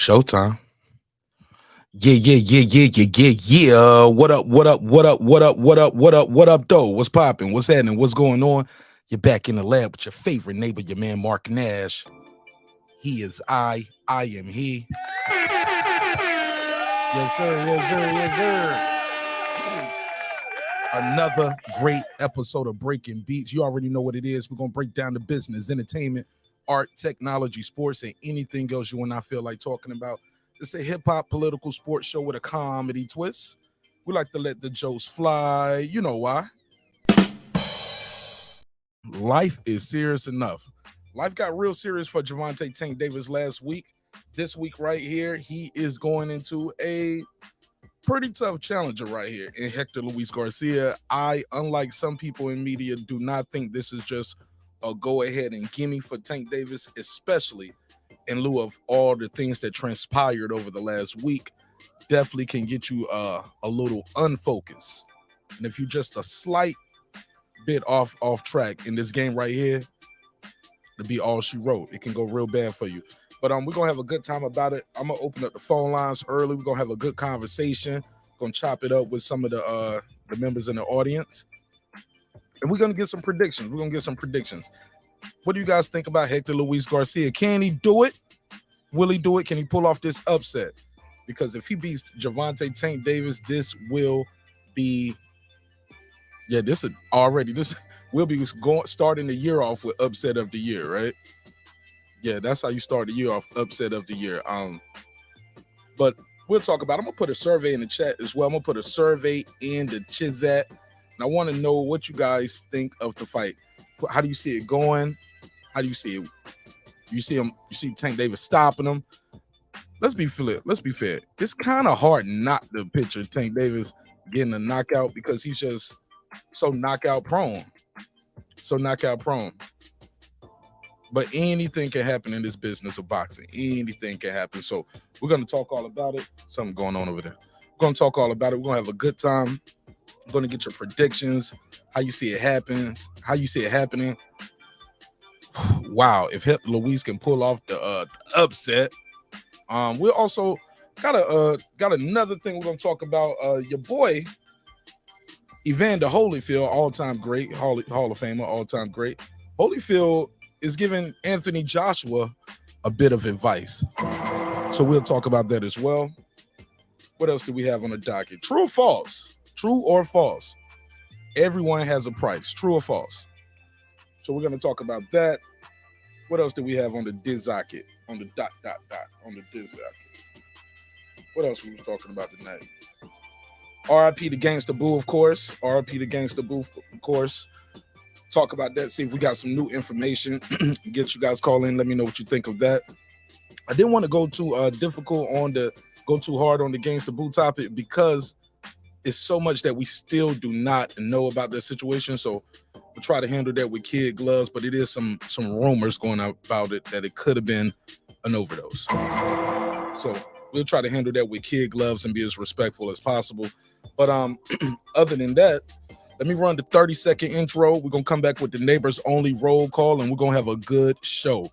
Showtime. Yeah. What up? What up, though? What's popping? What's happening? What's going on? You're back in the lab with your favorite neighbor, your man Mark Nash. He is I am he. Yes, sir. Another great episode of Breaking Beats. You already know what it is. We're going to break down the business, entertainment, art, technology, sports, and anything else you and I feel like talking about. It's a hip-hop political sports show with a comedy twist. We like to let the jokes fly. You know why. Life is serious enough. Life got real serious for Gervonta Tank Davis last week. This week right here, he is going into a pretty tough challenger right here in Hector Garcia. Unlike some people in media, do not think this is just a go ahead and gimme for Tank Davis, especially in lieu of all the things that transpired over the last week. Definitely can get you a little unfocused. And if you're just a slight bit off track in this game right here, to be all she wrote, it can go real bad for you. But we're gonna have a good time about it. I'm gonna open up the phone lines early. We're gonna have a good conversation. Gonna chop it up with some of the members in the audience, and we're gonna get some predictions. What do you guys think about Hector Garcia? Can he do it? Will he do it? Can he pull off this upset? Because if he beats Gervonta Tank Davis, this will be, we'll be starting the year off with upset of the year, right? Yeah, that's how you start the year off, upset of the year. But we'll talk about it. I'm going to put a survey in the chat as well. I'm going to put a survey in the Chizat. And I want to know what you guys think of the fight. How do you see it going? How do you see it? You see Tank Davis stopping him. Let's be fair. It's kind of hard not to picture Tank Davis getting a knockout because he's just so knockout prone. But anything can happen in this business of boxing. Anything can happen. So we're going to talk all about it. Something going on over there. We're going to talk all about it. We're going to have a good time. I'm going to get your predictions, how you see it happening. Wow, if Hector Luis can pull off the upset. We also got another thing we're going to talk about. Your boy, Evander Holyfield, all-time great, Hall of Famer, all-time great. Holyfield is giving Anthony Joshua a bit of advice. So we'll talk about that as well. What else do we have on the docket? True or false? True or false? Everyone has a price. True or false? So we're going to talk about that. What else do we have on the docket? On the dot, on the docket. What else were we talking about tonight? R.I.P. to Gangsta Boo, of course. Talk about that, see if we got some new information. Get you guys call in, let me know what you think of that. I didn't want to go too too hard on the Gangsta Boo topic because it's so much that we still do not know about that situation. So we'll try to handle that with kid gloves, but it is some rumors going out about it that it could have been an overdose. So we'll try to handle that with kid gloves and be as respectful as possible. But other than that, let me run the 30-second intro. We're going to come back with the neighbors only roll call, and we're going to have a good show.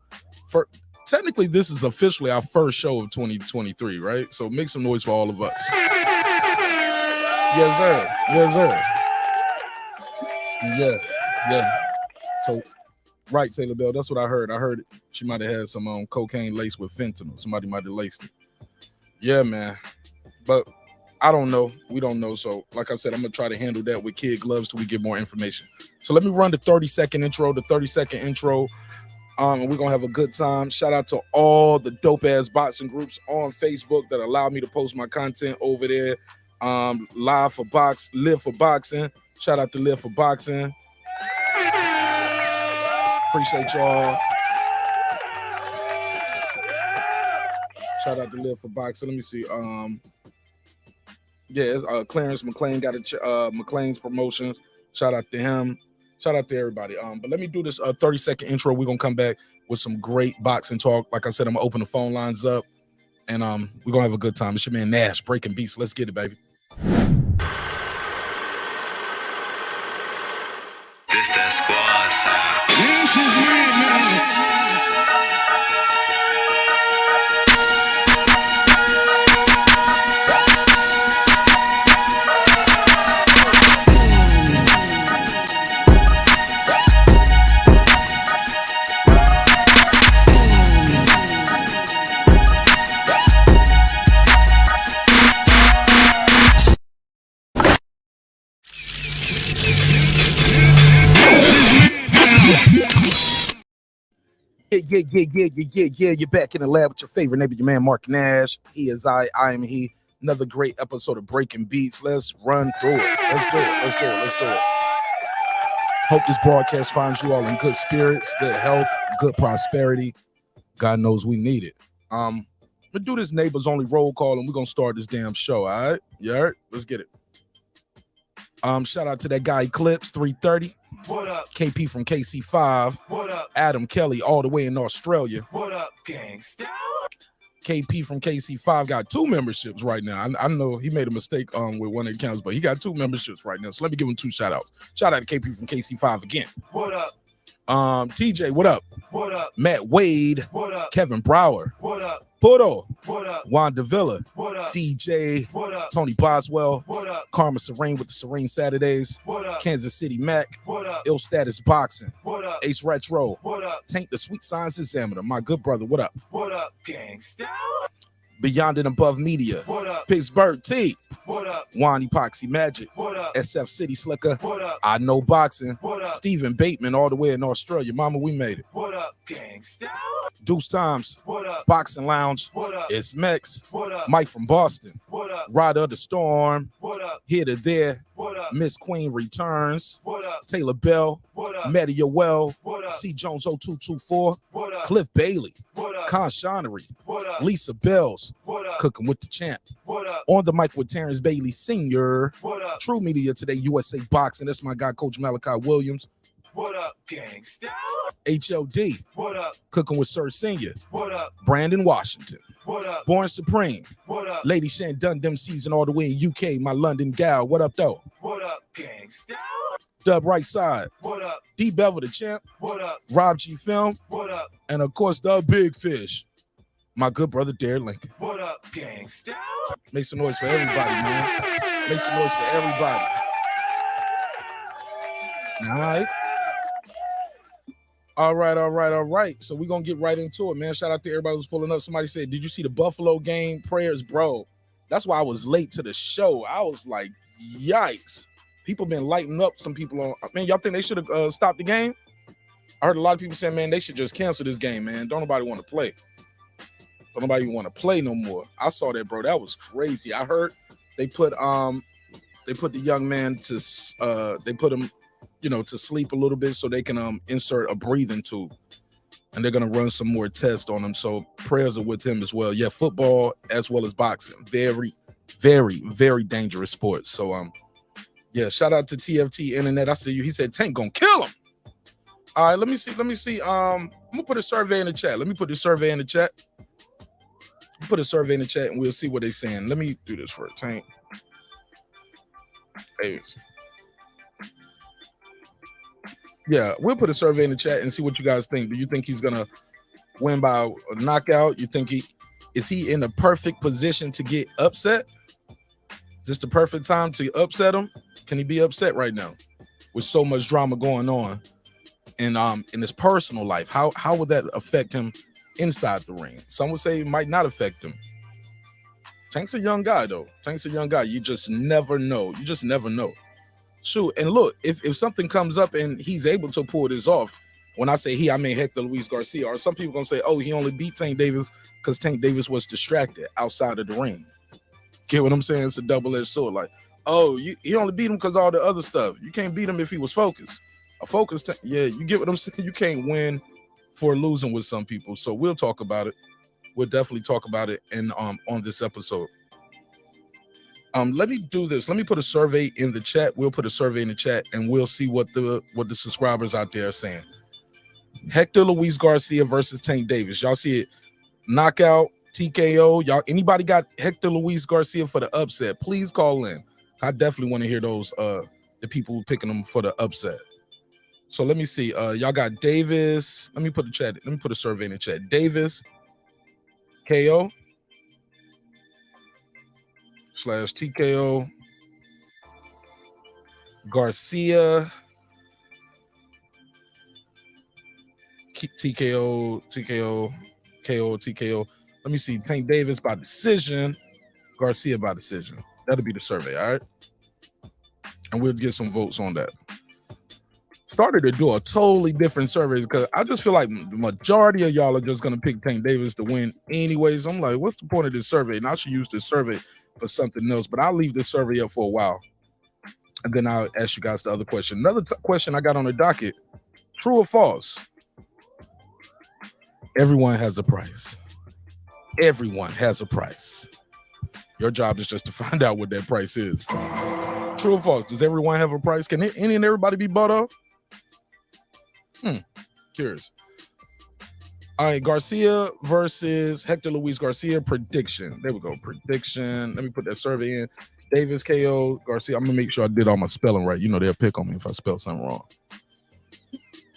Technically, this is officially our first show of 2023, right? So make some noise for all of us. Yes, sir. Yeah. So, right, Taylor Bell, that's what I heard. I heard she might have had some cocaine laced with fentanyl. Somebody might have laced it. Yeah, man. But I don't know. We don't know. So, like I said, I'm going to try to handle that with kid gloves till we get more information. So, let me run the 30-second intro. And we're going to have a good time. Shout out to all the dope-ass boxing groups on Facebook that allow me to post my content over there. Live for Boxing. Shout out to Live for Boxing. Appreciate y'all. Shout out to Live for Boxing. Let me see. Clarence McLean got McLean's Promotions. Shout out to him. Shout out to everybody. But let me do this 30-second intro. We're gonna come back with some great boxing talk. Like I said, I'm gonna open the phone lines up, and we're gonna have a good time. It's your man Nash, Breaking Beats. Let's get it, baby. This that squad sound. This is it now. You're back in the lab with your favorite neighbor, your man Mark Nash. He is I am he. Another great episode of Breaking Beats. Let's run through it. Let's do it. Hope this broadcast finds you all in good spirits, good health, good prosperity. God knows we need it. We'll do this neighbors only roll call and we're gonna start this damn show. All right, you heard? Let's get it. Shout out to that guy Eclipse 330. What up? KP from KC5. What up? Adam Kelly all the way in Australia. What up, gangsta? KP from KC5 got 2 memberships right now. I know he made a mistake with one of the accounts, but he got 2 memberships right now. So let me give him 2 shout outs. Shout out to KP from KC5 again. What up? TJ, what up? What up? Matt Wade. What up? Kevin Brower. What up? Puto. What up? Wanda Villa. What up? DJ. What up? Tony Boswell. What up? Karma Serene with the Serene Saturdays. What up? Kansas City Mac. What up? Ill Status Boxing. What up? Ace Retro. What up? Tank the Sweet Science Examiner. My good brother, what up? What up, gangsta? Beyond and Above Media. What up? Pittsburgh T. What up? Juan Epoxy Magic. What up? SF City Slicker. What up? I Know Boxing. What up? Stephen Bateman all the way in Australia. Mama, we made it. What up, gangsta? Deuce Times. What up? Boxing Lounge. What up? It's Mex. What up? Mike from Boston. What up? Rider of the Storm. What up? Here to There. What up? Miss Queen Returns. What up? Taylor Bell. What up? Media Well. What up? C. Jones 0224. What up? Cliff Bailey. What up? Con Shonery. What up? Lisa Bells. What up? Cooking with the Champ. What up? On the mic with Terrence Bailey Sr. What up? True Media Today, USA Boxing. That's my guy, Coach Malachi Williams. What up, gangsta? HLD. What up? Cooking with Sir Senior. What up? Brandon Washington. What up? Born Supreme. What up? Lady Shan done them season all the way in UK. My London gal. What up, though? What up, gangsta? Dub Right Side. What up? D Bevel the Champ. What up? Rob G Film. What up? And of course, the Big Fish. My good brother, Derek Lincoln. What up, gangsta? Make some noise for everybody, man. Make some noise for everybody. All right. So we're going to get right into it, man. Shout out to everybody who's pulling up. Somebody said, did you see the Buffalo game? Prayers, bro. That's why I was late to the show. I was like, yikes. People been lighting up some people on. Man, y'all think they should have stopped the game? I heard a lot of people saying, man, they should just cancel this game, man. Don't nobody want to play. Don't nobody even want to play no more. I saw that, bro. That was crazy. I heard they put the young man to they put him, to sleep a little bit so they can insert a breathing tube. And they're gonna run some more tests on him. So prayers are with him as well. Yeah, football as well as boxing. Very, very, very dangerous sports. So yeah, shout out to TFT Internet. I see you. He said Tank gonna kill him. All right, let me see. I'm gonna put a survey in the chat. Let me put the survey in the chat. Put a survey in the chat and we'll see what they're saying. Let me do this for a Tank. Hey. Yeah, we'll put a survey in the chat and see what you guys think. Do you think he's gonna win by a knockout? You think is he in the perfect position to get upset? Is this the perfect time to upset him? Can he be upset right now with so much drama going on in his personal life? How would that affect him inside the ring? Some would say it might not affect him. Tank's a young guy, though. Tank's a young guy. You just never know. Shoot, and look, if something comes up and he's able to pull this off, when I say he, I mean Hector Luis Garcia, or some people gonna say, oh, he only beat Tank Davis because Tank Davis was distracted outside of the ring. Get what I'm saying? It's a double-edged sword. Like, oh, he only beat him because all the other stuff. You can't beat him if he was focused. Yeah, you get what I'm saying? You can't win for losing with some people. So we'll talk about it. We'll definitely talk about it on this episode. Let me do this. Let me put a survey in the chat. We'll put a survey in the chat and we'll see what the subscribers out there are saying. Hector Luis Garcia versus Tank Davis. Y'all see it? Knockout, TKO. Y'all, anybody got Hector Luis Garcia for the upset? Please call in. I definitely want to hear those the people picking them for the upset. So let me see. Y'all got Davis. Let me put a survey in the chat. Davis, KO / TKO, Garcia, TKO, KO. Let me see. Tank Davis by decision, Garcia by decision. That'll be the survey, all right? And we'll get some votes on that. started to do a totally different survey because I just feel like the majority of y'all are just gonna pick Tank Davis to win anyways. I'm like, what's the point of this survey? And I should use this survey for something else, but I'll leave this survey up for a while. And then I'll ask you guys the other question. Another question I got on the docket, true or false? Everyone has a price. Everyone has a price. Your job is just to find out what that price is. True or false? Does everyone have a price? Can any and everybody be bought off? Curious. All right, Garcia versus Hector Luis Garcia prediction. There we go. Prediction. Let me put that survey in. Davis, KO, Garcia. I'm going to make sure I did all my spelling right. You know, they'll pick on me if I spell something wrong.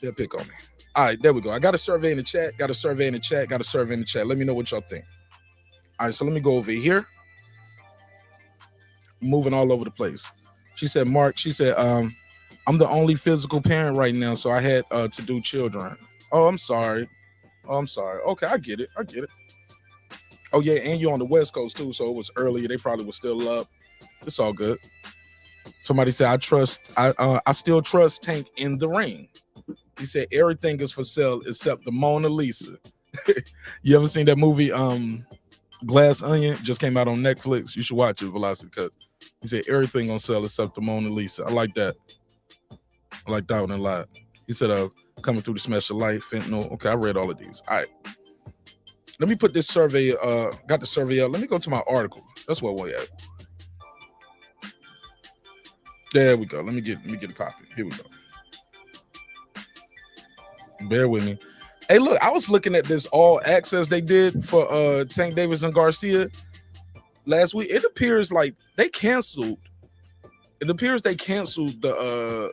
They'll pick on me. All right, there we go. I got a survey in the chat. Got a survey in the chat. Let me know what y'all think. All right, so let me go over here. Moving all over the place. She said, Mark, I'm the only physical parent right now, so I had to do children. Oh, I'm sorry. Okay, I get it. Oh, yeah, and you're on the West Coast, too, so it was earlier. They probably were still up. It's all good. Somebody said, I still trust Tank in the ring. He said, everything is for sale except the Mona Lisa. You ever seen that movie, Glass Onion? Just came out on Netflix. You should watch it, Velocity Cuts. He said, everything on sale except the Mona Lisa. I like that. I like that one a lot. He said, coming through the smash of light, fentanyl. Okay, I read all of these. All right. Let me put this survey, got the survey up. Let me go to my article. That's where we're at. There we go. Let me get it popping. Here we go. Bear with me. Hey, look, I was looking at this all access they did for Tank Davis and Garcia last week. It appears like they canceled. It appears they canceled the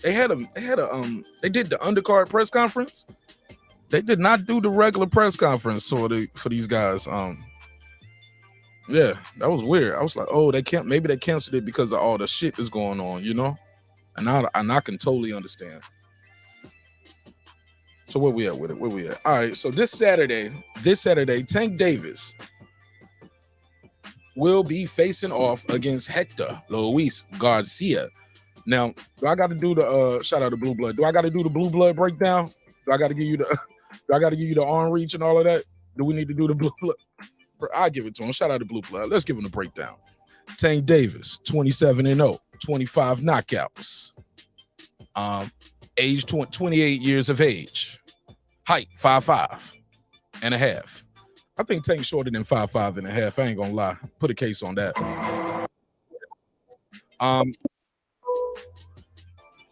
they did the undercard press conference. They did not do the regular press conference for these guys. Yeah, that was weird. I was like, oh, maybe they canceled it because of all the shit that's going on, you know? And I can totally understand. So where we at with it? Where we at? All right, so this Saturday, Tank Davis will be facing off against Hector Luis Garcia. Now, do I got to do the shout out to Blue Blood? Do I got to do the Blue Blood breakdown? Do I got to give you the arm reach and all of that? Do we need to do the Blue Blood? I'll give it to him. Shout out to Blue Blood. Let's give him the breakdown. Tank Davis, 27-0, 25 knockouts. Age 28 years of age. Height 5'5" and a half. I think Tank's shorter than 5'5" and a half. I ain't gonna lie. Put a case on that.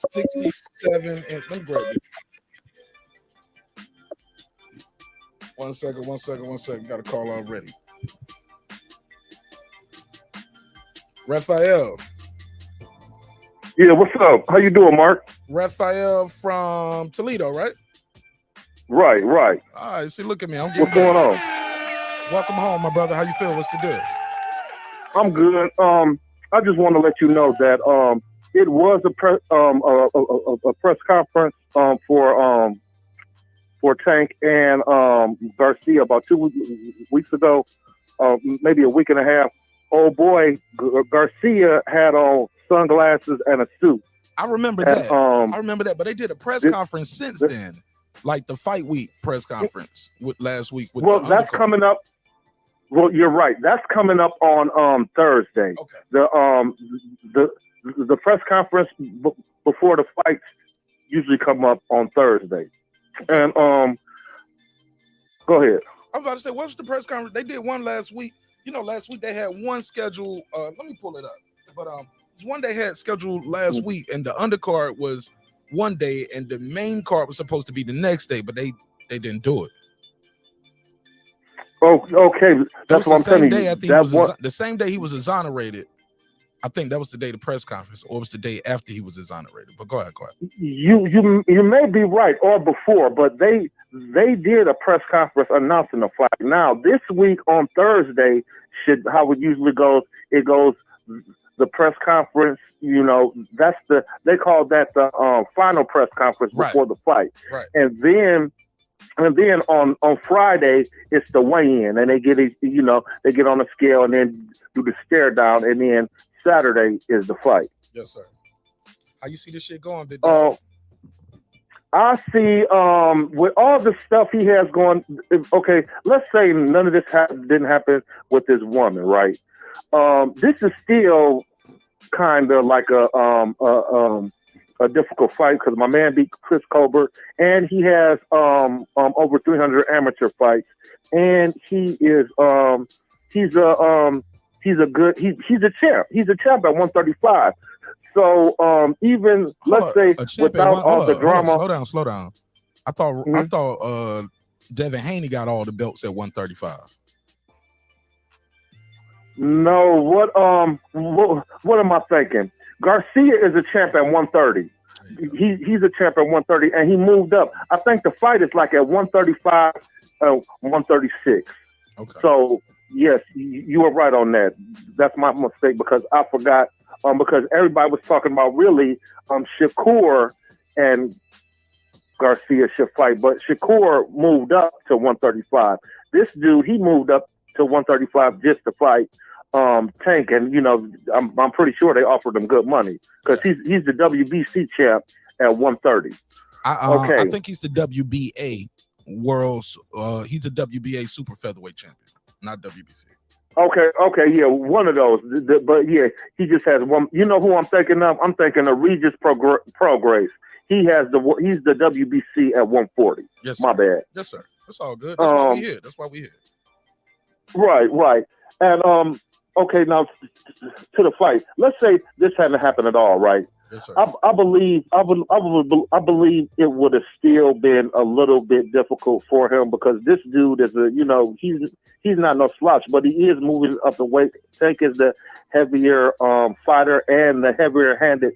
67 and let me grab this. One second. Got a call already. Raphael. Yeah, what's up? How you doing, Mark? Raphael from Toledo, right? Right. All right, see, look at me. What's going on? Welcome home, my brother. How you feel? What's the deal? I'm good. I just want to let you know that it was a press conference for Tank and Garcia about 2 weeks ago, maybe a week and a half. Oh boy, Garcia had on sunglasses and a suit. I remember that. But they did a press conference since then, like the fight week press conference last week. That's coming up. Well, you're right. That's coming up on Thursday. Okay. The press conference before the fights usually come up on Thursday. And go ahead. I was about to say, what was the press conference? They did one last week. You know, last week they had one scheduled. Let me pull it up. But it's one they had scheduled last week, and the undercard was one day, and the main card was supposed to be the next day, but they didn't do it. Oh, okay. That's what I'm telling you. The same day he was exonerated. I think that was the day of the press conference, or it was the day after he was exonerated. But go ahead. You may be right, or before, but they did a press conference announcing the fight. Now this week on Thursday, how it usually goes. It goes the press conference. You know, they call that the final press conference before the fight. Right. And then on Friday it's the weigh-in, and they get on a scale and then do the stare down, and then Saturday is the fight. Yes, sir. How you see this shit going, big dog? I see. With all the stuff he has going, okay. Let's say none of this didn't happen with this woman, right? This is still kind of like a difficult fight because my man beat Chris Colbert, and he has over 300 amateur fights, and he's a champ. He's a champ at 135. So even let's say without all the drama, slow down. I thought Devin Haney got all the belts at 135. No, what am I thinking? Garcia is a champ at 130. He's a champ at 130, and he moved up. I think the fight is like at 135, 136. Okay. So yes, you were right on that. That's my mistake because I forgot. Because everybody was talking about really Shakur and Garcia should fight, but Shakur moved up to 135. This dude, he moved up to 135 just to fight Tank, and I'm pretty sure they offered him good money because he's the WBC champ at 130. Okay, I think he's the WBA world's. He's the WBA super featherweight champion, not WBC. Okay, yeah, one of those. But yeah, he just has one. You know who I'm thinking of? I'm thinking of Regis Prograis. He's the WBC at 140. Yes, sir. My bad. Yes, sir. That's all good. That's why we here. Right. And okay, now to the fight. Let's say this hadn't happened at all, right? Yes, sir. I believe it would have still been a little bit difficult for him because this dude is he's not no slouch, but he is moving up the weight. Tank is the heavier fighter and the heavier handed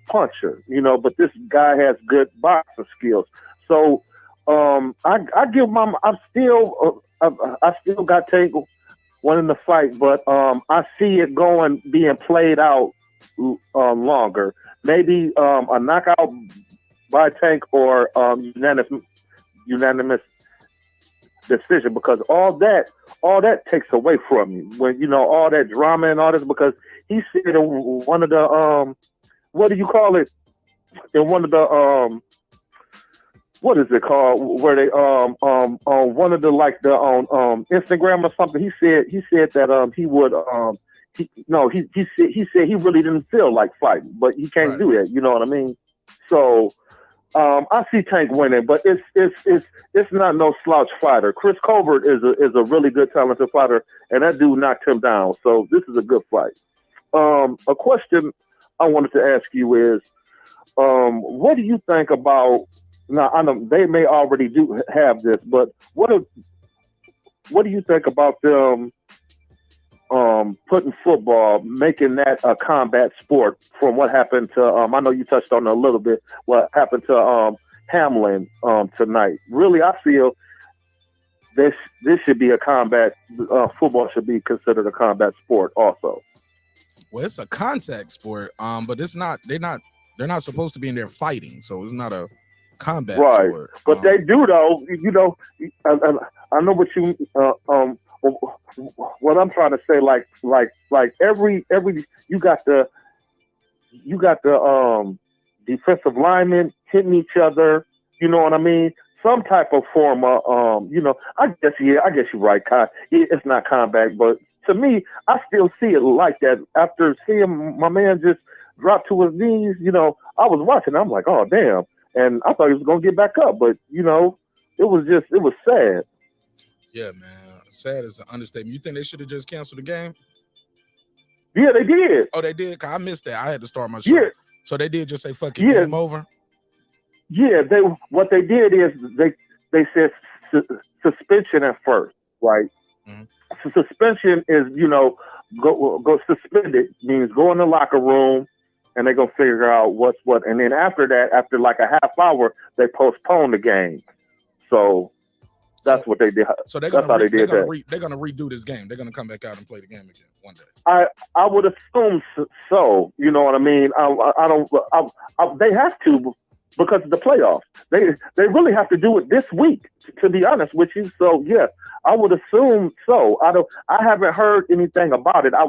puncher, but this guy has good boxing skills. So I still got Tank winning the fight, but I see it being played out longer. Maybe a knockout by Tank or unanimous decision, because all that takes away from you when all that drama and all this, because he said in one of the what do you call it, in one of the what is it called, where they on one of the like the on Instagram or something, he said that he would he said he really didn't feel like fighting, but he can't do that, you know what I mean? So I see Tank winning, but it's not no slouch fighter. Chris Colbert is a really good, talented fighter, and that dude knocked him down. So this is a good fight. A question I wanted to ask you is, what do you think about? Now I know they may already have this, but what do you think about them putting football, making that a combat sport? From what happened to I know you touched on it a little bit, what happened to Hamlin tonight. Really, I feel this should be a combat football should be considered a combat sport also. Well, it's a contact sport, but it's not. They're not supposed to be in there fighting, so it's not a combat sport. But they do though. I know what you what I'm trying to say. Like every you got the defensive linemen hitting each other. You know what I mean? Some type of form of I guess you're right, Kai. It's not combat, but to me, I still see it like that. After seeing my man just drop to his knees, I was watching. I'm like, oh damn, and I thought he was gonna get back up, but it was sad. Yeah, man, sad is an understatement. You think they should have just canceled the game? Yeah, they did. Oh, they did? I missed that. I had to start my show. Yeah. So they did just say, fuck it, game over? Yeah, what they did is they said suspension at first, right? Mm-hmm. So suspension is, go suspended means go in the locker room and they're going to figure out what's what. And then after that, after like a half hour, they postpone the game. So that's what they did. So they're going to redo this game. They're going to come back out and play the game again one day. I would assume so. You know what I mean? They have to, because of the playoffs. They really have to do it this week, to be honest with you. So yeah, I would assume so. I haven't heard anything about it. I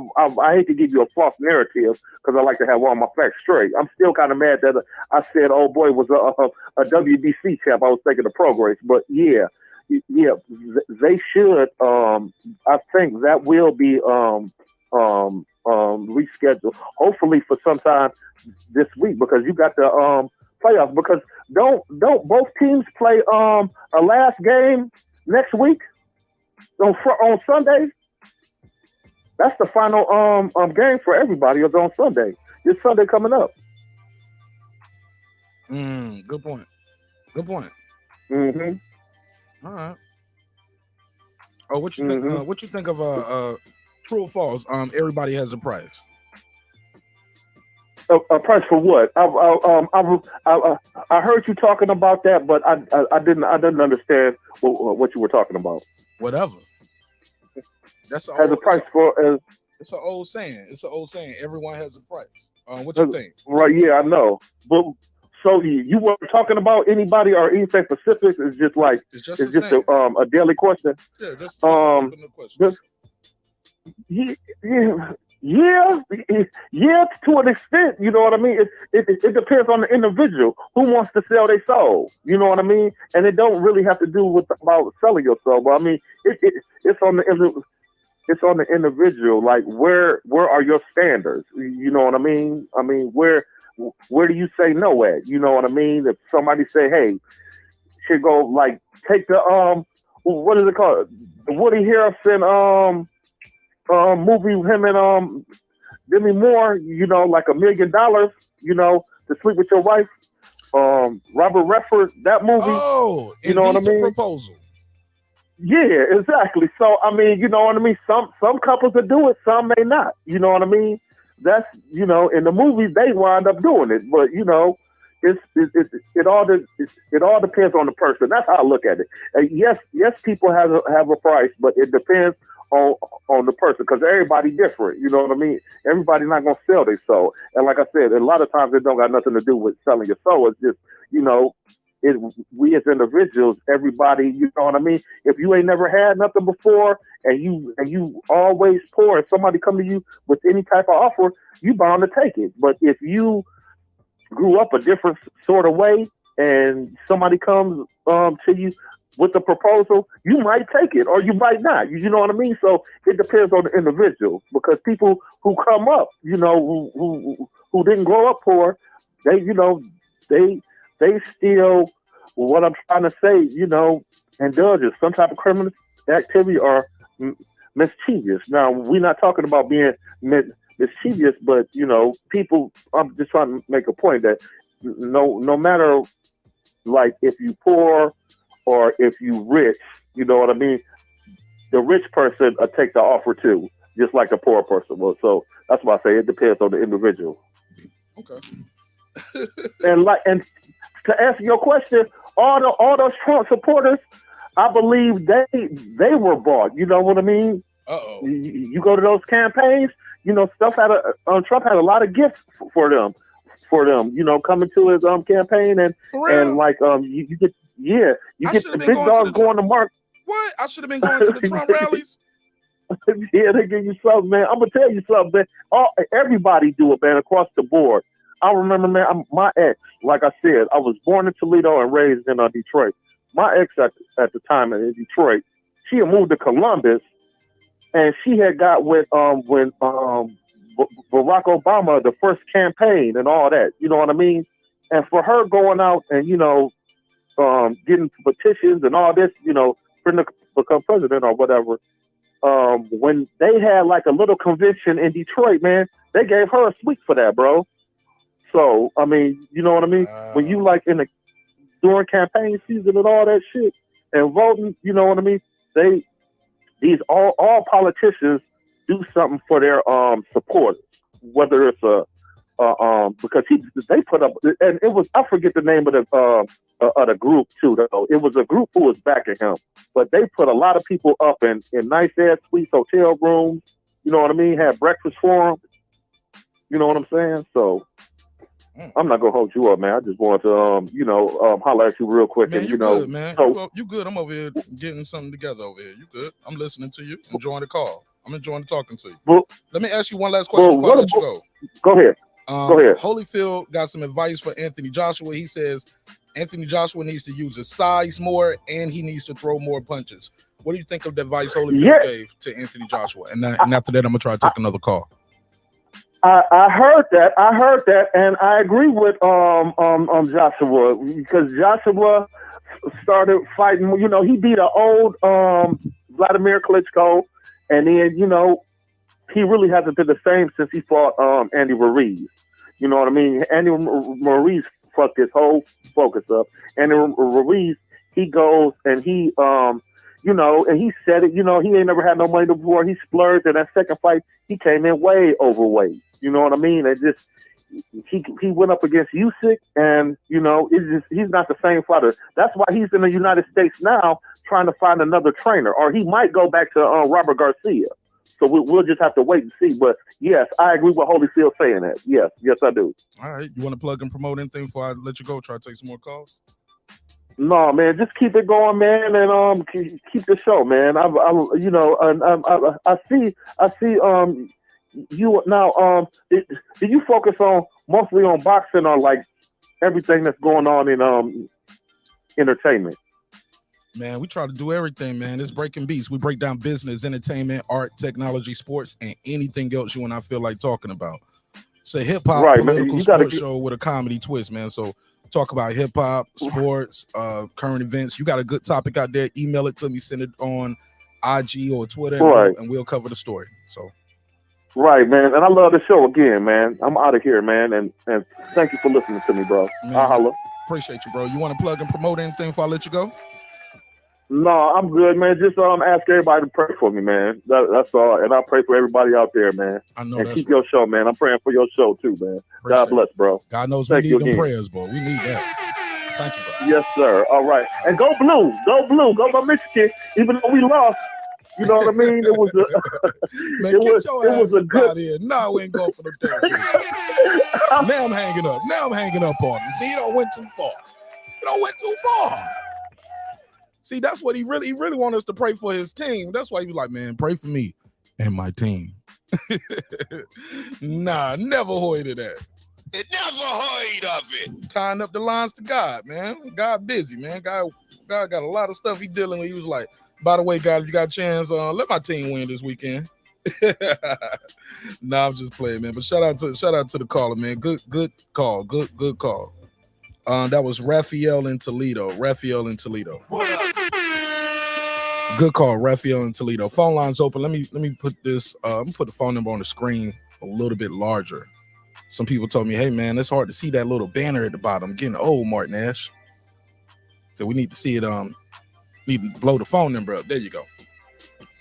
hate to give you a false narrative because I like to have all my facts straight. I'm still kind of mad that I said, "Oh boy, was a WBC champ." I was thinking of Progress, but yeah, they should. I think that will be rescheduled, hopefully for sometime this week, because you got the playoffs. Because don't both teams play a last game next week on Sunday? That's the final game for everybody is on Sunday. This Sunday coming up. Good point. Mm-hmm. All right. Oh, what you think? What you think of true or false? Everybody has a price. A price for what? I heard you talking about that, but I didn't understand what you were talking about. Whatever. That's has a price for. It's an old saying. Everyone has a price. What you think? Right? Yeah, I know. But so you weren't talking about anybody or anything specific. It's just a daily question. Yeah, just a question. Yeah, to an extent, you know what I mean? It depends on the individual who wants to sell their soul, you know what I mean? And it don't really have to do about selling your soul, but I mean, it's on the individual, like where are your standards? You know what I mean? I mean, where do you say no at? You know what I mean? If somebody say, hey, should go like take the what is it called? The Woody Harrelson movie with him and Demi Moore, you know, like $1 million, you know, to sleep with your wife. Robert Redford, that movie. Oh, you know what I mean? Proposal. Yeah, exactly. So I mean, you know what I mean? Some couples will do it, some may not. You know what I mean? That's, you know, in the movies they wind up doing it, but you know, it all depends on the person. That's how I look at it. Yes, people have a price, but it depends on the person, because everybody different, you know what I mean? Everybody not gonna sell their soul, and like I said, a lot of times it don't got nothing to do with selling your soul. It's just, you know, we as individuals, everybody, you know what I mean? If you ain't never had nothing before, and you always poor, and somebody come to you with any type of offer, you bound to take it. But if you grew up a different sort of way, and somebody comes to you with the proposal, you might take it or you might not. You know what I mean? So it depends on the individual, because people who come up, you know, who didn't grow up poor, they, you know, they still, what I'm trying to say, you know, indulges some type of criminal activity or mischievous. Now, we're not talking about being mischievous, but, you know, people, I'm just trying to make a point that no matter, like, if you poor or if you rich, you know what I mean? The rich person will take the offer too, just like the poor person will. So that's why I say it depends on the individual. Okay. and to answer your question, all those Trump supporters, I believe they were bought. You know what I mean? Uh-oh. You go to those campaigns, you know, Trump had a lot of gifts for them, you know, coming to his campaign, and like you get the big dogs going to mark. What? I should have been going to the Trump rallies. Yeah, they give you something, man. I'm gonna tell you something, man. Everybody do it, man, across the board. I remember, man, my ex, like I said, I was born in Toledo and raised in Detroit. My ex at the time in Detroit, she had moved to Columbus, and she had got with when Barack Obama, the first campaign and all that, you know what I mean? And for her going out and, you know, getting petitions and all this, you know, for to become president or whatever, when they had like a little convention in Detroit, man, they gave her a suite for that, bro. So, I mean, you know what I mean? When you like during campaign season and all that shit and voting, you know what I mean? These all politicians do something for their supporters, whether it's because they put up, and it was, I forget the name of the group too, though. It was a group who was backing him, but they put a lot of people up in nice ass suites, hotel rooms, you know what I mean? Had breakfast for them, you know what I'm saying? So I'm not gonna hold you up, man. I just wanted to, holler at you real quick, Man, and you good, man. So You good. I'm over here getting something together over here. You good. I'm listening to you, enjoying the call. I'm enjoying talking to you. well, Let me ask you one last question before I let you go. Go ahead. Go ahead. Holyfield got some advice for Anthony Joshua. He says Anthony Joshua needs to use his size more and he needs to throw more punches. What do you think of the advice Holyfield gave to Anthony Joshua? And after that, I'm gonna try to take another call. I heard that, and I agree with Joshua, because Joshua started fighting. He beat an old Vladimir Klitschko, and then he really hasn't been the same since he fought Andy Ruiz. You know what I mean? Andy Ruiz fucked his whole focus up. Andy Ruiz, he goes and he and he said it. He ain't never had no money before. He splurged, and that second fight, he came in way overweight. You know what I mean? It just he went up against Usyk, and he's not the same fighter. That's why he's in the United States now, trying to find another trainer, or he might go back to Robert Garcia. So we'll just have to wait and see. But yes, I agree with Holyfield saying that. Yes, I do. All right, you want to plug and promote anything before I let you go? Try to take some more calls. No, man, just keep it going, man, and keep the show, man. I see. You now, do you focus on mostly on boxing or like everything that's going on in entertainment? Man, we try to do everything, man. It's Breaking Beats. We break down business, entertainment, art, technology, sports, and anything else you and I feel like talking about. It's a hip hop political sports show with a comedy twist, man. So talk about hip hop, sports, current events. You got a good topic out there, email it to me, send it on IG or Twitter, and we'll cover the story. So. Right, man. And I love the show again, man. I'm out of here, man. And thank you for listening to me, bro. I'll holler. Appreciate you, bro. You want to plug and promote anything before I let you go? No, I'm good, man. Just ask everybody to pray for me, man. That's all. And I pray for everybody out there, man. I know and keep your show, man. I'm praying for your show too, man. God bless, bro. God knows we need them prayers, bro. We need that. Thank you, bro. Yes, sir. All right. And go blue. Go blue. Go by Michigan. Even though we lost. You know what I mean? It was man, it was a good. Here. No, we ain't going for the third. Now I'm hanging up on him. See, he don't went too far. See, that's what he really wanted us to pray for his team. That's why he was like, man, pray for me and my team. Nah, never heard of that. It never heard of it. Tying up the lines to God, man. God busy, man. God got a lot of stuff he dealing with. He was like, by the way, guys, you got a chance. Let my team win this weekend. Nah, I'm just playing, man. But shout out to the caller, man. Good call. Good call. That was Raphael in Toledo. Good call, Raphael in Toledo. Phone line's open. Let me put this. I'm put the phone number on the screen a little bit larger. Some people told me, hey man, it's hard to see that little banner at the bottom. I'm getting old, Martin Ash. So we need to see it. Need to blow the phone number up. There you go.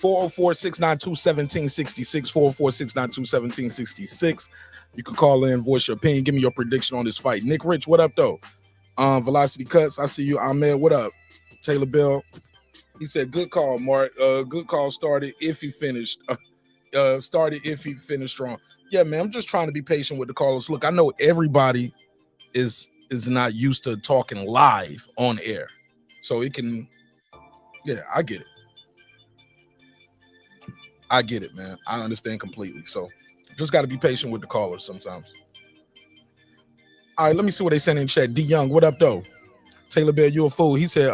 404-692-1766. 404-692-1766. You can call in, voice your opinion, give me your prediction on this fight. Nick Rich, what up though? Velocity Cuts, I see you. Ahmed, what up? Taylor Bill, he said, good call, Mark. Good call. Started if he finished strong. Yeah, man, I'm just trying to be patient with the callers. Look, I know everybody is not used to talking live on air, so it can. Yeah, I get it, man. I understand completely. So just got to be patient with the callers sometimes. All right, let me see what they sent in chat. D Young, what up though? Taylor Bear, you a fool. He said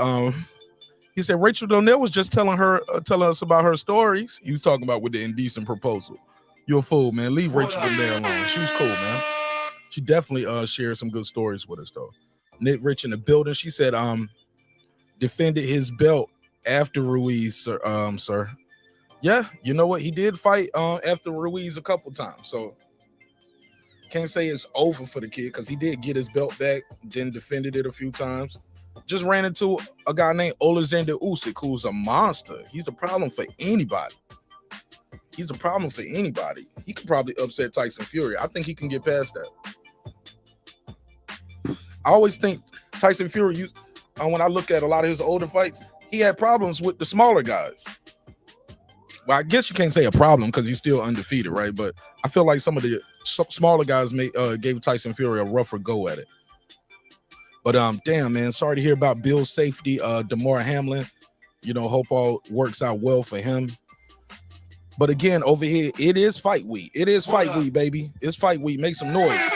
Rachel Donnell was just telling us about her stories. He was talking about with the indecent proposal. You a fool, man. Leave Rachel Donnell alone. She was cool, man. She definitely shared some good stories with us though. Nick Rich in the building. She said defended his belt after Ruiz, sir. Yeah, you know what? He did fight after Ruiz a couple times. So can't say it's over for the kid because he did get his belt back, then defended it a few times. Just ran into a guy named Alexander Usyk, who's a monster. He's a problem for anybody. He could probably upset Tyson Fury. I think he can get past that. I always think Tyson Fury, when I look at a lot of his older fights, he had problems with the smaller guys. Well, I guess you can't say a problem because he's still undefeated, right? But I feel like some of the smaller guys gave Tyson Fury a rougher go at it. But damn, man, sorry to hear about Bill's safety, DeMar Hamlin. Hope all works out well for him. But again, over here, it is fight week. It is fight week, baby. It's fight week. Make some noise.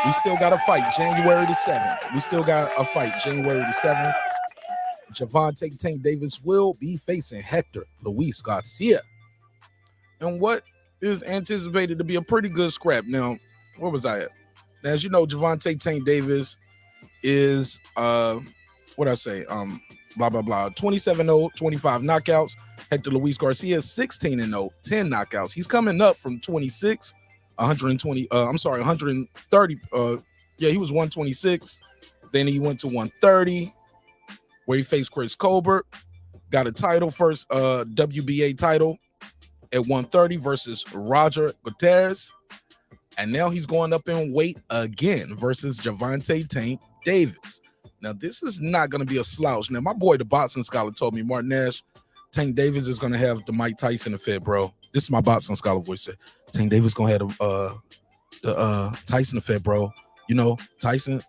We still got a fight January the 7th. We still got a fight January the 7th. Gervonta Tank Davis will be facing Hector Luis Garcia. And what is anticipated to be a pretty good scrap. Now, where was I at? Now, as you know, Gervonta Tank Davis is, what I say? Blah, blah, blah. 27-0, 25 knockouts. Hector Luis Garcia, 16-0, 10 knockouts. He's coming up from 26, 130. He was 126. Then he went to 130, where he faced Chris Colbert. Got a title, first WBA title at 130 versus Roger Gutierrez. And now he's going up in weight again versus Gervonta Tank Davis. Now, this is not going to be a slouch. Now, my boy, the boxing scholar, told me, Martin Nash, Tank Davis is going to have the Mike Tyson effect, bro. This is my boxing scholar voice. Tank Davis going to have the Tyson effect, bro. Tyson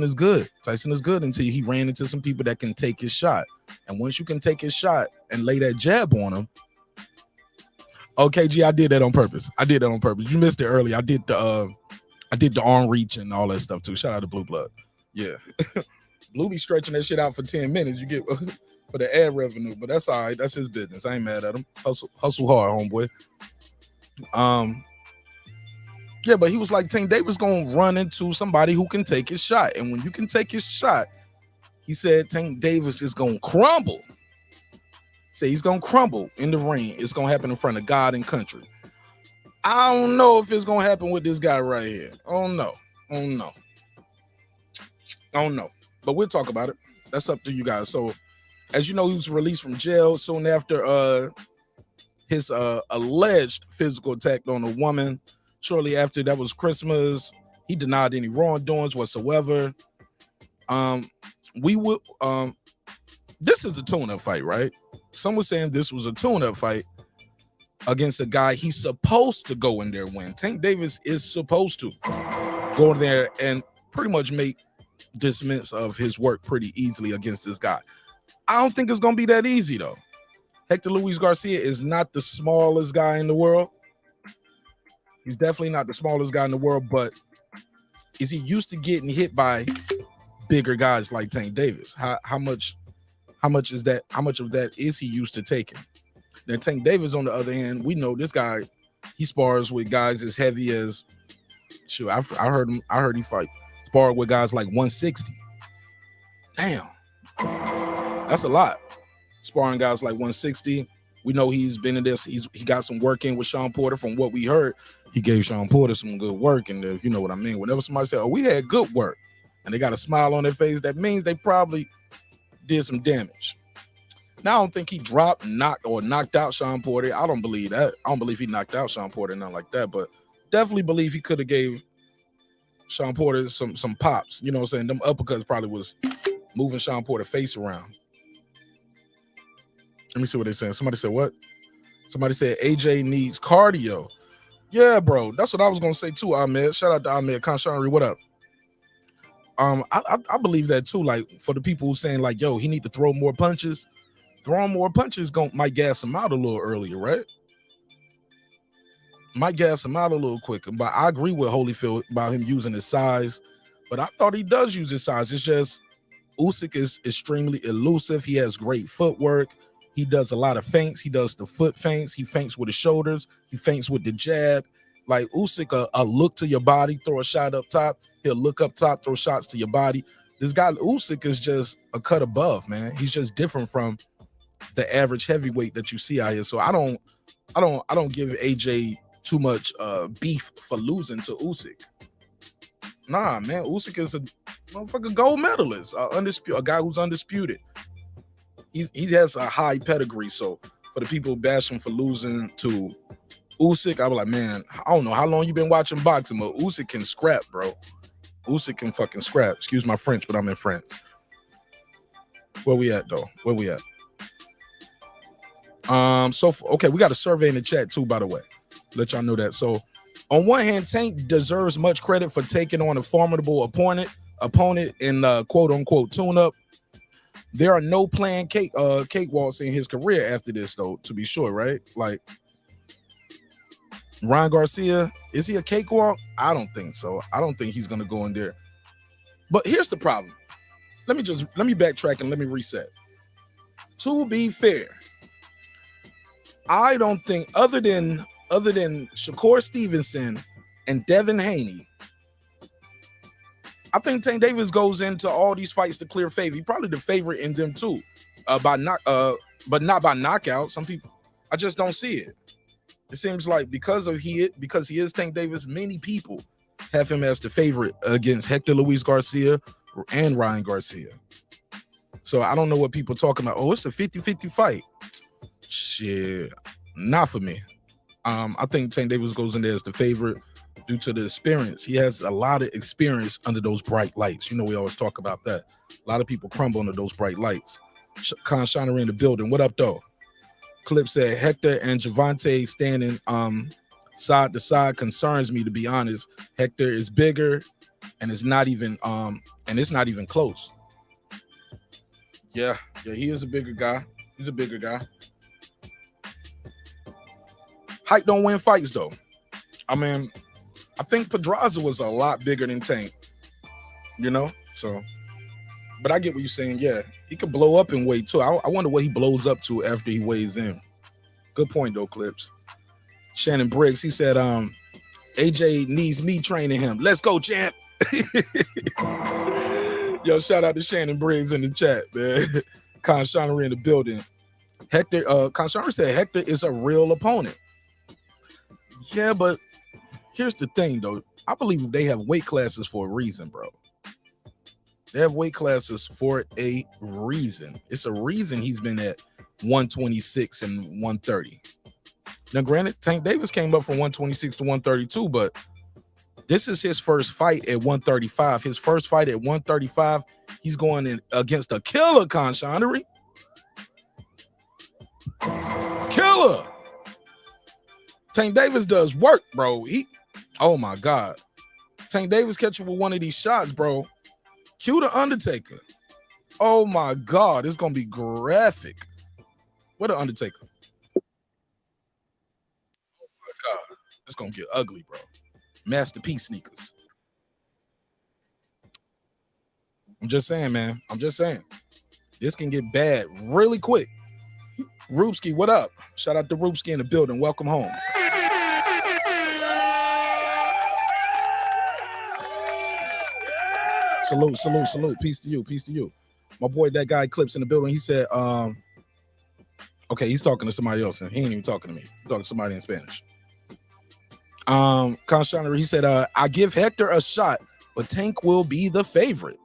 is good. Tyson is good until he ran into some people that can take his shot. And once you can take his shot and lay that jab on him, okay, G, I did that on purpose. You missed it early. I did the arm reach and all that stuff too. Shout out to Blue Blood. Yeah. Blue be stretching that shit out for 10 minutes. You get for the ad revenue, but that's all right. That's his business. I ain't mad at him. Hustle hard, homeboy. Yeah, but he was like, Tank Davis gonna run into somebody who can take his shot. And when you can take his shot, he said Tank Davis is gonna crumble. Say he's gonna crumble in the ring. It's gonna happen in front of God and country. I don't know if it's gonna happen with this guy right here. Oh no. But we'll talk about it. That's up to you guys. So, as you know, he was released from jail soon after his alleged physical attack on a woman. Shortly after, that was Christmas. He denied any wrongdoings whatsoever. This is a tune-up fight, right? Some were saying this was a tune-up fight against a guy he's supposed to go in there and win. Tank Davis is supposed to go in there and pretty much make dismiss of his work pretty easily against this guy. I don't think it's going to be that easy, though. Hector Luis Garcia is not the smallest guy in the world. He's definitely not the smallest guy in the world, but is he used to getting hit by bigger guys like Tank Davis? How much is that? How much of that is he used to taking? Now, Tank Davis, on the other hand, we know this guy, he spars with guys as heavy as, sure, I heard he spar with guys like 160. Damn. That's a lot. Sparring guys like 160. We know he's been in this. He got some work in with Sean Porter. From what we heard, he gave Sean Porter some good work. And you know what I mean? Whenever somebody said, oh, we had good work, and they got a smile on their face, that means they probably did some damage. Now, I don't think he knocked out Sean Porter. I don't believe that. I don't believe he knocked out Sean Porter, nothing like that. But definitely believe he could have gave Sean Porter some pops. You know what I'm saying? Them uppercuts probably was moving Sean Porter's face around. Let me see what they're saying. Somebody said what? Somebody said AJ needs cardio. Yeah, bro. That's what I was gonna say too, Ahmed. Shout out to Ahmed Khanshari. What up? I believe that too. Like, for the people who saying like, yo, he need to throw more punches. Throwing more punches might gas him out a little earlier, right? Might gas him out a little quicker. But I agree with Holyfield about him using his size. But I thought he does use his size. It's just Usyk is extremely elusive. He has great footwork. He does a lot of feints. He does the foot feints. He feints with his shoulders. He feints with the jab. Like Usyk, a look to your body, throw a shot up top. He'll look up top, throw shots to your body. This guy Usyk is just a cut above, man. He's just different from the average heavyweight that you see out here. So I don't give AJ too much beef for losing to Usyk. Nah, man, Usyk is a motherfucking gold medalist, a guy who's undisputed. He has a high pedigree. So for the people who bash him for losing to Usyk, I was like, man, I don't know how long you been watching boxing, but Usyk can scrap, bro. Usyk can fucking scrap. Excuse my French, but I'm in France. Where we at, though? Where we at? Okay, we got a survey in the chat too, by the way. Let y'all know that. So On one hand, Tank deserves much credit for taking on a formidable opponent in quote unquote tune-up. There are no planned cakewalks in his career after this, though, to be sure, right? Like Ryan Garcia, is he a cakewalk? I don't think so. I don't think he's gonna go in there. But here's the problem. Let me backtrack and let me reset. To be fair, I don't think other than Shakur Stevenson and Devin Haney, I think Tank Davis goes into all these fights to clear favor. He's probably the favorite in them too, but not by knockout. Some people, I just don't see it. It seems like because he is Tank Davis, many people have him as the favorite against Hector Luis Garcia and Ryan Garcia. So I don't know what people talking about. Oh, it's a 50-50 fight. Shit, not for me. I think Tank Davis goes in there as the favorite due to the experience. He has a lot of experience under those bright lights. You know, we always talk about that. A lot of people crumble under those bright lights. Con Shiner in the building. What up, though? Clip said Hector and Gervonta standing side to side concerns me, to be honest. Hector is bigger, and it's not even close. Yeah, he is a bigger guy. He's a bigger guy. Height don't win fights, though. I mean, I think Pedraza was a lot bigger than Tank, you know? So, but I get what you're saying. Yeah, he could blow up in weight, too. I wonder what he blows up to after he weighs in. Good point, though, Clips. Shannon Briggs, he said, AJ needs me training him. Let's go, champ. Yo, shout out to Shannon Briggs in the chat, man. Conshana in the building. Hector, Conshana said Hector is a real opponent. Yeah, but here's the thing, though. I believe they have weight classes for a reason, bro. They have weight classes for a reason. It's a reason he's been at 126 and 130. Now, granted, Tank Davis came up from 126 to 132, but this is his first fight at 135. His first fight at 135, he's going in against a killer, Conshana. Killer. Tank Davis does work, bro. Oh my God. Tank Davis catching with one of these shots, bro. Cue the Undertaker. Oh my God, it's gonna be graphic. What an Undertaker. Oh my God, it's gonna get ugly, bro. Masterpiece sneakers. I'm just saying, man. I'm just saying. This can get bad really quick. Rubski, what up? Shout out to Rubski in the building. Welcome home. Salute. Peace to you. My boy, that guy Clips in the building. He said, okay, he's talking to somebody else, and he ain't even talking to me. He's talking to somebody in Spanish. Conshana, he said, I give Hector a shot, but Tank will be the favorite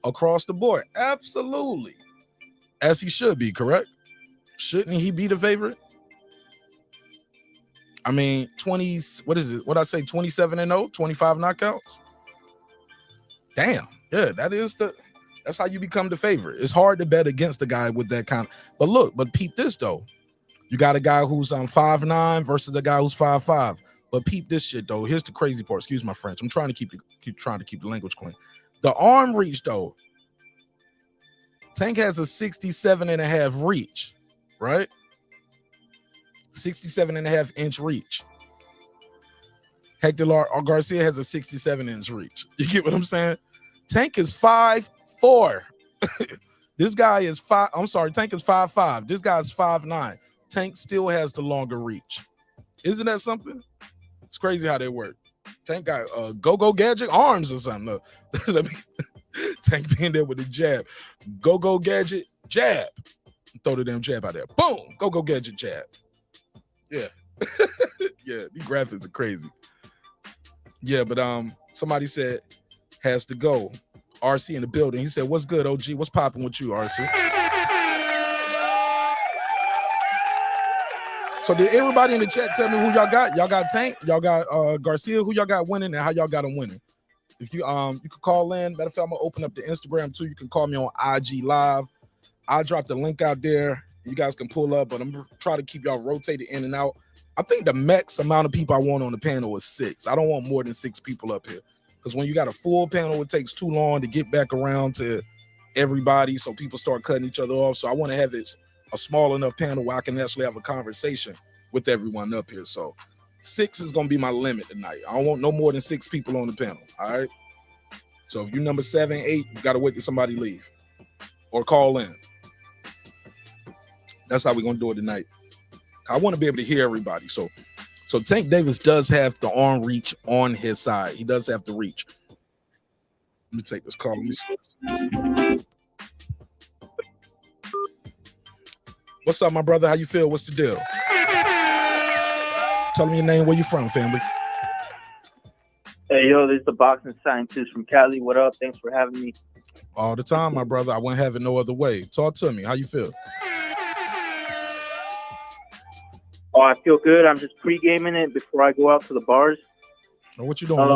across the board. Absolutely. As he should be, correct? Shouldn't he be the favorite? I mean, 20, what is it? What I say, 27-0, 25 knockouts? Damn. Yeah, that's how you become the favorite. It's hard to bet against the guy with that kind of, but peep this though. You got a guy who's 5'9" versus the guy who's 5'5". But peep this shit though. Here's the crazy part. Excuse my French. I'm trying to keep the language clean. The arm reach though. Tank has a 67.5 reach, right? 67.5 inch reach. Hector Garcia has a 67-inch reach. You get what I'm saying? Tank is 5'4". This guy is Tank is 5'5". This guy's 5'9". Tank still has the longer reach. Isn't that something? It's crazy how they work. Tank got go-go gadget arms or something. Look, Tank being there with the jab. Go-go gadget jab. Throw the damn jab out there. Boom. Go-go gadget jab. Yeah. Yeah, these graphics are crazy. Yeah, but somebody said has to go. RC in the building. He said, what's good, OG? What's popping with you, RC? So did everybody in the chat tell me who y'all got? Y'all got Tank? Y'all got Garcia? Who y'all got winning and how y'all got him winning? If you you could call in. Matter of fact, I'm gonna open up the Instagram too. You can call me on IG Live. I'll drop the link out there. You guys can pull up, but I'm gonna try to keep y'all rotated in and out. I think the max amount of people I want on the panel is 6. I don't want more than 6 people up here. Because when you got a full panel, it takes too long to get back around to everybody, so people start cutting each other off. So I want to have it a small enough panel where I can actually have a conversation with everyone up here. So 6 is going to be my limit tonight. I don't want no more than 6 people on the panel. All right. So if you're number 7, 8, you got to wait till somebody leave or call in. That's how we're going to do it tonight. I want to be able to hear everybody. So Tank Davis does have the arm reach on his side. He does have the reach. Let me take this call. Let me see. What's up, my brother? How you feel? What's the deal? Tell me your name. Where you from, family? Hey, yo, this is the boxing scientist from Cali. What up? Thanks for having me. All the time, my brother. I wouldn't have it no other way. Talk to me. How you feel? Oh, I feel good. I'm just pre-gaming it before I go out to the bars. What you doing?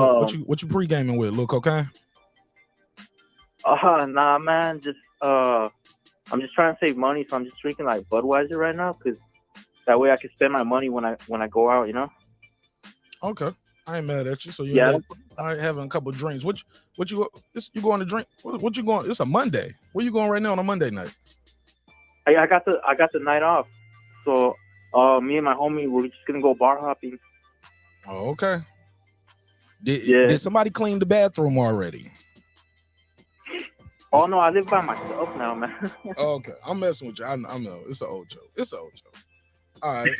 What you pre-gaming with? Little cocaine? Nah, man. Just I'm just trying to save money, so I'm just drinking like Budweiser right now, because that way I can spend my money when I go out, you know. Okay, I ain't mad at you. So yeah, I having a couple drinks. What you going to drink? What you going? It's a Monday. Where you going right now on a Monday night? I got the night off, so me and my homie, we're just gonna go bar hopping. Oh, okay. Did somebody clean the bathroom already? Oh no, I live by myself now, man. Okay, I'm messing with you. I know it's an old joke. All right.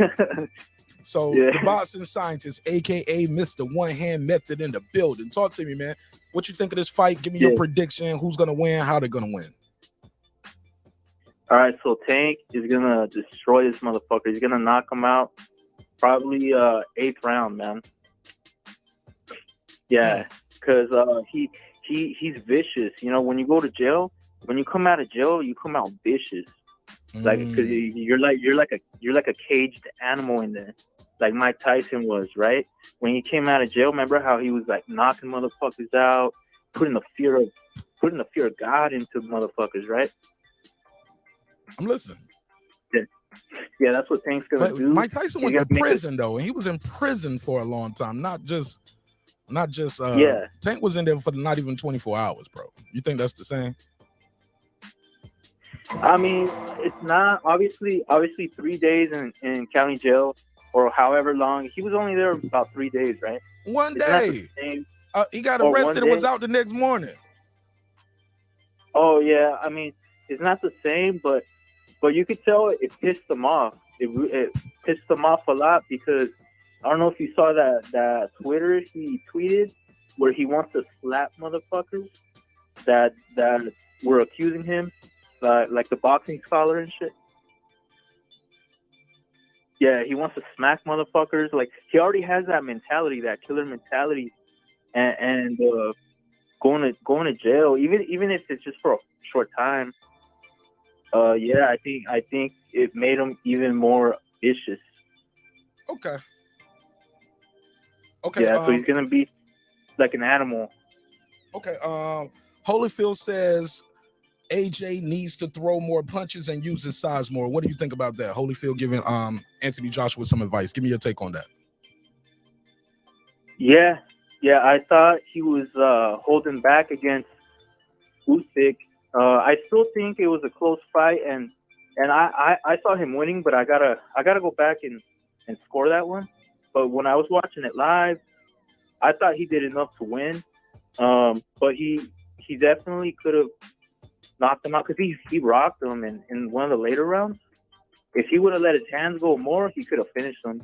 So the boxing scientist, aka Mr. One Hand Method, in the building. Talk to me, man. What you think of this fight? Give me your prediction. Who's gonna win? How they're gonna win? All right, so Tank is gonna destroy this motherfucker. He's gonna knock him out, probably 8th round, man. Yeah, because he's vicious. You know, when you go to jail, when you come out of jail, you come out vicious. Like, because you're like a caged animal in there, like Mike Tyson was, right? When he came out of jail, remember how he was like knocking motherfuckers out, putting the fear of God into motherfuckers, right? I'm listening. Yeah, that's what Tank's gonna do. Mike Tyson went to prison though, and he was in prison for a long time. Not just. Tank was in there for not even 24 hours, bro. You think that's the same? I mean, it's not. Obviously 3 days in county jail or however long. He was only there about 3 days, right? One day. He got arrested and was out the next morning. Oh yeah, I mean, it's not the same, but you could tell it pissed him off. It pissed him off a lot, because I don't know if you saw that Twitter he tweeted where he wants to slap motherfuckers that were accusing him, like the boxing scholar and shit. Yeah, he wants to smack motherfuckers. Like, he already has that mentality, that killer mentality, and going to jail, even if it's just for a short time. I think it made him even more vicious. Okay. Yeah, so he's gonna be like an animal. Okay. Holyfield says AJ needs to throw more punches and use his size more. What do you think about that? Holyfield giving Anthony Joshua some advice. Give me your take on that. Yeah, I thought he was holding back against Usyk. I still think it was a close fight, and I saw him winning, but I gotta go back and score that one. But when I was watching it live, I thought he did enough to win. But he definitely could have knocked him out, because he rocked him in one of the later rounds. If he would have let his hands go more, he could have finished him.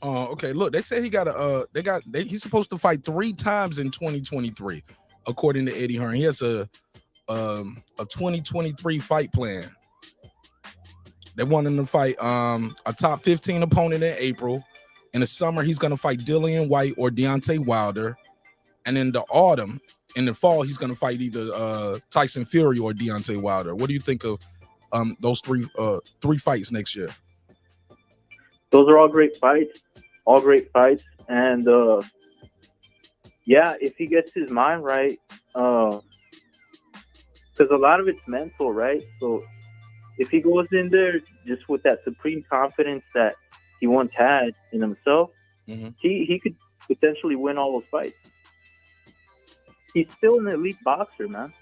Okay, look, they say he's supposed to fight 3 times in 2023, according to Eddie Hearn. He has a 2023 fight plan. They want him to fight a top 15 opponent in April. In the summer, he's going to fight Dillian White or Deontay Wilder. And in the autumn, in the fall, he's going to fight either Tyson Fury or Deontay Wilder. What do you think of those three fights next year? Those are all great fights. And if he gets his mind right, because a lot of it's mental, right? So if he goes in there just with that supreme confidence that he once had in himself, he could potentially win all those fights. He's still an elite boxer, man.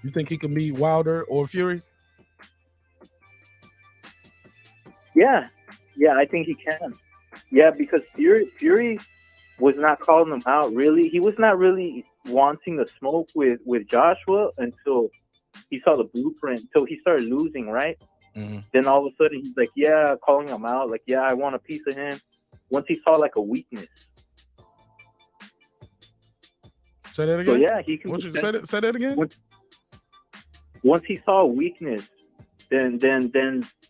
You think he can beat Wilder or Fury? Yeah, I think he can. Yeah, because Fury was not calling him out, really. He was not really wanting to smoke with Joshua until he saw the blueprint, until he started losing, right? Then all of a sudden, he's like, yeah, calling him out. Like, yeah, I want a piece of him. Once he saw, like, a weakness. Say that again? So, yeah, he can... Say that again? Once he saw a weakness, then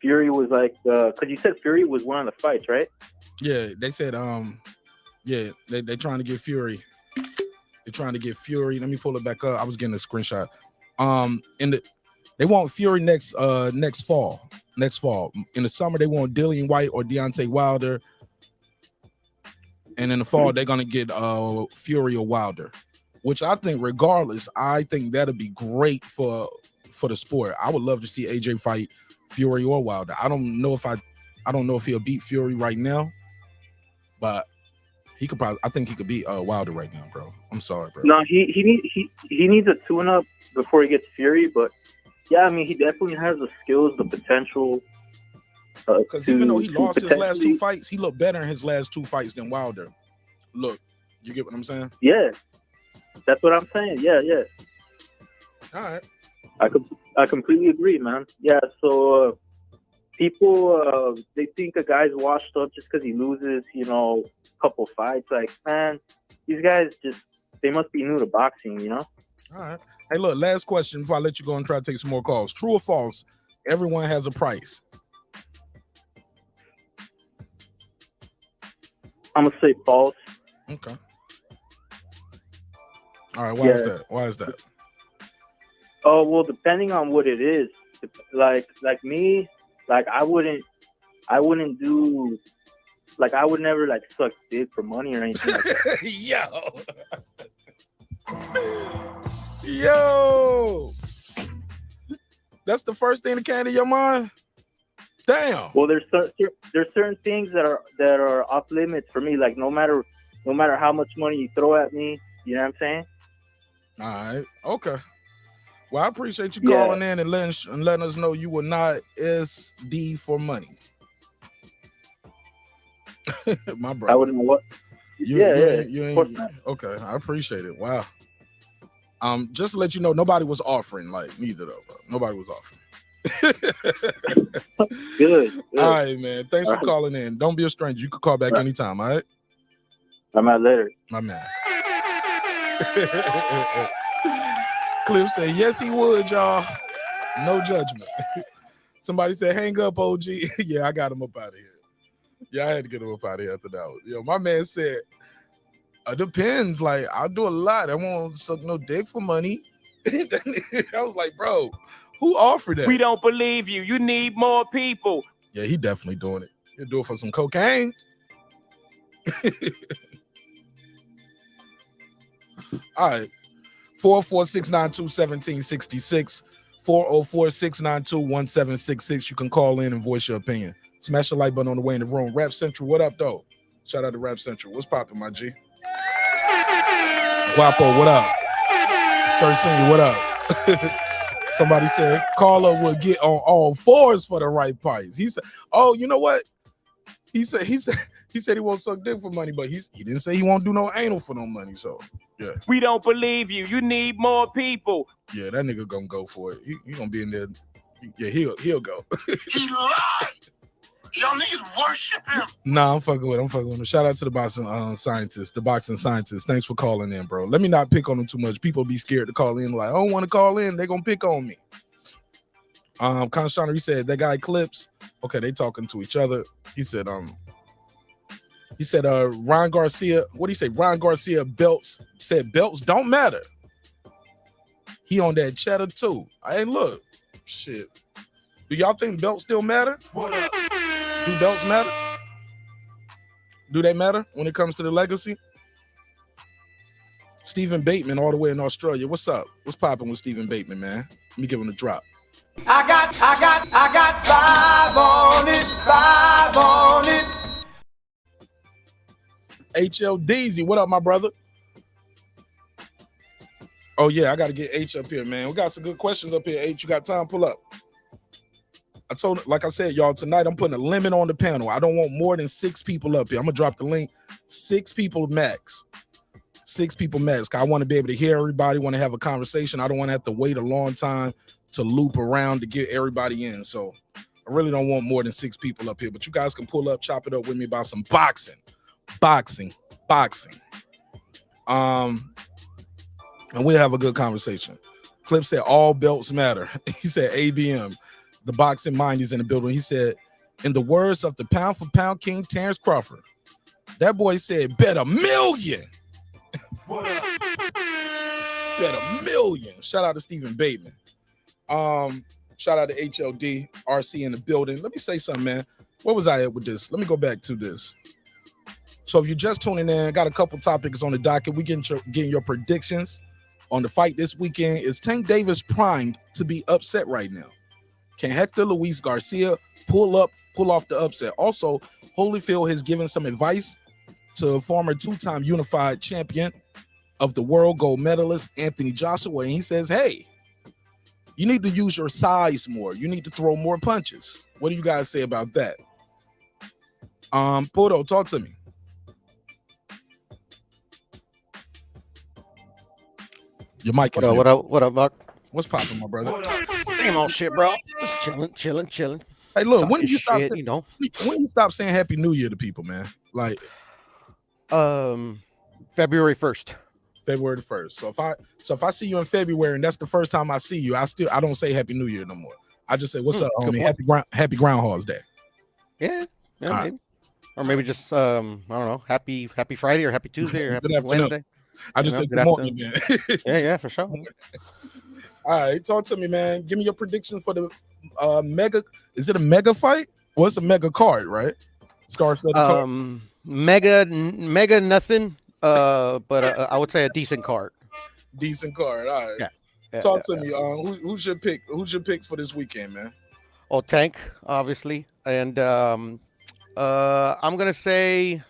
Fury was like... Because you said Fury was one of the fights, right? Yeah, they said, they're trying to get Fury. They're trying to get Fury. Let me pull it back up. I was getting a screenshot. They want Fury next fall. Next fall. In the summer, they want Dillian White or Deontay Wilder. And in the fall, they're gonna get Fury or Wilder. Which I think, regardless, I think that'll be great for the sport. I would love to see AJ fight Fury or Wilder. I don't know if he'll beat Fury right now, but he could probably. I think he could beat Wilder right now, bro. I'm sorry, bro. No, he needs a tune-up before he gets Fury, but yeah, I mean, he definitely has the skills, the potential. Because even though he lost his last two fights, he looked better in his last two fights than Wilder. Look, you get what I'm saying? Yeah, that's what I'm saying. Yeah. All right. I completely agree, man. Yeah, so people they think a guy's washed up just because he loses, a couple fights. Like, man, these guys they must be new to boxing, All right. Hey, look, last question before I let you go and try to take some more calls. True or false? Everyone has a price. I'm gonna say false. Okay. All right. Why is that? Oh, well, depending on what it is. Like me, like I wouldn't do, like I would never like suck dick for money or anything like that. Yo. That's the first thing that came to your mind? Damn. Well, there's certain things that are off limits for me. Like no matter how much money you throw at me, you know what I'm saying? All right. Okay. Well, I appreciate you calling in and letting us know you were not SD for money. My brother. I wouldn't know what. You ain't, okay, I appreciate it. Wow. Just to let you know, nobody was offering. Like neither though, bro. Nobody was offering. Good. All right, man. Thanks for calling in. Don't be a stranger. You could call back anytime. All right. I'm out later. My man. Cliff said, yes, he would, y'all. No judgment. Somebody said, hang up, OG. Yeah, I got him up out of here. Yeah, I had to get him up out of here after that one. My man said, depends. Like, I'll do a lot. I won't suck no dick for money. I was like, bro, who offered that? We don't believe you. You need more people. Yeah, he definitely doing it. He'll do it for some cocaine. All right. 446-927-1766. 404-692-1766. You can call in and voice your opinion. Smash the like button on the way in the room. Rap Central, what up, though? Shout out to Rap Central. What's poppin', my G? Guapo, what up? Sir Senior, what up? Somebody said caller will get on all fours for the right price. He said, oh, you know what? He said he won't suck dick for money, but he didn't say he won't do no anal for no money. So yeah. We don't believe you. You need more people. Yeah, that nigga gonna go for it. He gonna be in there. Yeah, he'll go. He lied. Y'all need to worship him. Nah, I'm fucking with him. Shout out to the boxing scientist. Thanks for calling in, bro. Let me not pick on them too much. People be scared to call in. Like, I don't want to call in. They're gonna pick on me. Constantine, he said that guy Clips. Okay, they talking to each other. He said, Ryan Garcia. What do you say? Ryan Garcia belts don't matter. He on that cheddar too. Hey, look, shit. Do y'all think belts still matter? What up? Do belts matter? Do they matter when it comes to the legacy? Stephen Bateman, all the way in Australia. What's up? What's popping with Stephen Bateman, man? Let me give him a drop. I got 5 on it, 5 on it. HLDZ, what up, my brother? Oh, yeah, I got to get H up here, man. We got some good questions up here. H, you got time? Pull up. Like I said, y'all, tonight I'm putting a limit on the panel. I don't want more than 6 people up here. I'm going to drop the link. 6 people max. 6 people max. I want to be able to hear everybody, want to have a conversation. I don't want to have to wait a long time to loop around to get everybody in. So I really don't want more than 6 people up here. But you guys can pull up, chop it up with me about some boxing. And we'll have a good conversation. Clip said all belts matter. He said ABM, the boxing mind is in the building. He said, in the words of the pound for pound king, Terrence Crawford, that boy said, bet $1 million. Bet $1 million. Shout out to Stephen Bateman. Shout out to HLD, RC in the building. Let me say something, man. Where was I at with this? Let me go back to this. So if you're just tuning in, got a couple topics on the docket. We getting your predictions on the fight this weekend. Is Tank Davis primed to be upset right now? Can Hector Luis Garcia pull off the upset? Also, Holyfield has given some advice to former 2-time unified champion of the world, gold medalist Anthony Joshua, and he says, hey, you need to use your size more. You need to throw more punches. What do you guys say about that? Pudo, talk to me. Your mic is What up, Buck? What's popping, my brother? Same old shit, bro. Just chilling. Hey, look, when do you stop? Shit, when you stop saying Happy New Year to people, man? Like, February 1st. February the 1st. So if I see you in February and that's the first time I see you, I don't say Happy New Year no more. I just say, what's up, homie? Happy Groundhog's Day. Yeah, maybe. Right. Or maybe just I don't know, happy Friday or happy Tuesday or happy Wednesday. I just say good morning, man. Yeah, for sure. All right, talk to me, man. Give me your prediction for the mega. Is it a mega fight? Well, it's a mega card, right? Star-studded card. Mega nothing. But I would say a decent card. Decent card. All right. Yeah. Talk to me. Who's your pick? Who's your pick for this weekend, man? Oh, Tank, obviously, and I'm gonna say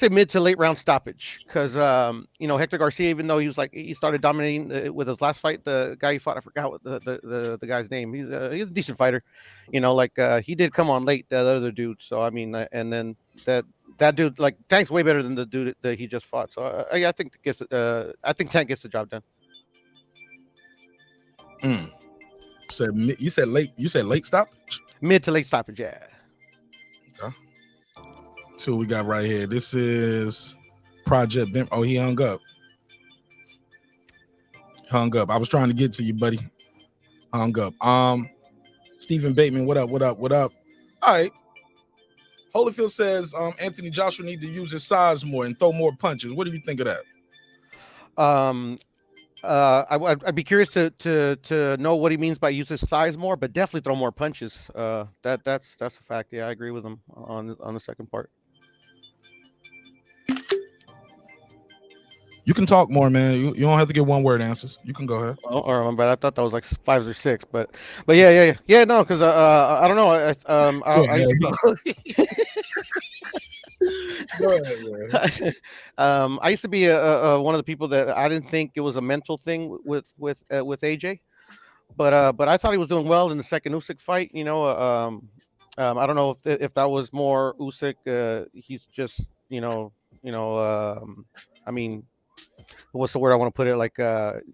mid to late round stoppage because Hector Garcia, even though he started dominating with his last fight, the guy he fought, I forgot what the guy's name. He's a decent fighter, he did come on late, that other dude. So I mean, and then that dude, like, Tank's way better than the dude that he just fought. So I think Tank gets the job done. So you said late stoppage? Mid to late stoppage, yeah. Okay. So what we got right here. This is Project Bim. Oh, he hung up. I was trying to get to you, buddy. Hung up. Stephen Bateman, what up? All right. Holyfield says Anthony Joshua need to use his size more and throw more punches. What do you think of that? I'd be curious to know what he means by use his size more, but definitely throw more punches. That's a fact. Yeah, I agree with him on the second part. You can talk more, man. You don't have to get one word answers. You can go ahead. Oh, but I thought that was like 5 or 6, but yeah. No, because I don't know. I used to be one of the people that I didn't think it was a mental thing with AJ, but I thought he was doing well in the second Usyk fight. I don't know if that was more Usyk. He's just I mean, what's the word I want to put it? Like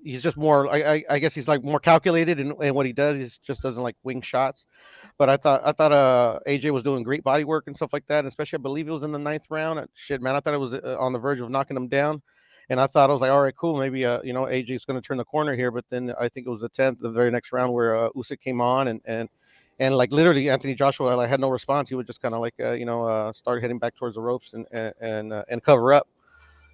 he's just more. I guess he's like more calculated in what he does. He just doesn't like wing shots. But I thought AJ was doing great body work and stuff like that. Especially, I believe it was in the 9th round. Shit, man, I thought it was on the verge of knocking him down. And I thought, I was like, all right, cool. Maybe AJ's going to turn the corner here. But then I think it was the 10th, the very next round, where Usyk came on and like literally Anthony Joshua had no response. He would just kind of like start heading back towards the ropes and cover up.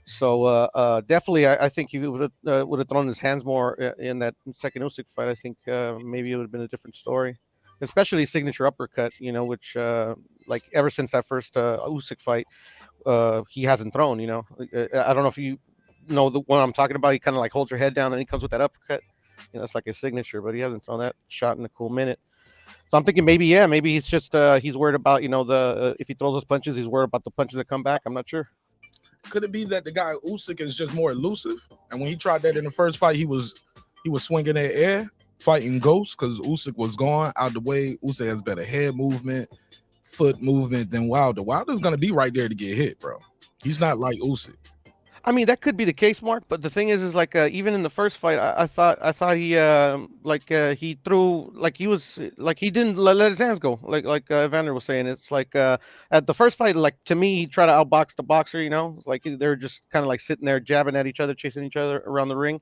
So definitely, I think he would have thrown his hands more in that second Usyk fight. I think maybe it would have been a different story, especially signature uppercut. Which like ever since that first Usyk fight, he hasn't thrown. I don't know if you know the one I'm talking about. He kind of like holds your head down and he comes with that uppercut. that's like his signature. But he hasn't thrown that shot in a cool minute. So I'm thinking maybe he's just he's worried about the if he throws those punches, he's worried about the punches that come back. I'm not sure. Could it be that the guy Usyk is just more elusive? And when he tried that in the first fight, he was swinging that air, fighting ghosts because Usyk was gone out the way. Usyk has better head movement, foot movement than Wilder. Wilder's gonna be right there to get hit, bro. He's not like Usyk. I mean, that could be the case, Mark. But the thing is like even in the first fight, I thought he he threw he didn't let his hands go. Like Evander was saying, it's like at the first fight, like to me, he tried to outbox the boxer. It's like they're just kind of like sitting there jabbing at each other, chasing each other around the ring,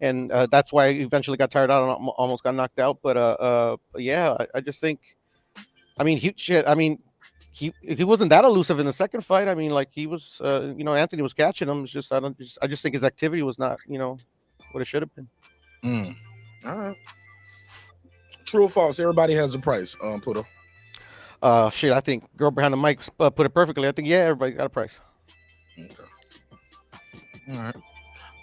and that's why he eventually got tired out and almost got knocked out. But yeah, I just think, I mean, he wasn't that elusive in the second fight. I mean, like he was, Anthony was catching him. It's just I just think his activity was not, what it should have been. All right. True or false? Everybody has a price. Puto. Shit. I think girl behind the mic put it perfectly. I think everybody got a price. Okay. All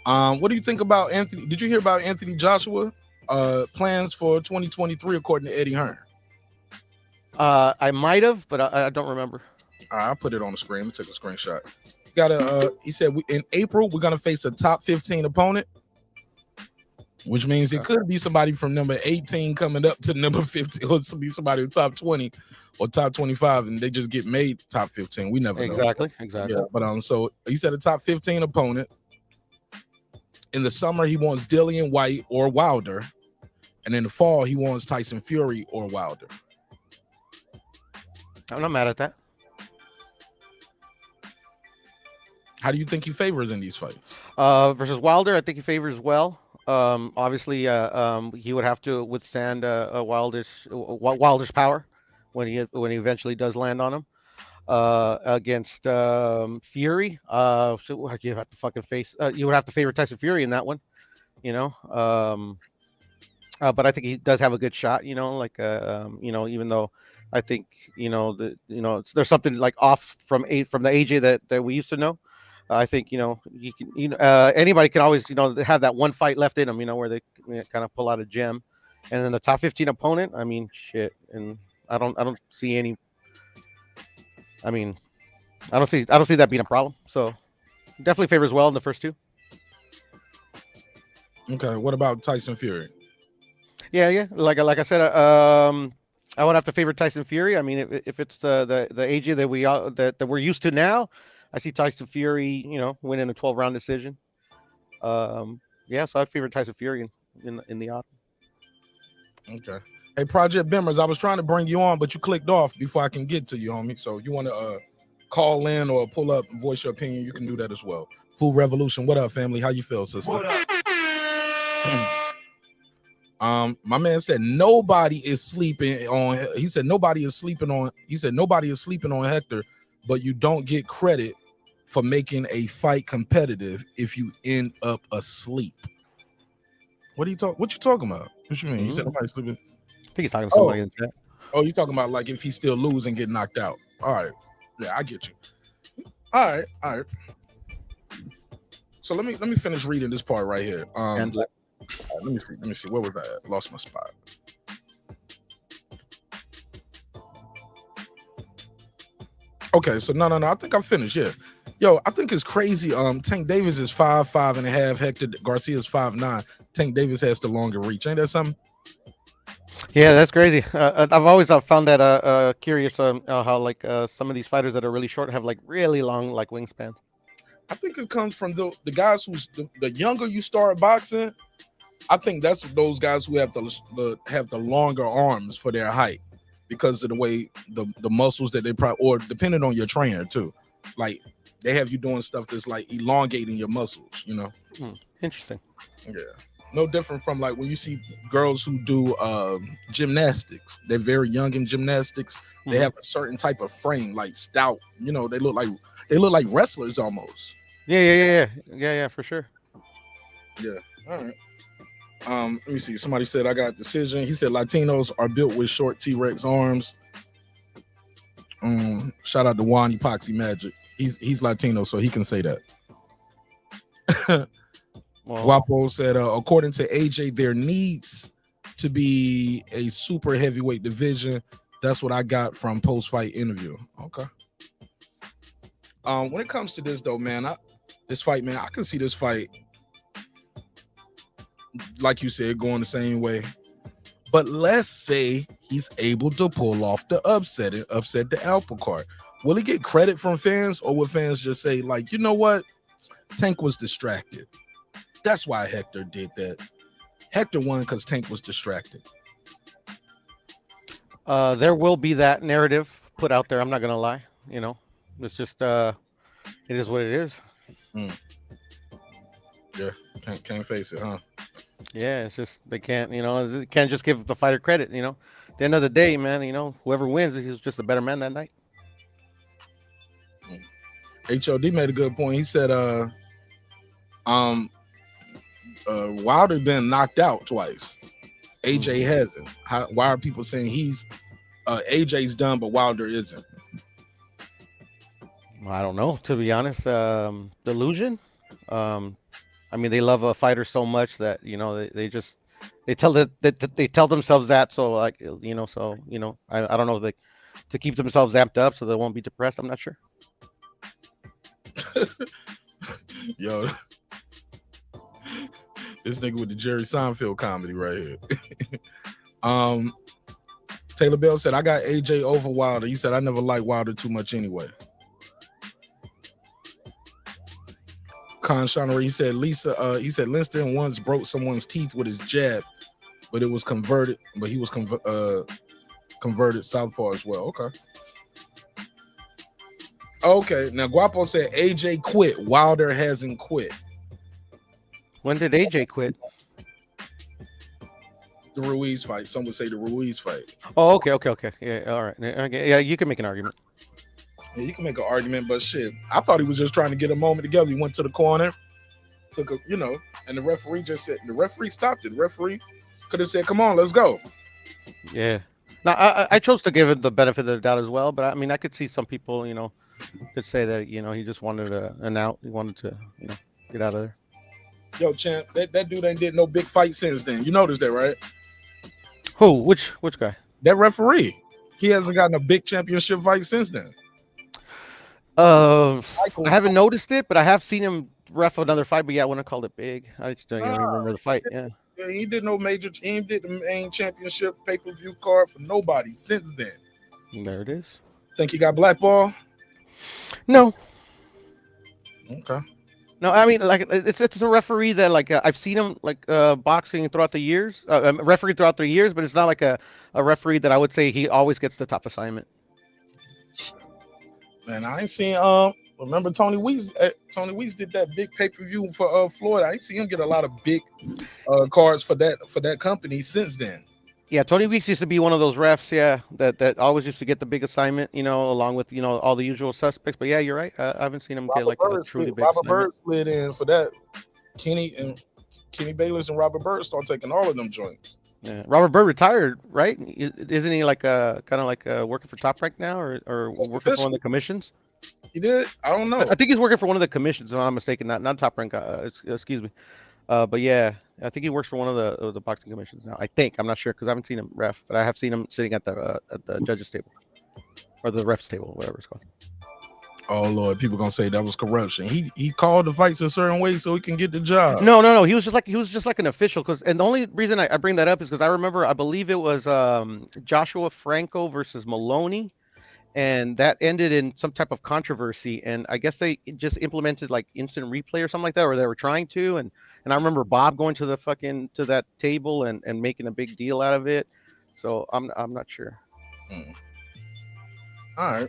right. What do you think about Anthony? Did you hear about Anthony Joshua? Plans for 2023 according to Eddie Hearn. I might have, but I don't remember. All right, I'll put it on the screen. We took a screenshot. He said in April we're gonna face a top 15 opponent, which means it could be somebody from number 18 coming up to number 15, or to be somebody in top 20 or top 25, and they just get made top 15. We never know. Exactly. Yeah, but so he said a top 15 opponent. In the summer, he wants Dillian White or Wilder, and in the fall, he wants Tyson Fury or Wilder. I'm not mad at that. How do you think he favors in these fights? Versus Wilder, I think he favors well. Obviously, he would have to withstand Wilder's power when he eventually does land on him. Against Fury, so you have to fucking face. You would have to favor Tyson Fury in that one, but I think he does have a good shot. Even though I think there's something like off from the AJ that we used to know. I think you can anybody can always have that one fight left in them where they kind of pull out a gem, and then the top 15 opponent. I mean, shit, and I don't see any. I mean, I don't see that being a problem. So definitely favors well in the first two. Okay, what about Tyson Fury? Yeah. Like I said, I would have to favor Tyson Fury. I mean, if it's the AJ that we're used to now, I see Tyson Fury, winning a 12-round decision. So I'd favor Tyson Fury in the odd. Okay. Hey, Project Bimmers, I was trying to bring you on, but you clicked off before I can get to you, homie. So if you want to call in or pull up and voice your opinion, you can do that as well. Food Revolution, what up, family? How you feel, sister? What up? My man said nobody is sleeping on. He said nobody is sleeping on Hector, but you don't get credit for making a fight competitive if you end up asleep. What you talking about? What you mean? You said nobody's sleeping. I think he's talking to somebody in the chat. Oh, you talking about like if he still lose and get knocked out? All right, yeah, I get you. All right. So let me finish reading this part right here. Let me see. Where was I at? Lost my spot. Okay, so no. I think I'm finished. Yeah, yo, I think it's crazy. Tank Davis is 5'5.5". Hector Garcia is 5'9". Tank Davis has the longer reach. Ain't that something? Yeah, that's crazy. I've always found that curious how like some of these fighters that are really short have like really long like wingspans. I think it comes from the guys who's the younger you start boxing. I think that's those guys who have the longer arms for their height because of the way the muscles that they probably, or depending on your trainer too, like they have you doing stuff that's like elongating your muscles. Interesting. Yeah. No different from like when you see girls who do gymnastics. They're very young in gymnastics. They have a certain type of frame, like stout. They look like wrestlers almost. Yeah, for sure. Yeah. All right. Let me see. Somebody said I got decision. He said Latinos are built with short T-Rex arms. Shout out to Juan Epoxy Magic. He's Latino, so he can say that. Well, Guapo said, according to AJ, there needs to be a super heavyweight division. That's what I got from post-fight interview. Okay. When it comes to this though, man, this fight, man, I can see this fight, like you said, going the same way. But let's say he's able to pull off the upset and upset the apple cart. Will he get credit from fans, or will fans just say, like, you know what? Tank was distracted. That's why Hector did that. Hector won because Tank was distracted. there will be that narrative put out there. I'm not gonna lie. You know, it's just it is what it is. Yeah, can't face it, huh? Yeah, it's just they can't. You know, they can't just give the fighter credit. You know, at the end of the day, man. You know, whoever wins, he's just a better man that night. HOD made a good point. He said, Wilder been knocked out twice. AJ hasn't. Why are people saying he's AJ's done, but Wilder isn't? I don't know, to be honest. Delusion. I mean, they love a fighter so much that you know they just they tell they tell themselves that. So like you know, so you know, I don't know, they to keep themselves amped up so they won't be depressed. I'm not sure. Yo, this nigga with the Jerry Seinfeld comedy right here. Taylor Bell said, I got AJ over Wilder. He said, I never liked Wilder too much anyway. Con Shonery, he said, Linston once broke someone's teeth with his jab, but he was converted southpaw as well. Okay, now Guapo said AJ quit. Wilder hasn't quit. When did AJ quit? The Ruiz fight. Some would say the Ruiz fight. Oh, okay. Yeah, all right. Okay, yeah, you can make an argument. Yeah, you can make an argument, but shit, I thought he was just trying to get a moment together. He went to the corner, took a, and the referee just said, the referee stopped it. The referee could have said, come on, let's go. Yeah. Now, I chose to give it the benefit of the doubt as well, but I mean, I could see some people, could say that, he just wanted an out. He wanted to, get out of there. Yo, champ, that dude ain't did no big fight since then. You noticed that, right? Who? Which guy? That referee. He hasn't gotten a big championship fight since then. I haven't noticed it, but I have seen him ref another fight. But yeah, I wouldn't call it big. I just don't even remember the fight. Yeah. Yeah, he did no major. He did the main championship pay-per-view card for nobody since then. There it is. Think he got blackball? No. Okay. No, I mean, like it's a referee that I've seen him boxing throughout the years, referee throughout the years, but it's not like a referee that I would say he always gets the top assignment. Man, I ain't seen remember Tony Weeks? Tony Weeks did that big pay-per-view for Florida. I ain't seen him get a lot of big cards for that company since then. Yeah, Tony Weeks used to be one of those refs, that always used to get the big assignment, along with all the usual suspects. But yeah, you're right. I haven't seen him get like a truly big Robert assignment. Byrd slid in for that. Kenny Bayless and Robert Byrd start taking all of them joints. Yeah, Robert Byrd retired, right? Isn't he like kind of like working for Top Rank now, or working for one of the commissions? He did. I don't know. I think he's working for one of the commissions, if I'm not mistaken. Not Top Rank. Excuse me. But yeah, I think he works for one of the boxing commissions now. I think. I'm not sure because I haven't seen him ref, but I have seen him sitting at the judges table or the refs table, whatever it's called. Oh Lord, people gonna say that was corruption. He called the fights a certain way so he can get the job. No. He was just like an official. And the only reason I bring that up is because I remember, I believe it was Joshua Franco versus Maloney, and that ended in some type of controversy. And I guess they just implemented like instant replay or something like that, or they were trying to. And I remember Bob going to to that table and making a big deal out of it. So I'm not sure. All right.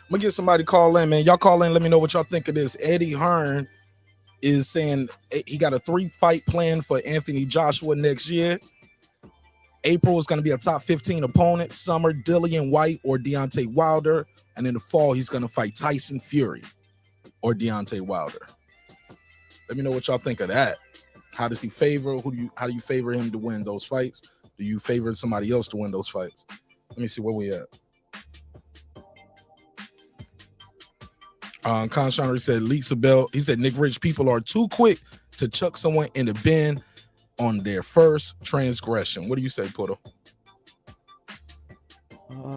I'm gonna get somebody to call in, man. Y'all call in. Let me know what y'all think of this. Eddie Hearn is saying he got a 3-fight plan for Anthony Joshua next year. April is going to be a top 15 opponent. Summer, Dillian White or Deontay Wilder. And in the fall, he's going to fight Tyson Fury or Deontay Wilder. Let me know what y'all think of that. How does he favor? How do you favor him to win those fights? Do you favor somebody else to win those fights? Let me see where we at. Con Shonery said Lisa Bell. He said Nick Rich, people are too quick to chuck someone in the bin on their first transgression. What do you say, Poto?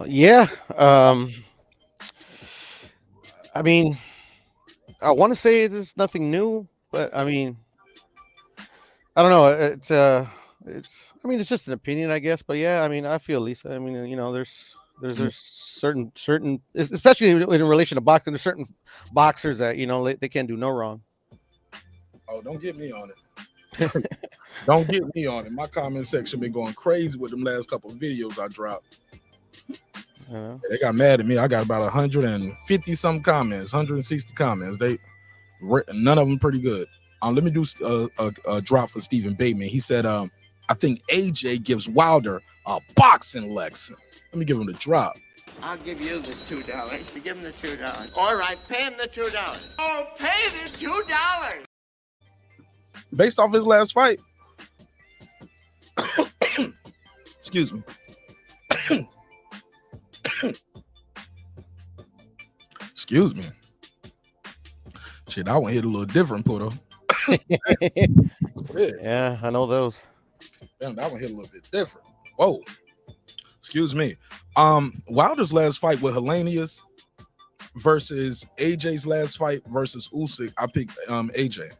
Yeah. I mean, I want to say there's nothing new, but I mean, I don't know. It's. I mean, it's just an opinion, I guess. But yeah, I mean, I feel Lisa. I mean, there's certain, especially in relation to boxing, there's certain boxers that they can't do no wrong. Oh, don't get me on it. Don't get me on it. My comment section been going crazy with them last couple of videos I dropped. They got mad at me. I got about 150 some comments, 160 comments. None of them pretty good. Let me do a drop for Stephen Bateman. He said, I think AJ gives Wilder a boxing lesson. Let me give him the drop. I'll give you the $2. You give him the $2. All right, pay him the $2. Oh, pay the $2. Based off his last fight. Excuse me. Excuse me. Shit, that one hit a little different, Puto. Yeah, I know those. Damn, that one hit a little bit different. Whoa. Excuse me. Wilder's last fight with Helenius versus AJ's last fight versus Usyk. I picked AJ.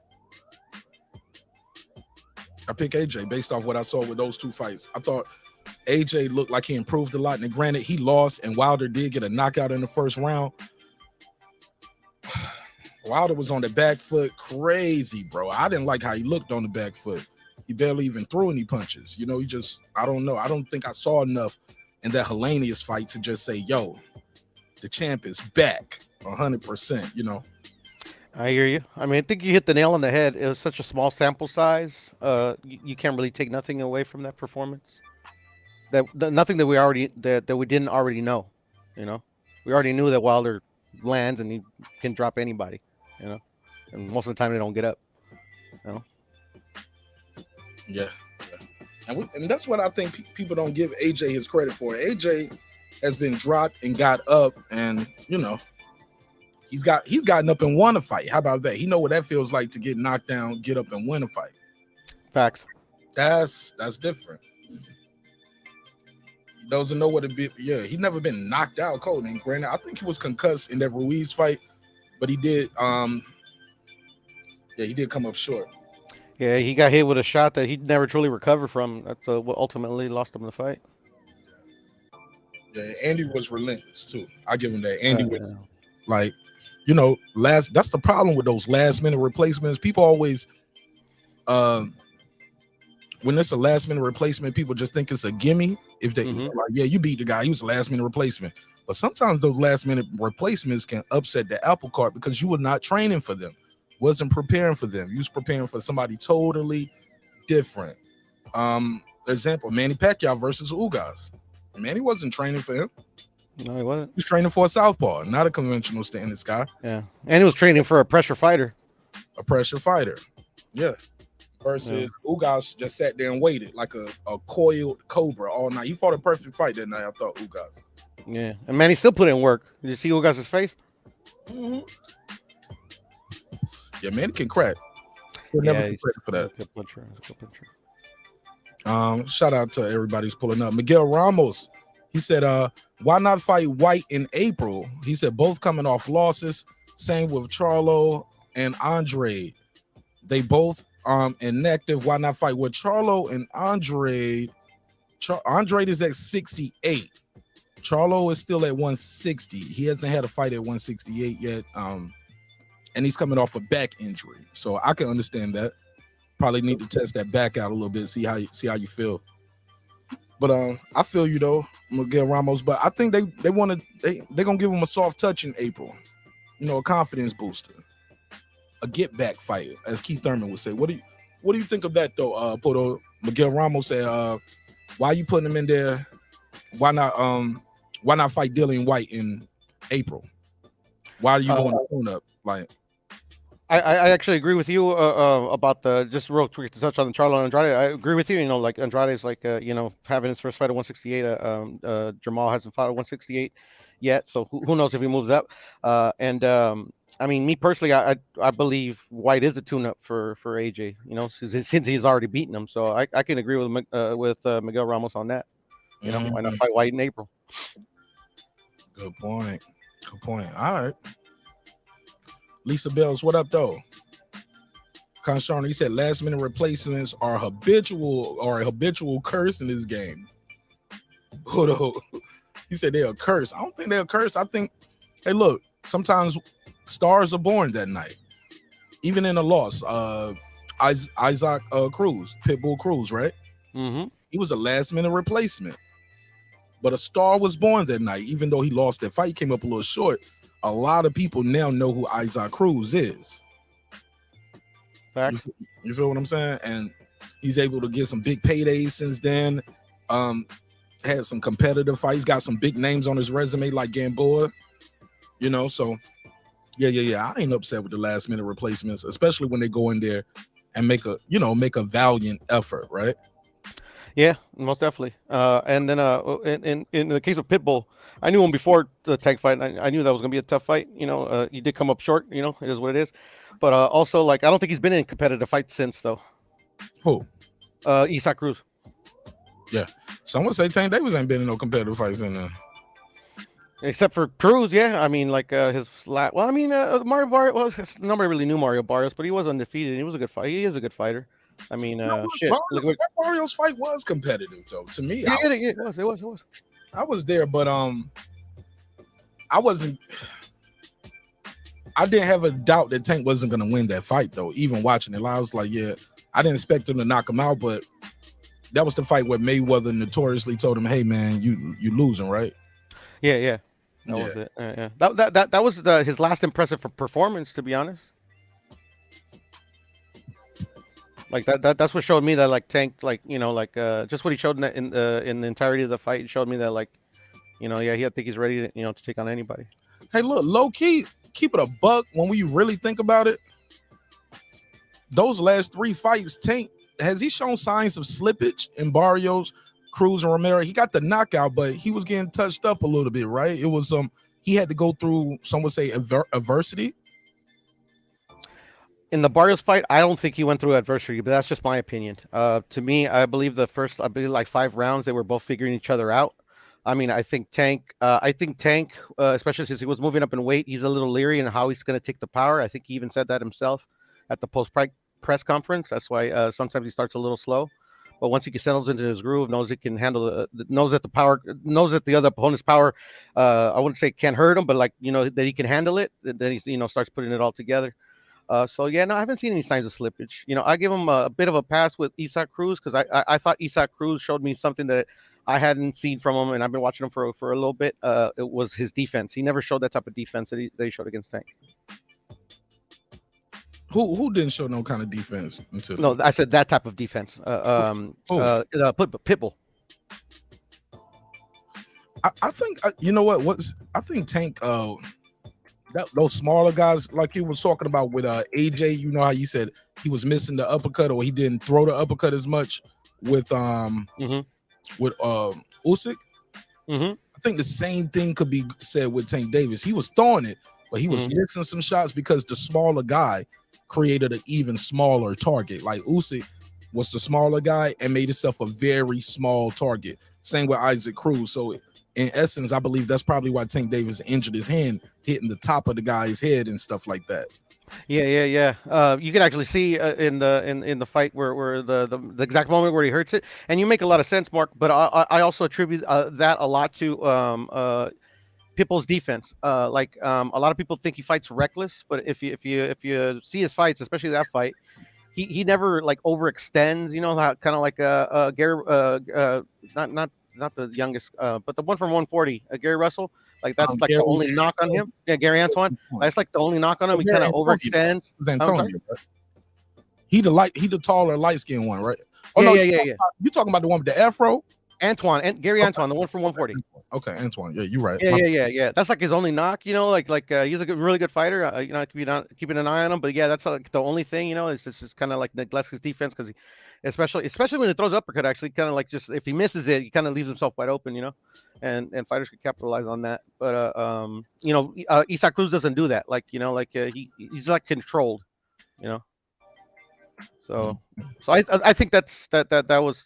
I picked AJ based off what I saw with those two fights. I thought AJ looked like he improved a lot. And granted, he lost, and Wilder did get a knockout in the first round. Wilder was on the back foot crazy, bro. I didn't like how he looked on the back foot. He barely even threw any punches. I don't know. I don't think I saw enough in that Helenius fight to just say, yo, the champ is back 100%, I hear you. I mean, I think you hit the nail on the head. It was such a small sample size. You can't really take nothing away from that performance. Nothing that we didn't already know. We already knew that Wilder lands and he can drop anybody. And most of the time they don't get up. Yeah. And that's what I think people don't give AJ his credit for. AJ has been dropped and got up, and he's gotten up and won a fight. How about that? He know what that feels like to get knocked down, get up and win a fight. Facts. That's different. He doesn't know what it be. Yeah, he never been knocked out cold. And granted, I think he was concussed in that Ruiz fight, but he did. He did come up short. Yeah, he got hit with a shot that he never truly recovered from. That's what ultimately lost him the fight. Yeah, Andy was relentless too. I give him that. Andy was like, that's the problem with those last minute replacements. People always, when it's a last minute replacement, people just think it's a gimme. If they you beat the guy, he was a last minute replacement. But sometimes those last minute replacements can upset the apple cart because you were not training for them. Wasn't preparing for them. You was preparing for somebody totally different. Example, Manny Pacquiao versus Ugas. Manny wasn't training for him. No, he wasn't. He was training for a southpaw, not a conventional standards guy. Yeah, and he was training for a pressure fighter. A pressure fighter. Yeah. Versus Ugas just sat there and waited like a coiled cobra all night. He fought a perfect fight that night, I thought, Ugas. Yeah, and Manny still put in work. Did you see Ugas' face? Mm-hmm. Yeah, Manny can crack. He'll never get credit for that. Good puncher. Shout out to everybody who's pulling up. Miguel Ramos, he said, why not fight White in April? He said both coming off losses. Same with Charlo and Andre. They both inactive. Why not fight with Charlo and Andre? Andre is at 68. Charlo is still at 160. He hasn't had a fight at 168 yet. And he's coming off a back injury, so I can understand that. Probably need to test that back out a little bit, see how you feel. But I feel you though, Miguel Ramos. But I think they're gonna give him a soft touch in April. A confidence booster, a get back fight, as Keith Thurman would say. What do you think of that though, Poto? Miguel Ramos said, why are you putting him in there? Why not fight Dillian White in April? Why are you going to tune up? Like, I actually agree with you about the just real quick to touch on the Charlo Andrade. I agree with you. You know, like Andrade's like having his first fight at 168. Jamal hasn't fought at 168 yet, so who knows if he moves up. And I mean, me personally, I believe White is a tune-up for AJ. You know, since he's already beaten him, so I can agree with Miguel Ramos on that. You know, why not fight White in April? Good point. Good point. All right. Lisa Bells, what up though? Constrone, he said last minute replacements are a habitual curse in this game. Hold on. He said they're a curse. I don't think they're a curse. I think, hey, look, sometimes stars are born that night. Even in a loss. Isaac Cruz, Pitbull Cruz, right? Mm-hmm. He was a last minute replacement. But a star was born that night, even though he lost that fight, came up a little short. A lot of people now know who Isaac Cruz is. Facts. You feel what I'm saying? And he's able to get some big paydays since then. Had some competitive fights, got some big names on his resume like Gamboa. You know, so yeah. I ain't upset with the last minute replacements, especially when they go in there and make a valiant effort, right? Yeah, most definitely. And then in the case of Pitbull, I knew him before the Tank fight. I knew that was gonna be a tough fight. You know, he did come up short. You know, it is what it is. But also, like, I don't think he's been in competitive fights since though. Who? Isaac Cruz. Yeah. Someone say Tank Davis ain't been in no competitive fights in there. Except for Cruz, yeah. I mean, like Mario Barrios. Nobody really knew Mario Barrios, but he was undefeated. He was a good fight. He is a good fighter. I mean, shit. Mario's fight was competitive though. To me, yeah, it was. I was there, but I wasn't. I didn't have a doubt that Tank wasn't going to win that fight though. Even watching it, I was like, yeah, I didn't expect him to knock him out, but that was the fight where Mayweather notoriously told him, "Hey man, you losing, right?" Yeah. That was it. Yeah. That was his last impressive performance, to be honest. Like that's what showed me that like Tank, like, you know, like just what he showed in the entirety of the fight. It showed me that, like, you know, I think he's ready to, you know, to take on anybody. Hey, look, low key, keep it a buck. When we really think about it, those last three fights, Tank, has he shown signs of slippage in Barrios, Cruz, and Romero? He got the knockout, but he was getting touched up a little bit, right? It was he had to go through, some would say, adversity. In the Barrios fight, I don't think he went through adversity, but that's just my opinion. To me, I believe like 5 rounds, they were both figuring each other out. I mean, I think Tank, especially since he was moving up in weight, he's a little leery in how he's going to take the power. I think he even said that himself at the press conference. That's why sometimes he starts a little slow. But once he settles into his groove, knows he can handle knows that the other opponent's power, I wouldn't say can't hurt him, but, like, you know, that he can handle it. Then he, you know, starts putting it all together. So yeah, no, I haven't seen any signs of slippage. You know, I give him a bit of a pass with Isaac Cruz because I thought Isaac Cruz showed me something that I hadn't seen from him, and I've been watching him for a little bit. It was his defense. He never showed that type of defense that he showed against Tank. Who didn't show no kind of defense until? No, I said that type of defense. Pitbull. I think you know what? I think Tank. Those smaller guys, like you was talking about with AJ, you know how you said he was missing the uppercut, or he didn't throw the uppercut as much with Usyk. Mm-hmm. I think the same thing could be said with Tank Davis. He was throwing it, but he was missing some shots because the smaller guy created an even smaller target. Like Usyk was the smaller guy and made himself a very small target. Same with Isaac Cruz. So in essence, I believe that's probably why Tank Davis injured his hand, hitting the top of the guy's head and stuff like that. Yeah. You can actually see in the fight where the exact moment where he hurts it, and you make a lot of sense, Mark. But I also attribute that a lot to Pitbull's defense. A lot of people think he fights reckless, but if you see his fights, especially that fight, he never like overextends. You know, kind of like Gary, not the youngest, but the one from 140, Gary Russell. Like that's like the only knock on him. Yeah, Gary Antoine. That's like the only knock on him. He kind of overextends. He the taller, light skinned one, right? Oh, yeah. You talking about the one with the afro? Antoine and Gary Antoine, the one from 140. Okay, Antoine. Yeah, you're right. Yeah. That's like his only knock, you know. He's a really good fighter. You know, keeping an eye on him. But yeah, that's like the only thing, you know. It's just kind of like neglects his defense because especially when he throws uppercut, actually, kind of like just if he misses it, he kind of leaves himself wide open, you know. And fighters could capitalize on that. But you know, Isaac Cruz doesn't do that. Like you know, he's like controlled, you know. So I think that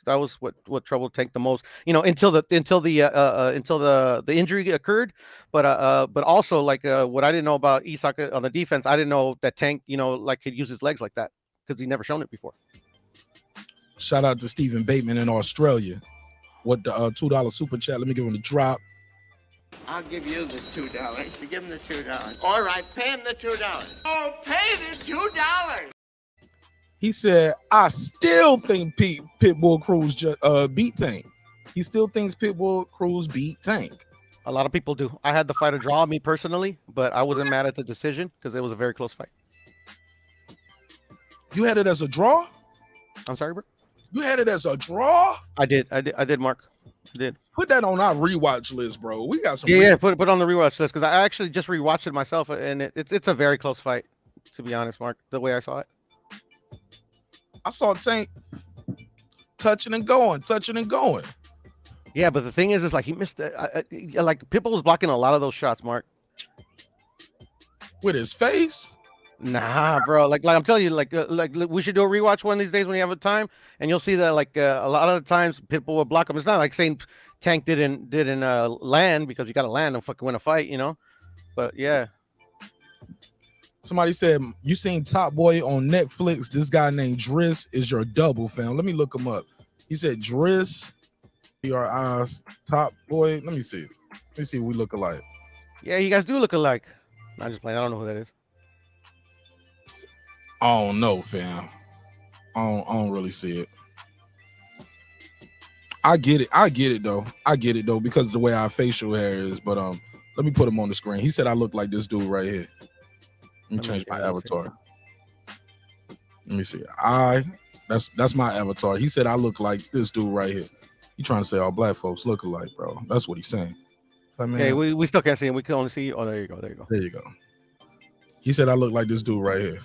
was what troubled Tank the most, you know, until the injury occurred, but also like what I didn't know about Isak on the defense, I didn't know that Tank, you know, like could use his legs like that because he never shown it before. Shout out to Stephen Bateman in Australia. What the $2 super chat? Let me give him the drop. I'll give you the $2. You give him the $2. All right, pay him the $2. Oh, pay the $2. He said, I still think Pitbull Cruz beat Tank. He still thinks Pitbull Cruz beat Tank. A lot of people do. I had the fight a draw, me personally, but I wasn't mad at the decision because it was a very close fight. You had it as a draw? I'm sorry, bro? You had it as a draw? I did, Mark. I did. Put that on our rewatch list, bro. We got some. Yeah, put it on the rewatch list because I actually just rewatched it myself, and it's a very close fight, to be honest, Mark, the way I saw it. I saw Tank touching and going. Yeah, but the thing is like he missed like Pitbull was blocking a lot of those shots, Mark. With his face? Nah, bro. Like I'm telling you, like we should do a rewatch one of these days when you have a time, and you'll see that like a lot of the times Pitbull will block him. It's not like saying Tank didn't land because you got to land and fucking win a fight, you know. But yeah. Somebody said, you seen Top Boy on Netflix. This guy named Driss is your double, fam. Let me look him up. He said Driss, DRI's Top Boy. Let me see if we look alike. Yeah, you guys do look alike. I'm just playing. I don't know who that is. I don't know, fam. I don't really see it. I get it though, because of the way our facial hair is. But let me put him on the screen. He said I look like this dude right here. Let me change my avatar. Let me see. That's my avatar. He said I look like this dude right here. He trying to say all black folks look alike, bro. That's what he's saying. Like, man, hey, we still can't see him. We can only see you. Oh, there you go. There you go. He said I look like this dude right here.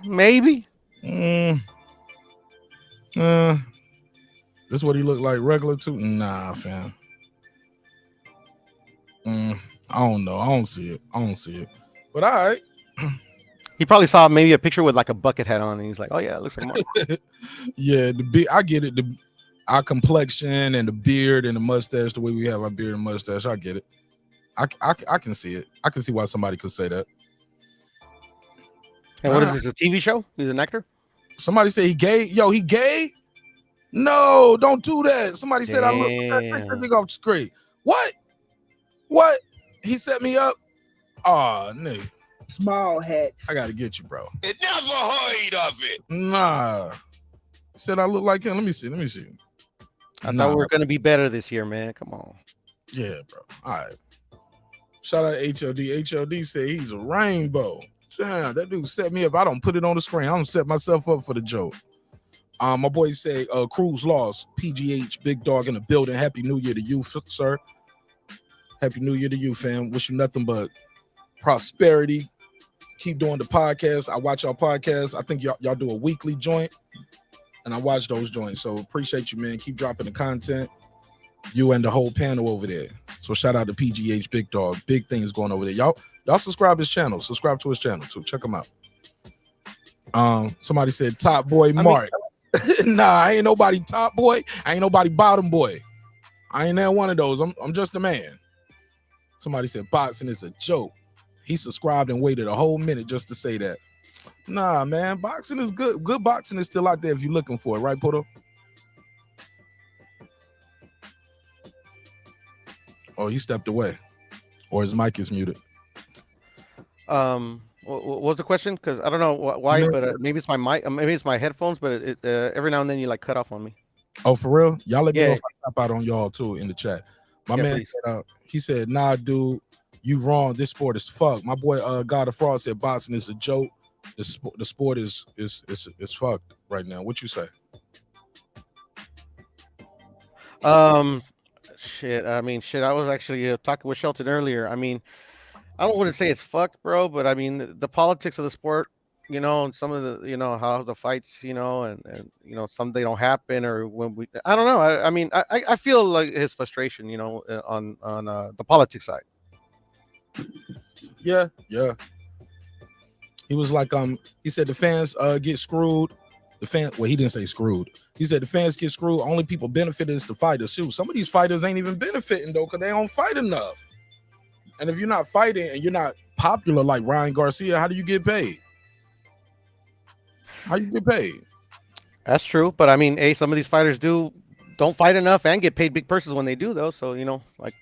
Maybe. This is what he looked like regular too? Nah, fam. I don't know. I don't see it. But all right. He probably saw maybe a picture with like a bucket hat on, and he's like, "Oh yeah, it looks like Mark." Yeah, I get it. Our complexion and the beard and the mustache, the way we have our beard and mustache, I get it. I can see it. I can see why somebody could say that. And what is this? A TV show? He's an actor? Somebody say he gay. Yo, he gay? No, don't do that. Somebody said I look. Take that nigga off the screen. What? He set me up. Oh, nigga. Small hat. I gotta get you, bro. It never heard of it. Nah. He said I look like him. Let me see. I thought we were gonna be better this year, man. Come on. Yeah, bro. All right. Shout out to HLD. HLD said he's a rainbow. Damn, that dude set me up. I don't put it on the screen. I don't set myself up for the joke. My boy say Cruz lost. PGH, big dog in the building. Happy New Year to you, sir. Happy New Year to you, fam. Wish you nothing but prosperity. Keep doing the podcast. I watch y'all podcasts. I think y'all do a weekly joint, and I watch those joints. So appreciate you, man. Keep dropping the content. You and the whole panel over there. So shout out to PGH, big dog. Big things going over there. Y'all subscribe to his channel. Subscribe to his channel too. Check him out. Somebody said Top Boy Mark. Nah, I ain't nobody top boy. I ain't nobody bottom boy. I ain't that one of those. I'm just a man. Somebody said boxing is a joke. He subscribed and waited a whole minute just to say that. Nah, man, boxing is good. Good boxing is still out there if you're looking for it, right, Poto? Oh, he stepped away, or his mic is muted. What was the question? Because I don't know why, but maybe it's my mic, maybe it's my headphones, but it every now and then you like cut off on me. Oh, for real? Y'all let me know if I tap out on y'all too in the chat. My man said, he said, nah, dude, you wrong. This sport is fucked. My boy God of Fraud said boxing is a joke. The sport is fucked right now. What you say? Um, shit. I mean, shit. I was actually talking with Shelton earlier. I mean, I don't want to say it's fucked, bro, but I mean the politics of the sport, and some of the, how the fights, and some they don't happen or when I don't know. I mean, I feel like his frustration, on the politics side. Yeah, yeah. He was like, he said the fans get screwed. Well, he didn't say screwed. He said the fans get screwed. Only people benefiting is the fighters. Shoot, some of these fighters ain't even benefiting though, because they don't fight enough. And if you're not fighting and you're not popular like Ryan Garcia, how do you get paid? How you get paid? That's true, but I mean, some of these fighters don't fight enough and get paid big purses when they do, though. So like.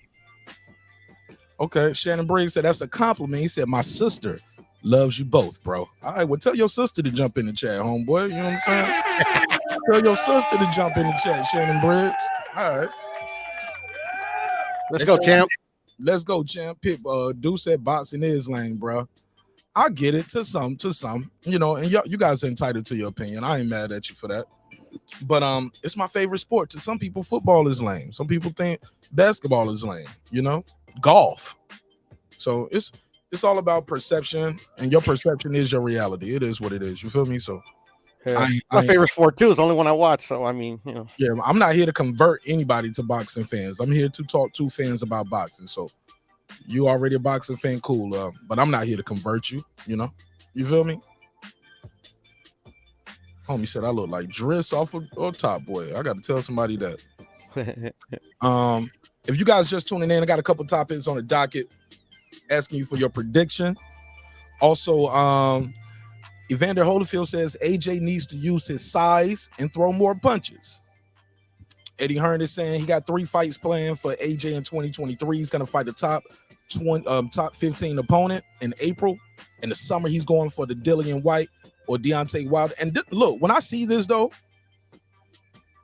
Okay, Shannon Briggs said that's a compliment. He said my sister loves you both, bro. All right, well, tell your sister to jump in the chat, homeboy. You know what I'm saying? Tell your sister to jump in the chat, Shannon Briggs. All right. Let's go, champ. Let's go, champ. Pip, Deuce said boxing is lame, bro. I get it to some, and you guys are entitled to your opinion. I ain't mad at you for that. But it's my favorite sport. To some people, football is lame. Some people think basketball is lame, golf. So it's all about perception, and your perception is your reality. It is what it is. You feel me? So yeah. My favorite sport too. It's the only one I watch. So I mean, Yeah, I'm not here to convert anybody to boxing fans. I'm here to talk to fans about boxing. So you already a boxing fan, cool. But I'm not here to convert you. You feel me? Homie said I look like Driss off of Top Boy. I got to tell somebody that. If you guys just tuning in, I got a couple topics on the docket asking you for your prediction. Also, Evander Holyfield says AJ needs to use his size and throw more punches. Eddie Hearn is saying he got 3 fights planned for AJ in 2023. He's going to fight the top 15 opponent in April. In the summer, he's going for the Dillian White or Deontay Wilder. And look, when I see this, though,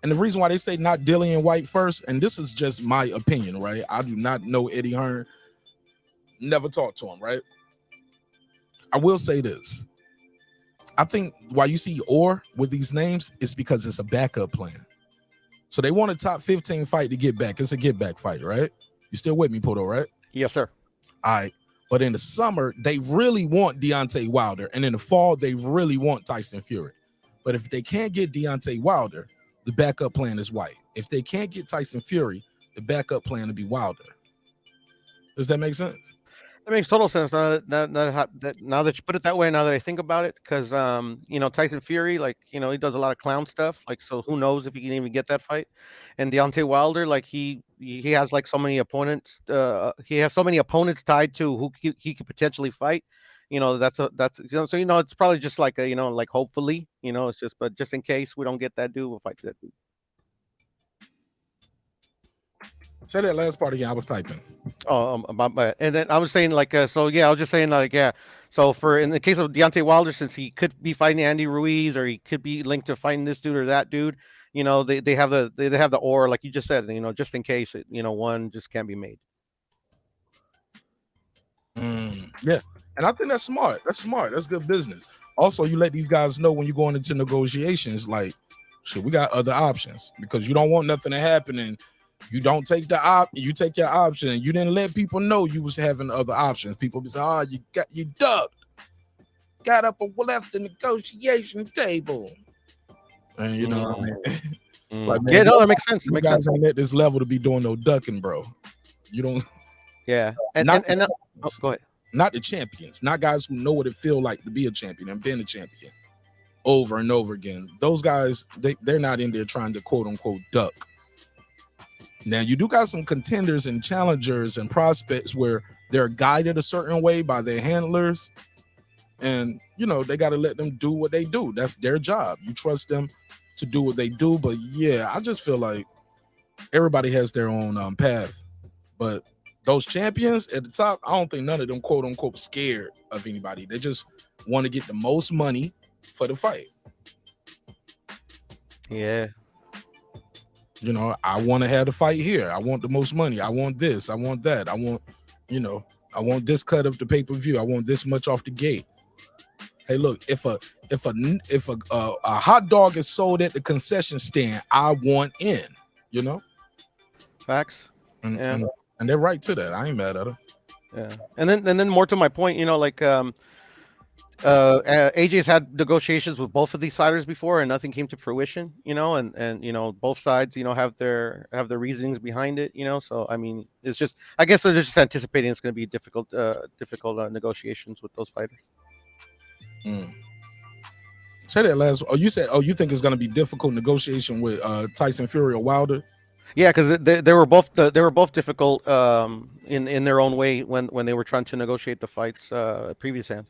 and the reason why they say not Dillian White first, and this is just my opinion, right? I do not know Eddie Hearn. Never talked to him, right? I will say this. I think why you see Orr with these names is because it's a backup plan. So they want a top 15 fight to get back. It's a get back fight, right? You still with me, Poto, right? Yes, sir. All right. But in the summer, they really want Deontay Wilder. And in the fall, they really want Tyson Fury. But if they can't get Deontay Wilder, the backup plan is White. If they can't get Tyson Fury, the backup plan would be Wilder. Does that make sense? That makes total sense. Now that you put it that way, now that I think about it, because Tyson Fury, like he does a lot of clown stuff. Like, so who knows if he can even get that fight? And Deontay Wilder, like he has like so many opponents. He has so many opponents tied to who he could potentially fight. So it's probably just like like hopefully, it's just, but just in case we don't get that dude, we'll fight that dude. Say that last part again. I was typing. Oh, and then I was saying I was just saying so for in the case of Deontay Wilder, since he could be fighting Andy Ruiz or he could be linked to fighting this dude or that dude, they have the or like you just said, just in case one just can't be made. Yeah, and I think that's smart. That's smart. That's good business. Also, you let these guys know when you're going into negotiations, like, shit, we got other options because you don't want nothing to happen and you don't take you take your option, and you didn't let people know you was having other options. People be saying, you ducked, got up and left the negotiation table, and what I mean? Like, man, yeah, no, that makes sense. It makes guys sense. ain't at this level to be doing no ducking, bro. You don't. Yeah, and go ahead. Not the champions, not guys who know what it feel like to be a champion and been a champion over and over again. Those guys, they're not in there trying to quote unquote duck. Now, you do got some contenders and challengers and prospects where they're guided a certain way by their handlers. And, they got to let them do what they do. That's their job. You trust them to do what they do. But, yeah, I just feel like everybody has their own path. But those champions at the top, I don't think none of them, quote unquote, scared of anybody. They just want to get the most money for the fight. Yeah. I want to have the fight here. I want the most money. I want this. I want that. I want, I want this cut of the pay-per-view. I want this much off the gate. Hey, look, if a hot dog is sold at the concession stand, I want in, Facts. and, Yeah. and they're right to that. I ain't mad at her. Yeah. And then more to my point, like AJ's had negotiations with both of these fighters before, and nothing came to fruition. And both sides, have their reasonings behind it. So I mean, it's just I guess they're just anticipating it's going to be difficult negotiations with those fighters. Say that last. Oh, you said. Oh, you think it's going to be difficult negotiation with Tyson Fury or Wilder? Yeah, because they were both difficult in their own way when they were trying to negotiate the fights previous hand.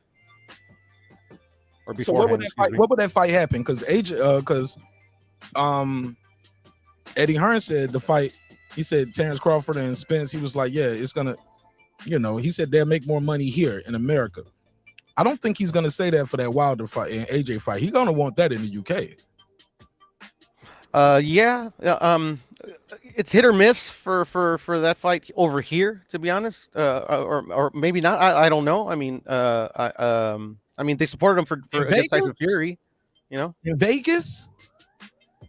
Or So what would that fight? What would that fight happen? Because Eddie Hearn said the fight. He said Terrence Crawford and Spence. He was like, yeah, it's gonna. He said they'll make more money here in America. I don't think he's gonna say that for that Wilder fight and AJ fight. He's gonna want that in the UK. Yeah. It's hit or miss for that fight over here, to be honest. Or maybe not. I don't know. I mean, they supported him for against Tyson Fury. In Vegas,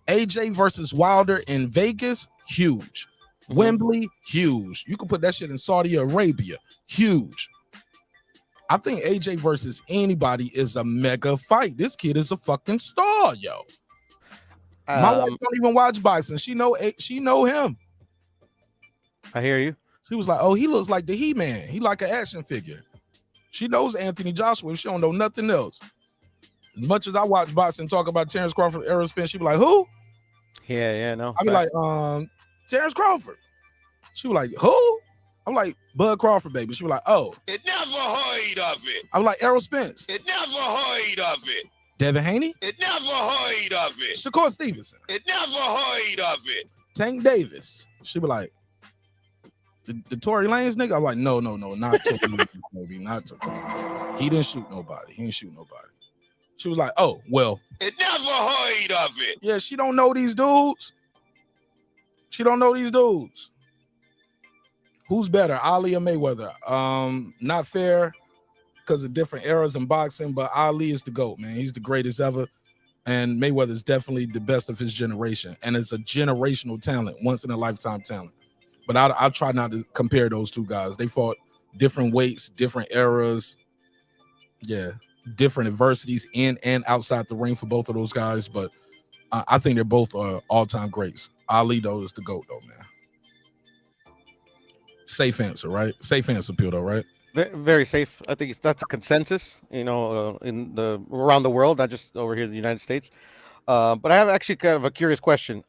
AJ versus Wilder in Vegas, huge. Mm-hmm. Wembley, huge. You can put that shit in Saudi Arabia, huge. I think AJ versus anybody is a mega fight. This kid is a fucking star, yo. My wife don't even watch boxing. She know him. I hear you. She was like, "Oh, he looks like the He-Man. He like an action figure." She knows Anthony Joshua. She don't know nothing else. As much as I watch boxing, talk about Terrence Crawford, Errol Spence, she be like, "Who?" Yeah, no. I be like, Terrence Crawford. She was like, "Who?" I'm like, Bud Crawford, baby. She was like, "Oh." It never heard of it. I'm like, Errol Spence. It never heard of it. Devin Haney. It never heard of it. Shakur Stevenson. It never heard of it. Tank Davis. She be like, the Tory Lanez nigga. I'm like, no, not Tory Lanez, baby, not Tory. He didn't shoot nobody. He didn't shoot nobody. She was like, oh, well. It never heard of it. Yeah, she don't know these dudes. She don't know these dudes. Who's better, Ali or Mayweather? Not fair because of different eras in boxing, but Ali is the GOAT, man. He's the greatest ever. And Mayweather is definitely the best of his generation. And it's a generational talent, once in a lifetime talent. But I try not to compare those two guys. They fought different weights, different eras. Yeah, different adversities in and outside the ring for both of those guys. But I think they're both all-time greats. Ali, though, is the GOAT, though, man. Safe answer, right? Safe answer, Pildo, right? Very safe. I think that's a consensus, around the world, not just over here in the United States. But I have actually kind of a curious question.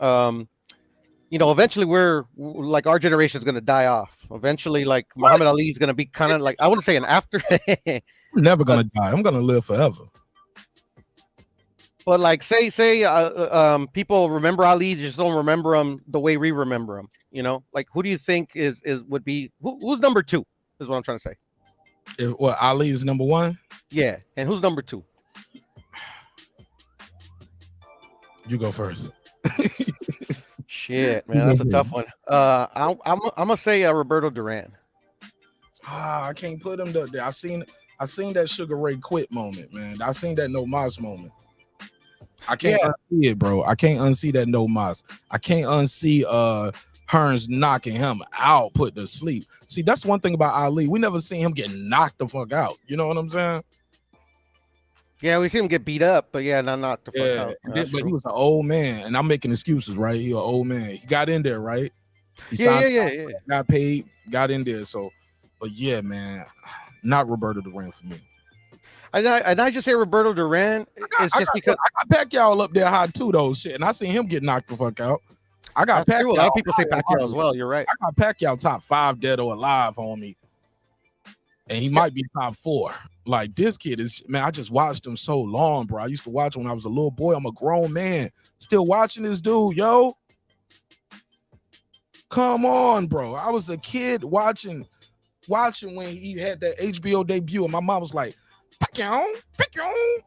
Eventually we're like our generation is going to die off. Eventually, like Muhammad Ali is going to be kind of like, I wouldn't say an after. I'm never going to die. I'm going to live forever. But like, say, people remember Ali, just don't remember him the way we remember him. Like, who do you think would be who's number two? Is what I'm trying to say. Ali is number one? Yeah, and who's number two? You go first. Shit, man, that's a tough one. I'm gonna say Roberto Duran. I can't put him there. I seen that Sugar Ray quit moment, man. I seen that No Mas moment. I can't unsee it, bro. I can't unsee that No Mas. I can't unsee Hearns knocking him out, put to sleep. See, that's one thing about Ali. We never seen him get knocked the fuck out. You know what I'm saying? Yeah, we see him get beat up, but not knocked the fuck out. But he was an old man, and I'm making excuses, right? He an old man. He got in there, right? Yeah. Got paid, got in there. So, but yeah, man, not Roberto Duran for me. And I just say Roberto Duran is just because I got Pacquiao up there high too, though. Shit, and I seen him get knocked the fuck out. I got Pacquiao. A lot of people say Pacquiao as well. You're right. I got Pacquiao top 5 dead or alive, homie. And he might be top 4. Like, this kid is, man, I just watched him so long, bro. I used to watch him when I was a little boy. I'm a grown man. Still watching this dude, yo. Come on, bro. I was a kid watching when he had that HBO debut, and my mom was like, Pacquiao.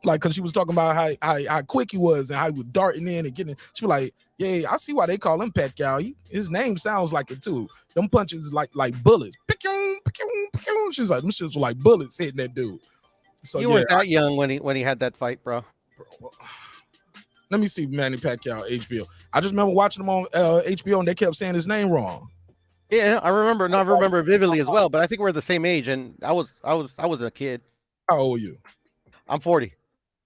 Like, because she was talking about how quick he was and how he was darting in and getting. She was like, yeah, I see why they call him Pacquiao. His name sounds like it too. Them punches like bullets. She's like, them shits were like bullets hitting that dude. So you weren't that young when he had that fight, bro. Let me see Manny Pacquiao HBO. I just remember watching him on HBO and they kept saying his name wrong. Yeah, I remember. No, I remember vividly as well. But I think we're the same age, and I was a kid. How old are you? I'm 40.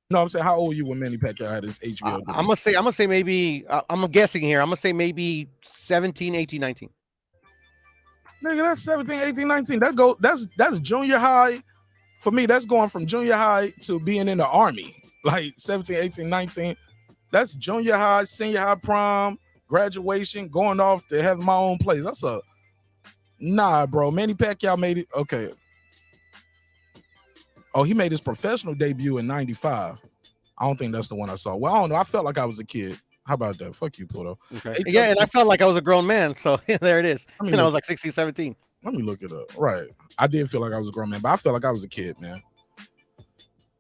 No, I'm saying how old are you when Manny Pacquiao had his HBO I'm debut? gonna say maybe. I'm guessing here. I'm gonna say maybe 17, 18, 19. Nigga, that's 17, 18, 19. That's junior high. For me, that's going from junior high to being in the army. Like 17, 18, 19. That's junior high, senior high, prom, graduation, going off to have my own place. That's a nah, bro. Manny Pacquiao made it. Okay. Oh, he made his professional debut in 95. I don't think that's the one I saw. Well, I don't know. I felt like I was a kid. How about that? Fuck you, Pluto. Okay. Yeah, and I felt like I was a grown man, so there it is. I mean, And I was like 16, 17. Let me look it up. Right. I did feel like I was a grown man, but I felt like I was a kid, man.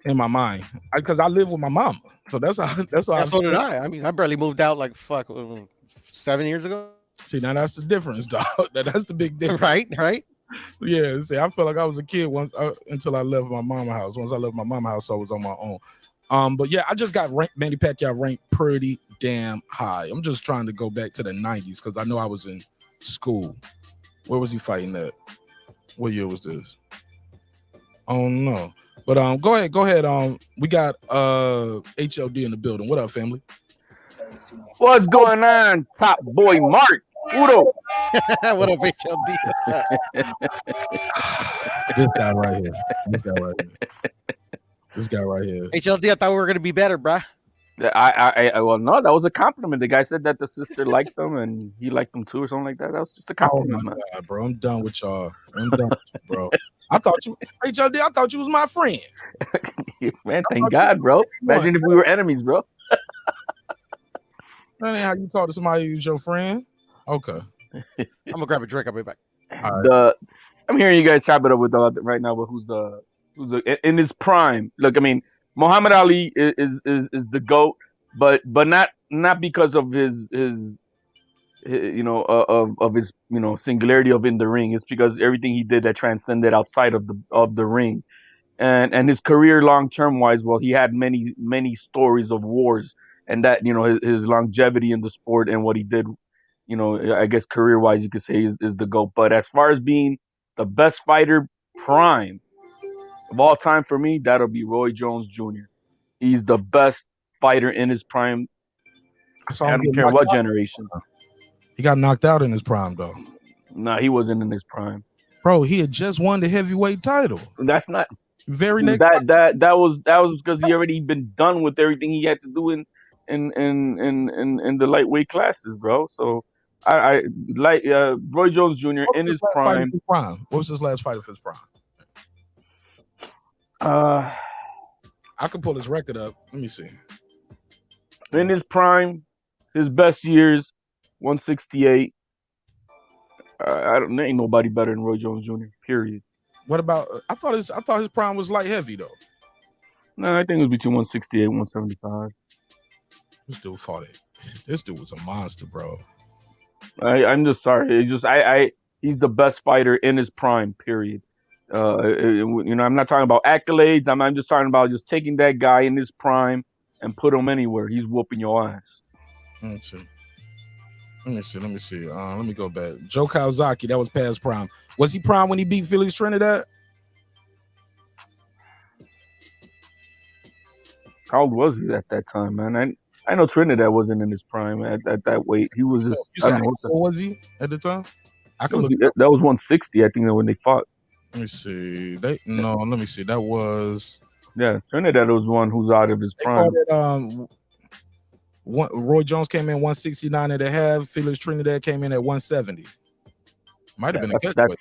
In my mind. Because I live with my mama. So that's how So did I. I mean, I barely moved out like 7 years ago. See, now that's the difference, dog. That's the big difference. Right. Yeah, see, I felt like I was a kid once until I left my mama house. Once I left my mama house, I was on my own. But yeah, I just got Manny Pacquiao ranked pretty damn high. I'm just trying to go back to the 90s because I know I was in school. Where was he fighting at? What year was this? Oh no. But go ahead. We got HLD in the building. What up, family? What's going on, top boy Mark? Udo. What up, HLD? This guy right here. This guy right here. HLD, I thought we were gonna be better, bruh. Well, no, that was a compliment. The guy said that the sister liked them and he liked them too, or something like that. That was just a compliment, man. God, bro, I'm done with y'all. Bro. I thought you, HLD. I thought you was my friend. Man, thank God, bro. Imagine if we were enemies, bro. That ain't how you talk to somebody who's your friend. Okay. I'm gonna grab a drink. I'll be back. Right. I'm hearing you guys chop it up with right now, but who's in his prime? Look, I mean, Muhammad Ali is the GOAT, but not because of his singularity of in the ring. It's because everything he did that transcended outside of the ring, and his career long term wise. Well, he had many stories of wars, and that his longevity in the sport and what he did. I guess career wise, you could say is the GOAT. But as far as being the best fighter prime of all time for me, that'll be Roy Jones Jr. He's the best fighter in his prime. I don't care what generation. He got knocked out in his prime, though. Nah, he wasn't in his prime. Bro, he had just won the heavyweight title. That's not very next. That was because he already been done with everything he had to do in the lightweight classes, bro. So I like Roy Jones Jr. in his prime. What was his last fight of his prime? I could pull his record up. Let me see. In his prime, his best years, 168. There ain't nobody better than Roy Jones Jr. Period. What about? I thought his prime was light heavy though. No, I think it was between 168 and 175. This dude fought it. This dude was a monster, bro. I'm just sorry. He's the best fighter in his prime. Period. I'm not talking about accolades. I'm just talking about just taking that guy in his prime and put him anywhere. He's whooping your ass. Let me see. Let me go back. Joe Kawasaki, that was past prime. Was he prime when he beat Felix Trinidad? How old was he at that time, man? I know Trinidad wasn't in his prime at that weight. He was just. What was he at the time? I can look. That was 160. I think when they fought. Let me see. Let me see. That was. Yeah, Trinidad was one who's out of his prime. Roy Jones came in 169 and a half. Felix Trinidad came in at 170. Might have been a catch weight.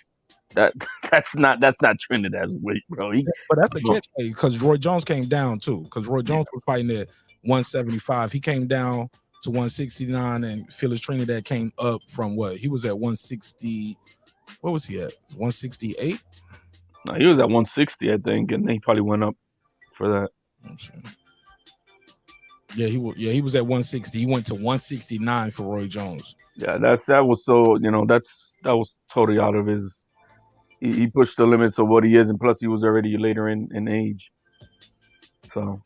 That's not Trinidad's weight, bro. But that's a catch weight because Roy Jones came down too. Because Roy Jones was fighting at 175. He came down to 169, and Felix Trinidad came up from what? He was at 160. What was he at? 168? No, he was at 160, I think, and he probably went up for that. Yeah, he was at 160. He went to 169 for Roy Jones. Yeah, that was so, that was totally out of his. He pushed the limits of what he is, and plus he was already later in age. So,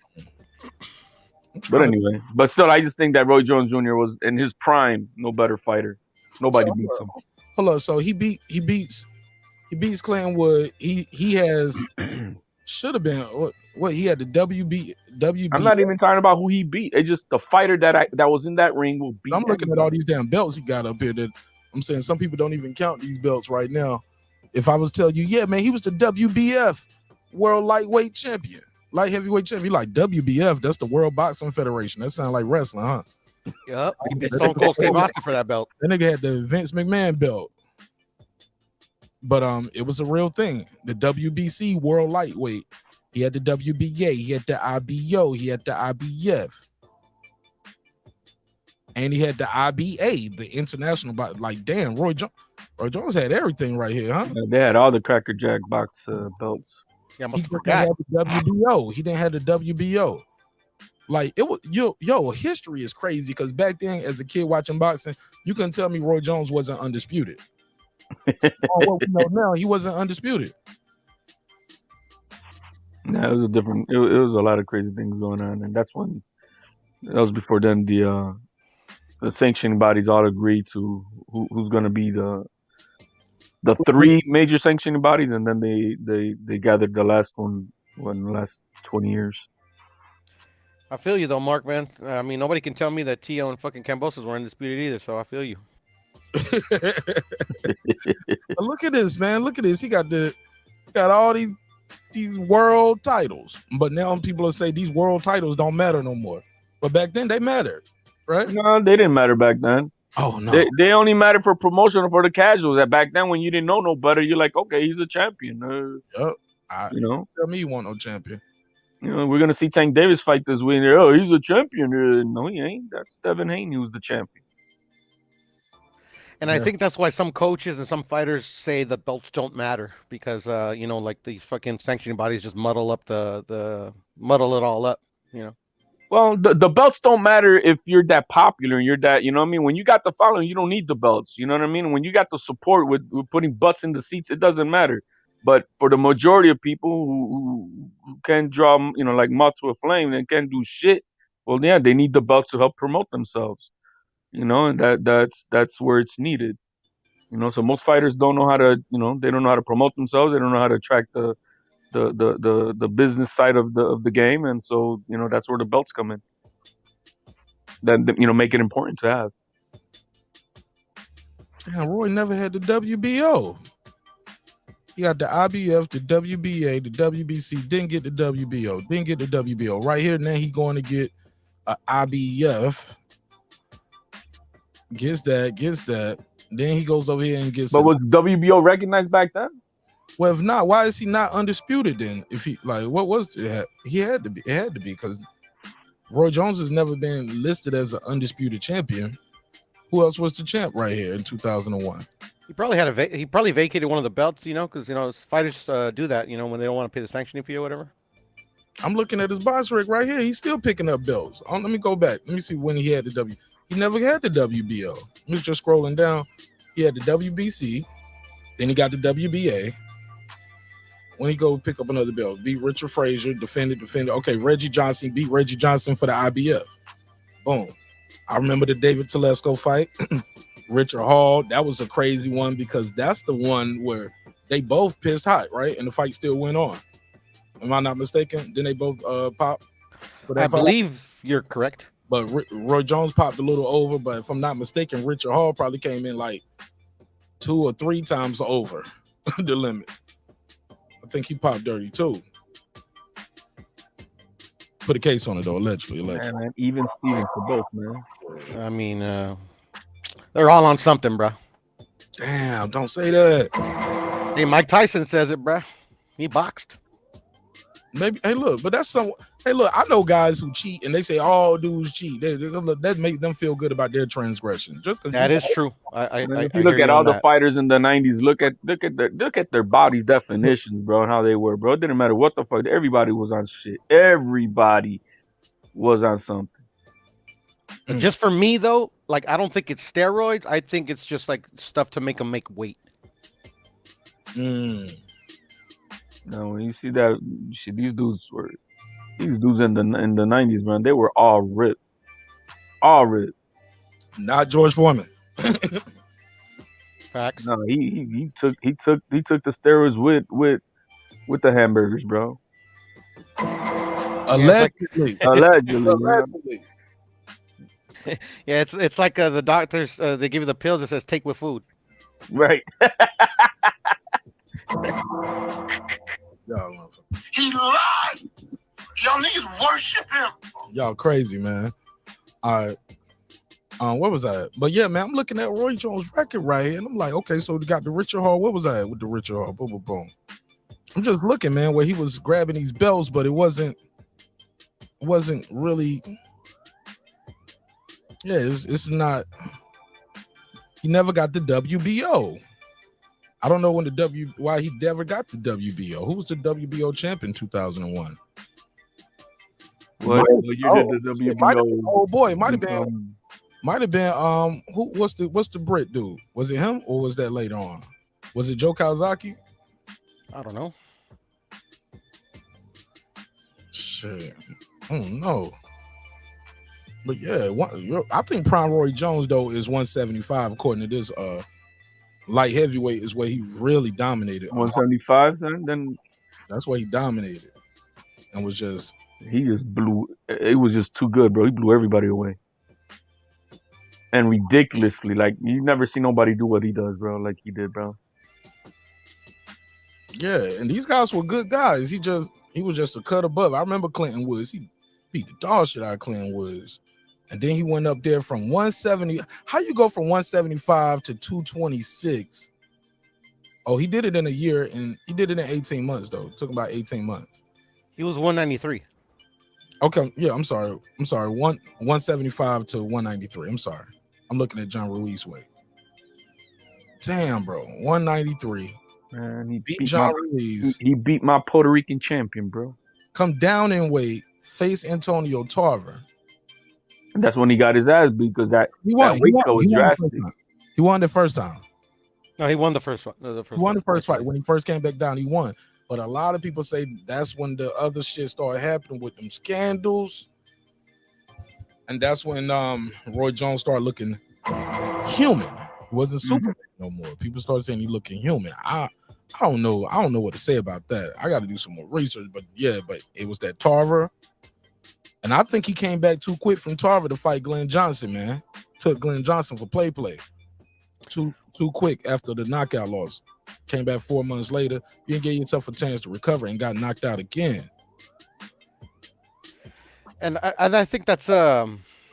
but anyway, but still, I just think that Roy Jones Jr. was in his prime, no better fighter. Nobody beats him. hold up. So he beats Clanwood. He has should have been what he had the WB. I'm not even talking about who he beat. It's just the fighter that was in that ring will beat. I'm looking at all these damn belts he got up here. That I'm saying some people don't even count these belts right now. If I was to tell you, yeah, man, he was the WBF World Lightweight Champion, light heavyweight champion. Like WBF, that's the World Boxing Federation. That sounds like wrestling, huh? Yep. He beat Stone Cold Steve Austin for that belt. That nigga had the Vince McMahon belt. But it was a real thing. The WBC World Lightweight. He had the WBA. He had the IBO. He had the IBF. And he had the IBA, the international. Like, damn, Roy Jones had everything right here, huh? Yeah, they had all the Cracker Jack box belts. Yeah, He didn't have the WBO. He didn't have the WBO. Like, it was yo, history is crazy because back then, as a kid watching boxing, you couldn't tell me Roy Jones wasn't undisputed. What we know now, he wasn't undisputed. Yeah, it was a different. It was a lot of crazy things going on, and that was before then. The sanctioning bodies all agreed to who's going to be the three major sanctioning bodies, and then they gathered the last one in the last 20 years. I feel you though, Mark, man. I mean, nobody can tell me that Tio and fucking Cambosos were undisputed either, so I feel you. Look at this, man. Look at this. He got all these world titles, but now people will say these world titles don't matter no more. But back then they mattered, right? No, they didn't matter back then. Oh no, they only mattered for promotion or for the casuals. That back then, when you didn't know no better, you're like, okay, he's a champion. Yep. Tell me you want no champion. We're gonna see Tank Davis fight this week. Oh, he's a champion. No, he ain't. That's Devin Haney who's the champion. And I think that's why some coaches and some fighters say the belts don't matter because like these fucking sanctioning bodies just muddle it all up. Well, the belts don't matter if you're that popular and you're that, you know what I mean? When you got the following, you don't need the belts. You know what I mean? When you got the support with putting butts in the seats, it doesn't matter. But for the majority of people who can draw, like moth to a flame and can't do shit, well, yeah, they need the belts to help promote themselves. And that's where it's needed. So most fighters don't know how to, they don't know how to promote themselves. They don't know how to attract the business side of the game, and so that's where the belts come in. That make it important to have. Yeah, Roy never had the WBO. He got the IBF, the WBA, the WBC. Didn't get the WBO. Didn't get the WBO. Right here now he going to get a IBF. Gets that. Then he goes over here and gets. But was WBO recognized back then? Well, if not, why is he not undisputed then? If he what was it? He had to be. It had to be because Roy Jones has never been listed as an undisputed champion. Who else was the champ right here in 2001? He probably he probably vacated one of the belts, because fighters do that, when they don't want to pay the sanctioning fee or whatever. I'm looking at his box rig right here. He's still picking up belts. Let me go back. Let me see when he had the W. He never had the WBO. I'm just scrolling down. He had the WBC. Then he got the WBA. When he go pick up another belt, beat Richard Frazier, defended. Okay, Reggie Johnson beat Reggie Johnson for the IBF. Boom. I remember the David Telesco fight. Richard Hall, that was a crazy one because that's the one where they both pissed hot, right? And the fight still went on. Am I not mistaken? Then they both pop. I believe you're correct. But Roy Jones popped a little over, but if I'm not mistaken, Richard Hall probably came in like 2 or 3 times over the limit. I think he popped dirty too. Put a case on it though, allegedly. Yeah, man, even Steven for both, man. I mean, they're all on something, bro. Damn, don't say that. Hey, Mike Tyson says it, bro. He boxed. Maybe. Hey, look, but that's some. Hey, look, I know guys who cheat and they say all dudes cheat. That make them feel good about their transgression. Just because that is true. If you look at all the fighters in the 90s, look at their body definitions, bro, and how they were, bro. It didn't matter what the fuck. Everybody was on shit. Everybody was on something. Just for me though, like I don't think it's steroids. I think it's just like stuff to make them make weight. No, when you see that shit, these dudes in the 90s, man, they were all ripped. All ripped. Not George Foreman. Facts. No, he took the steroids with the hamburgers, bro. Yeah, it's like Allegedly. Allegedly, yeah. Allegedly. yeah, it's like the doctors they give you the pills that says take with food. Right. Y'all, He lied. Y'all niggas worship him. y'all crazy, man. All right. What was I at? But yeah, man, I'm looking at Roy Jones' record right here, and I'm like, okay, so we got the Richard Hall. What was I at with the Richard Hall? Boom, boom, boom. I'm just looking, man, where he was grabbing these belts, but it wasn't really. Yeah, it's not. He never got the WBO. I don't know when why he never got the WBO. Who was the WBO champ in 2001? What year did the WBO? Oh boy, it might have been. Who? What's the Brit dude? Was it him or was that later on? Was it Joe Kawasaki? I don't know. Shit, I don't know. But yeah, I think Prime Roy Jones though is 175 according to this. Light heavyweight is where he really dominated. 175. Then that's where he dominated, and was just. He just blew. It was just too good, bro. He blew everybody away. And ridiculously, like you never see nobody do what he does, bro. Like he did, bro. Yeah, and these guys were good guys. He was just a cut above. I remember Clinton Woods. He beat the dog shit out of Clinton Woods, and then he went up there from 170. How you go from 175 to 226? Oh, he did it in a year, and he did it in 18 months though. It took about 18 months. He was 193. Okay, yeah, I'm sorry. 175 to 193. I'm sorry. I'm looking at John Ruiz weight. Damn, bro. 193. Man, he beat John Ruiz. He beat my Puerto Rican champion, bro. Come down in weight, face Antonio Tarver. And that's when he got his ass beat because that weight cut was drastic. He won the first time. No, he won the first one. He won the first fight. When he first came back down, he won. But a lot of people say that's when the other shit started happening with them scandals. And that's when Roy Jones started looking human. He wasn't Superman no more. People started saying he looking human. I don't know. I don't know what to say about that. I got to do some more research. But yeah, but it was that Tarver. And I think he came back too quick from Tarver to fight Glenn Johnson, man. Took Glenn Johnson for play. Too quick after the knockout loss. Came back 4 months later. You didn't give yourself a chance to recover and got knocked out again. And I think that's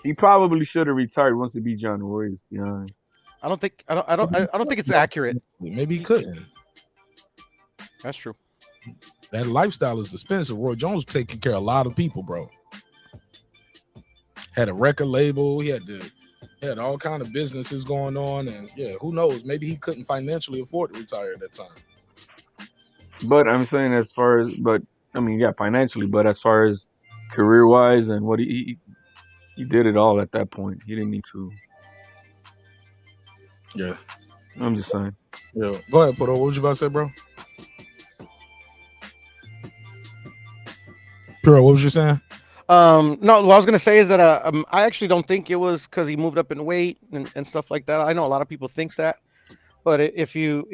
he probably should have retired once he beat John Ruiz. Yeah. I don't think it's accurate. Maybe he couldn't. That's true. That lifestyle is expensive. Roy Jones was taking care of a lot of people, bro. Had a record label. He had all kind of businesses going on, and yeah, who knows? Maybe he couldn't financially afford to retire at that time. But I'm saying financially, but as far as career-wise and what he did it all at that point. He didn't need to. Yeah. I'm just saying. Yeah. Go ahead, Puto. What was you about to say, bro? Puro, what was you saying? No, what I was gonna say is that I actually don't think it was because he moved up in weight and stuff like that. I know a lot of people think that, but if you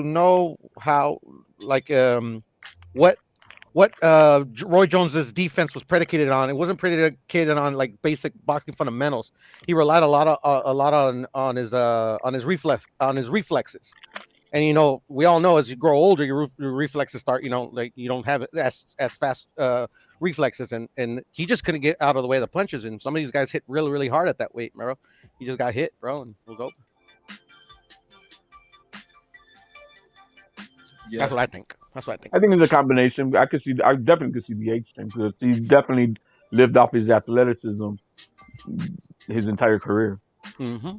know how what Roy Jones's defense was predicated on, it wasn't predicated on like basic boxing fundamentals. He relied a lot on his reflexes. And we all know as you grow older, your reflexes start, like you don't have as fast reflexes, and he just couldn't get out of the way of the punches. And some of these guys hit really, really hard at that weight, bro. He just got hit, bro, and it was over. Yeah. That's what I think. I think it's a combination. I definitely could see the age thing because he definitely lived off his athleticism his entire career. Mm-hmm.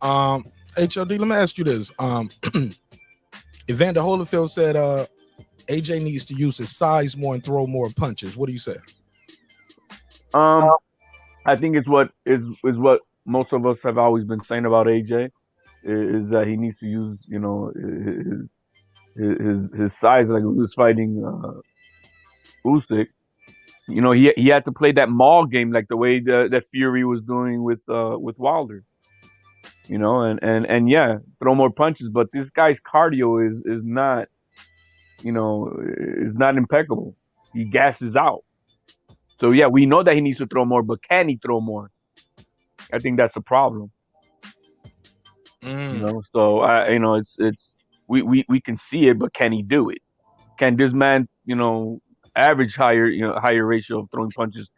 HOD, let me ask you this. Evander Holyfield said AJ needs to use his size more and throw more punches. What do you say? I think it's what most of us have always been saying about AJ is that he needs to use, his size, like he was fighting Usyk. He had to play that maul game like the way that Fury was doing with Wilder. you know, and yeah, throw more punches. But this guy's cardio is not, you know, is not impeccable. He gasses out. So yeah, we know that he needs to throw more, but can he throw more? I think that's the problem. You know, so you know, it's we can see it, but can he do it? Can this man, you know, average higher ratio of throwing punches?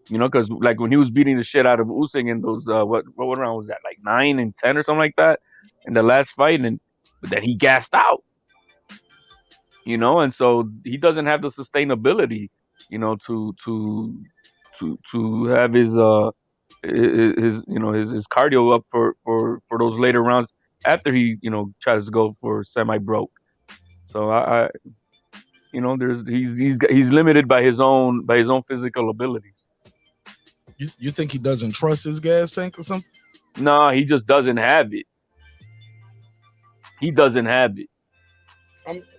You know, because like when he was beating the shit out of Usyk in those what round was that, like 9 and 10 or something like that in the last fight, and but then he gassed out. You know, and so he doesn't have the sustainability, you know, to have his you know his cardio up for those later rounds after he, you know, tries to go for semi broke. So I you know, he's limited by his own physical abilities. You think he doesn't trust his gas tank or something? No, he just doesn't have it. He doesn't have it.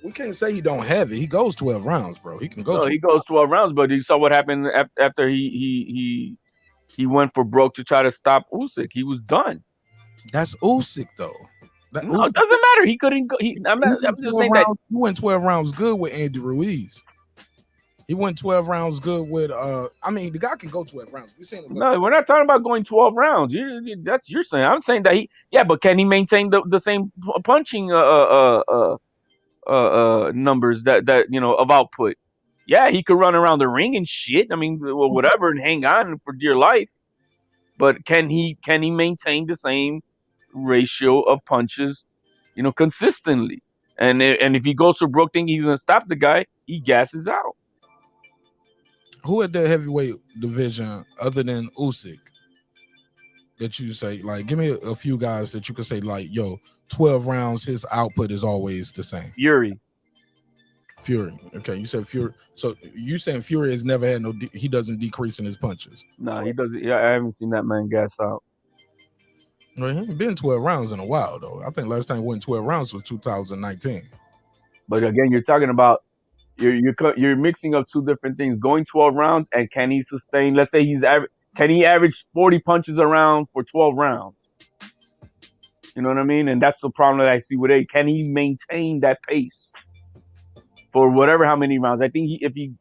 We can't say he don't have it. He goes 12 rounds, bro. He can go. No, he goes 12 rounds, but you saw what happened after he went for broke to try to stop Usyk. He was done. That's Usyk though. No, it doesn't matter. He couldn't go. I'm just saying that he went 12 rounds good with Andy Ruiz. He went 12 rounds good with I mean, the guy can go 12 rounds. No, we're not talking about going 12 rounds. That's you're saying. I'm saying that but can he maintain the same punching numbers that you know of output? Yeah, he could run around the ring and shit. I mean, well, whatever, and hang on for dear life. But can he maintain the same ratio of punches, you know, consistently? And if he goes for broke, thinking he's gonna stop the guy, he gasses out. Who at the heavyweight division other than Usyk that you say, like, give me a few guys that you could say, like, yo, 12 rounds, his output is always the same? Fury. Okay, you said Fury. So you saying Fury has never had he doesn't decrease in his punches? No, he doesn't. Yeah, I haven't seen that man gas out. Well, he hasn't been 12 rounds in a while, though. I think last time he went 12 rounds was 2019. But again, you're talking about you're mixing up two different things. Going 12 rounds, and can he sustain? Let's say can he average 40 punches around for 12 rounds? You know what I mean? And that's the problem that I see with A. Can he maintain that pace for whatever how many rounds? I think if he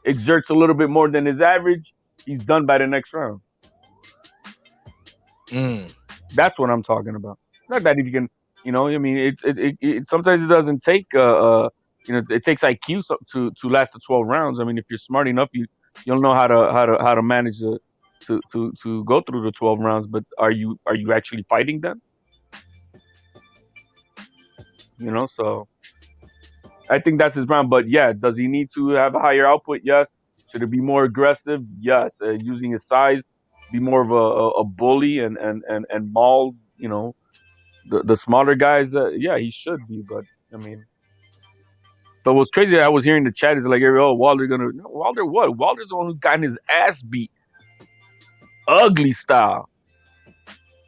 exerts a little bit more than his average, he's done by the next round. That's what I'm talking about. Not that if you can, you know, I mean, it sometimes it doesn't take you know, it takes IQ to last the 12 rounds. I mean, if you're smart enough, you'll know how to manage to go through the 12 rounds. But are you actually fighting them? You know, so I think that's his round. But yeah, does he need to have a higher output? Yes. Should it be more aggressive? Yes. Using his size, be more of a bully and maul, you know, the smaller guys. Yeah, he should be. But I mean. But what's crazy, I was hearing the chat is like, oh, Wilder what? Wilder's the one who got his ass beat, ugly style.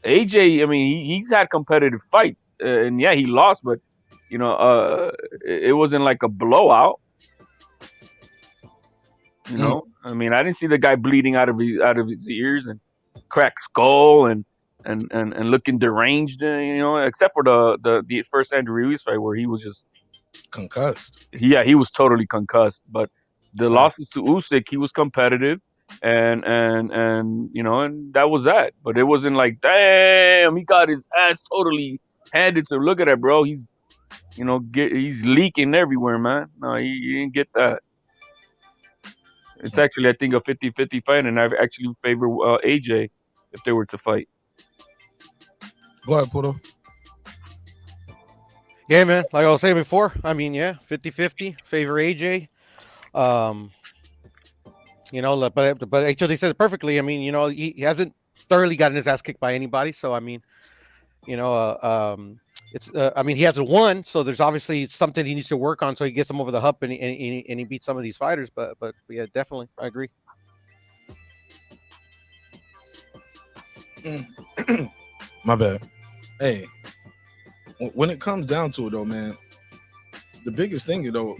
AJ, I mean, he's had competitive fights, and yeah, he lost, but you know, it wasn't like a blowout. You know, I mean, I didn't see the guy bleeding out of his ears and cracked skull and looking deranged, you know, except for the first Andrew Ruiz fight where he was just concussed. Yeah, he was totally concussed. But the losses to Usyk, he was competitive, and you know, and that was that. But it wasn't like, damn, he got his ass totally handed to. Look at that, bro. He's, you know, he's leaking everywhere, man. No, he didn't get that. It's actually, I think, a 50-50 fight, and I actually favor AJ if they were to fight. Go ahead, Puto. Yeah, man. Like I was saying before, I mean, yeah, 50-50, favor AJ. You know, but actually said it perfectly. I mean, you know, he hasn't thoroughly gotten his ass kicked by anybody. So, I mean, you know, it's I mean, he hasn't won, so there's obviously something he needs to work on so he gets him over the hump and he beats some of these fighters. But yeah, definitely, I agree. My bad. Hey, when it comes down to it, though, man, the biggest thing, though,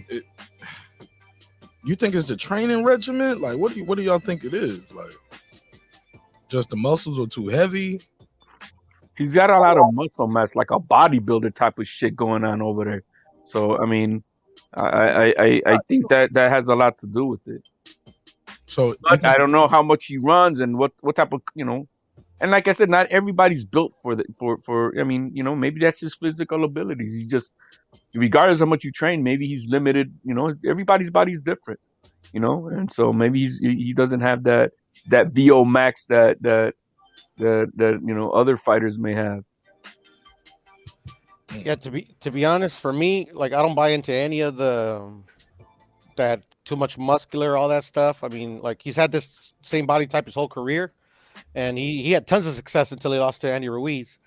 you think it's the training regimen? Like, what do y'all think it is? Like, just the muscles are too heavy? he's got a lot of muscle mass, like a bodybuilder type of shit going on over there. So I mean, I think that has a lot to do with it. So But I don't know how much he runs and what type of And like I said, not everybody's built for. I mean, maybe that's his physical abilities. He just, regardless of how much you train, maybe he's limited. Everybody's body's different. And so maybe he doesn't have that VO max that other fighters may have. Yeah, to be honest, for me, like I don't buy into any of that too much muscular, all that stuff. I mean, like he's had this same body type his whole career, and he had tons of success until he lost to Andy Ruiz.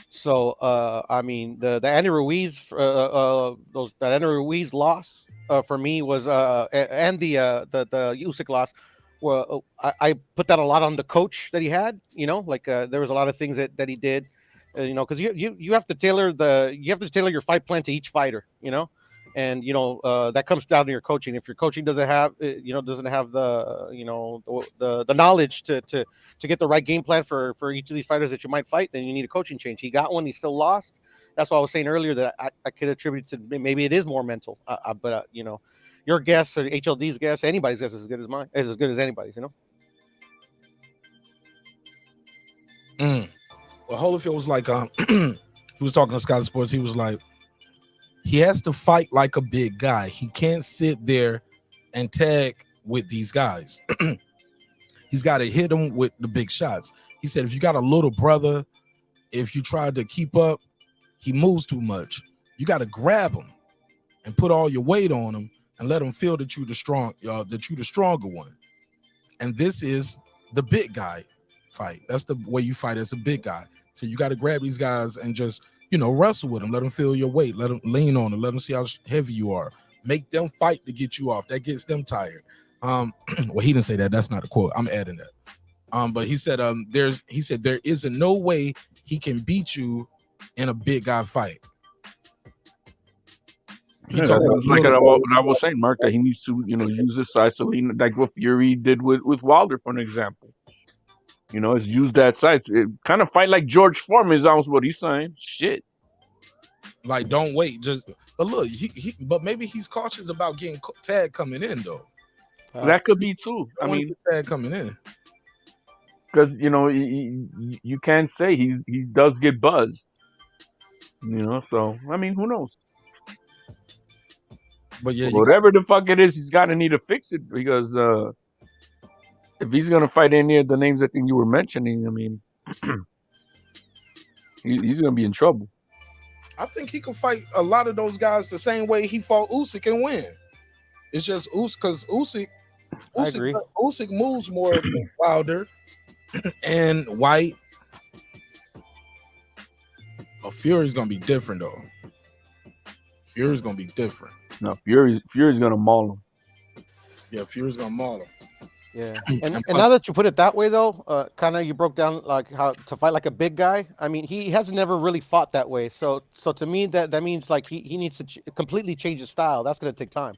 So I mean, the Andy Ruiz that Andy Ruiz loss for me was and the Usyk loss. Well, I put that a lot on the coach that he had. Like there was a lot of things that he did. Because you have to tailor your fight plan to each fighter. And that comes down to your coaching. If your coaching doesn't have the the knowledge to get the right game plan for each of these fighters that you might fight, then you need a coaching change. He got one, he still lost. That's why I was saying earlier that I could attribute to maybe it is more mental. But your guess or HLD's guess, anybody's guess is as good as mine, is as good as anybody's. Well, Holyfield was like, he was talking to Sky Sports. He was like, he has to fight like a big guy. He can't sit there and tag with these guys. He's got to hit them with the big shots. He said, if you got a little brother, if you try to keep up, he moves too much. You got to grab him and put all your weight on him and let him feel that you're the stronger one. And this is the big guy fight. That's the way you fight as a big guy. So you got to grab these guys and just, wrestle with them. Let them feel your weight. Let them lean on them. Let them see how heavy you are. Make them fight to get you off. That gets them tired. Well, he didn't say that. That's not a quote. I'm adding that. But he said, there isn't no way he can beat you in a big guy fight. That's like what I was saying, Mark, that he needs to, use his size to lean, like what Fury did with Wilder, for an example. It's use that size. It kind of fight like George Foreman is almost what he's saying. Shit. Like, don't wait. But look, but maybe he's cautious about getting tagged coming in, though. That could be too. I mean, tag coming in. Because you can't say he does get buzzed. So I mean, who knows? But yeah, whatever the fuck it is, he's got to need to fix it, because if he's gonna fight any of the names I think you were mentioning, I mean, he's gonna be in trouble. I think he can fight a lot of those guys the same way he fought Usyk and win. It's just because Usyk moves more than Wilder and White. But Fury's gonna be different though. Fury's gonna be different. No, Fury's gonna maul him. Yeah, Fury's gonna maul him. Yeah, and now that you put it that way, though, kind of you broke down like how to fight like a big guy. I mean, he has never really fought that way. So to me, that means like he needs to completely change his style. That's gonna take time.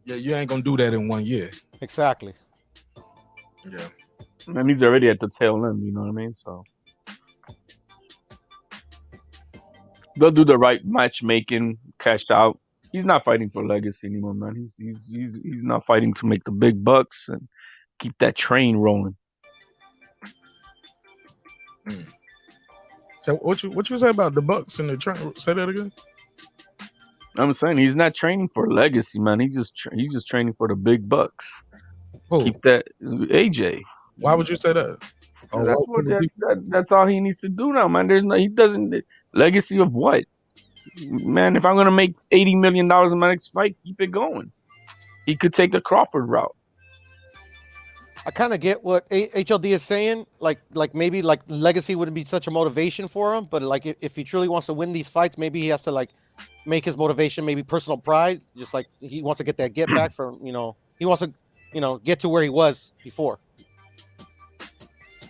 Yeah, you ain't gonna do that in 1 year. Exactly. Yeah, and he's already at the tail end. You know what I mean? So they'll do the right matchmaking, cash out. He's not fighting for legacy anymore, man. He's not fighting to make the big bucks and keep that train rolling. So what you say about the Bucks and the train? Say that again. I'm saying he's not training for legacy, man. He's just training for the big bucks. Who? Keep that AJ. Why would you say that? That's all he needs to do now, man. He doesn't legacy of what? Man, if I'm gonna make $80 million in my next fight, keep it going. He could take the Crawford route. I kind of get what HLD is saying. Like maybe like legacy wouldn't be such a motivation for him, but like if he truly wants to win these fights, maybe he has to like make his motivation maybe personal pride. Just like he wants to get that get back from he wants to get to where he was before.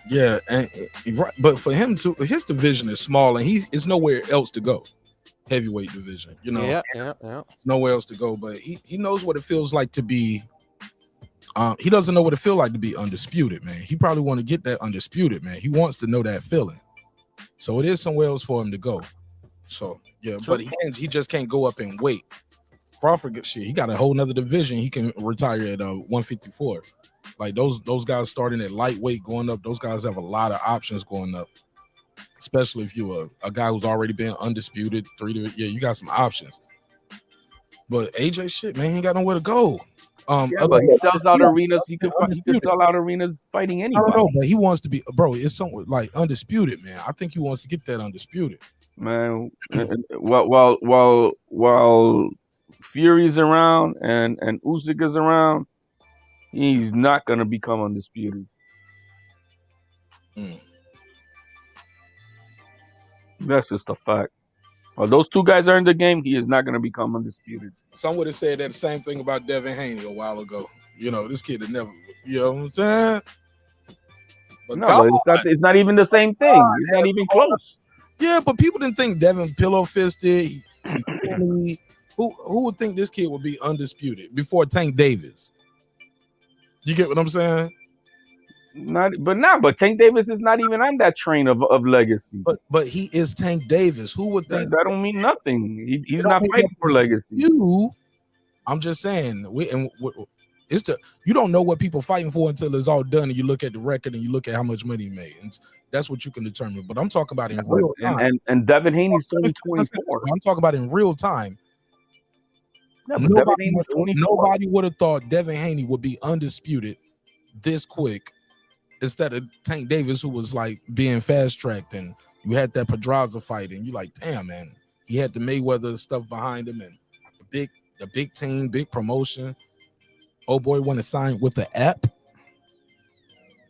Yeah, but for him too, his division is small and it's nowhere else to go. Heavyweight division, Yeah. Nowhere else to go, but he knows what it feels like to be. He doesn't know what it feels like to be undisputed, man. He probably want to get that undisputed, man. He wants to know that feeling. So it is somewhere else for him to go. So yeah, True. but he just can't go up and wait. Crawford, shit, he got a whole nother division. He can retire at 154. Like those guys starting at lightweight going up. Those guys have a lot of options going up. Especially if you're a guy who's already been undisputed you got some options. But AJ, shit, man, he ain't got nowhere to go. But he sells out arenas. He could sell out arenas fighting anybody. I don't know, but he wants to be, bro. It's something like undisputed, man. I think he wants to get that undisputed. Man, while Fury's around and Usyk is around, he's not gonna become undisputed. That's just a fact. While those two guys are in the game, he is not gonna become undisputed. Some would have said that same thing about Devin Haney a while ago. This kid had never, you know what I'm saying? But it's not even the same thing. It's not even close. Yeah, but people didn't think Devin pillow fisted. Who would think this kid would be undisputed before Tank Davis? You get what I'm saying? But Tank Davis is not even on that train of legacy. But he is Tank Davis. Who would think that don't mean nothing? He's not fighting for legacy. I'm just saying, you don't know what people fighting for until it's all done, and you look at the record and you look at how much money he made. And that's what you can determine. But I'm talking about in real time. And Devin Haney's only 24. I'm talking about in real time. Yeah, but Nobody would have thought Devin Haney would be undisputed this quick instead of Tank Davis, who was like being fast tracked, and you had that Pedraza fight, and you like, damn, man, he had the Mayweather stuff behind him, and the big team, big promotion. Oh boy, want to sign with the app.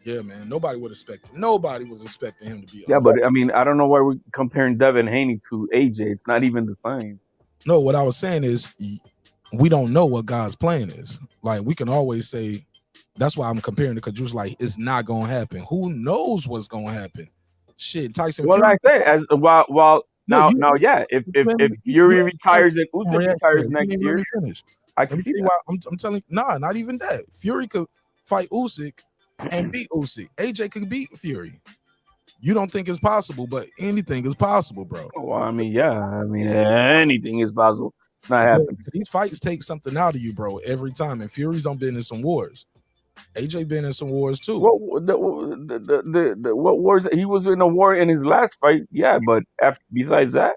Yeah, man, nobody was expecting him to be. Yeah, but I mean, I don't know why we're comparing Devin Haney to AJ. It's not even the same. No, what I was saying is we don't know what God's plan is. Like, we can always say, that's why I'm comparing it, because you was like, it's not gonna happen. Who knows what's gonna happen? Shit, Tyson. Well, Fury, like I said, if Fury retires and Usyk retires next year, I can see that. I'm telling you, not even that. Fury could fight Usyk and beat Usyk. AJ could beat Fury. You don't think it's possible, but anything is possible, bro. Well, I mean, anything is possible. It's not happening. These fights take something out of you, bro, every time. And Fury's done been in some wars. AJ been in some wars too. What wars? He was in a war in his last fight, yeah. But besides that,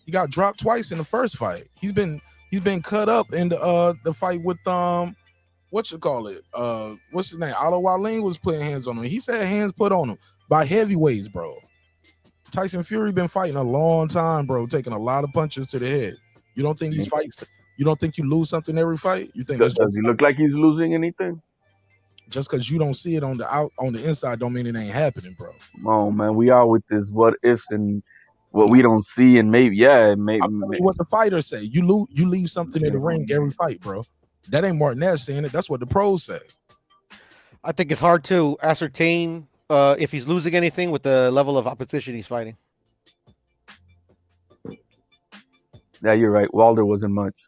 he got dropped twice in the first fight. He's been cut up in the fight with what's his name? Alo Wallin was putting hands on him. He said hands put on him by heavyweights, bro. Tyson Fury been fighting a long time, bro, taking a lot of punches to the head. You don't think these fights? You don't think you lose something every fight? You think does he look like he's losing anything? Just because you don't see it on the inside, don't mean it ain't happening, bro. Oh man, we are with this what ifs and what we don't see, and maybe. What the fighters say, you leave something in the ring every fight, bro. That ain't Martin Nash saying it. That's what the pros say. I think it's hard to ascertain if he's losing anything with the level of opposition he's fighting. Yeah, you're right. Wilder wasn't much.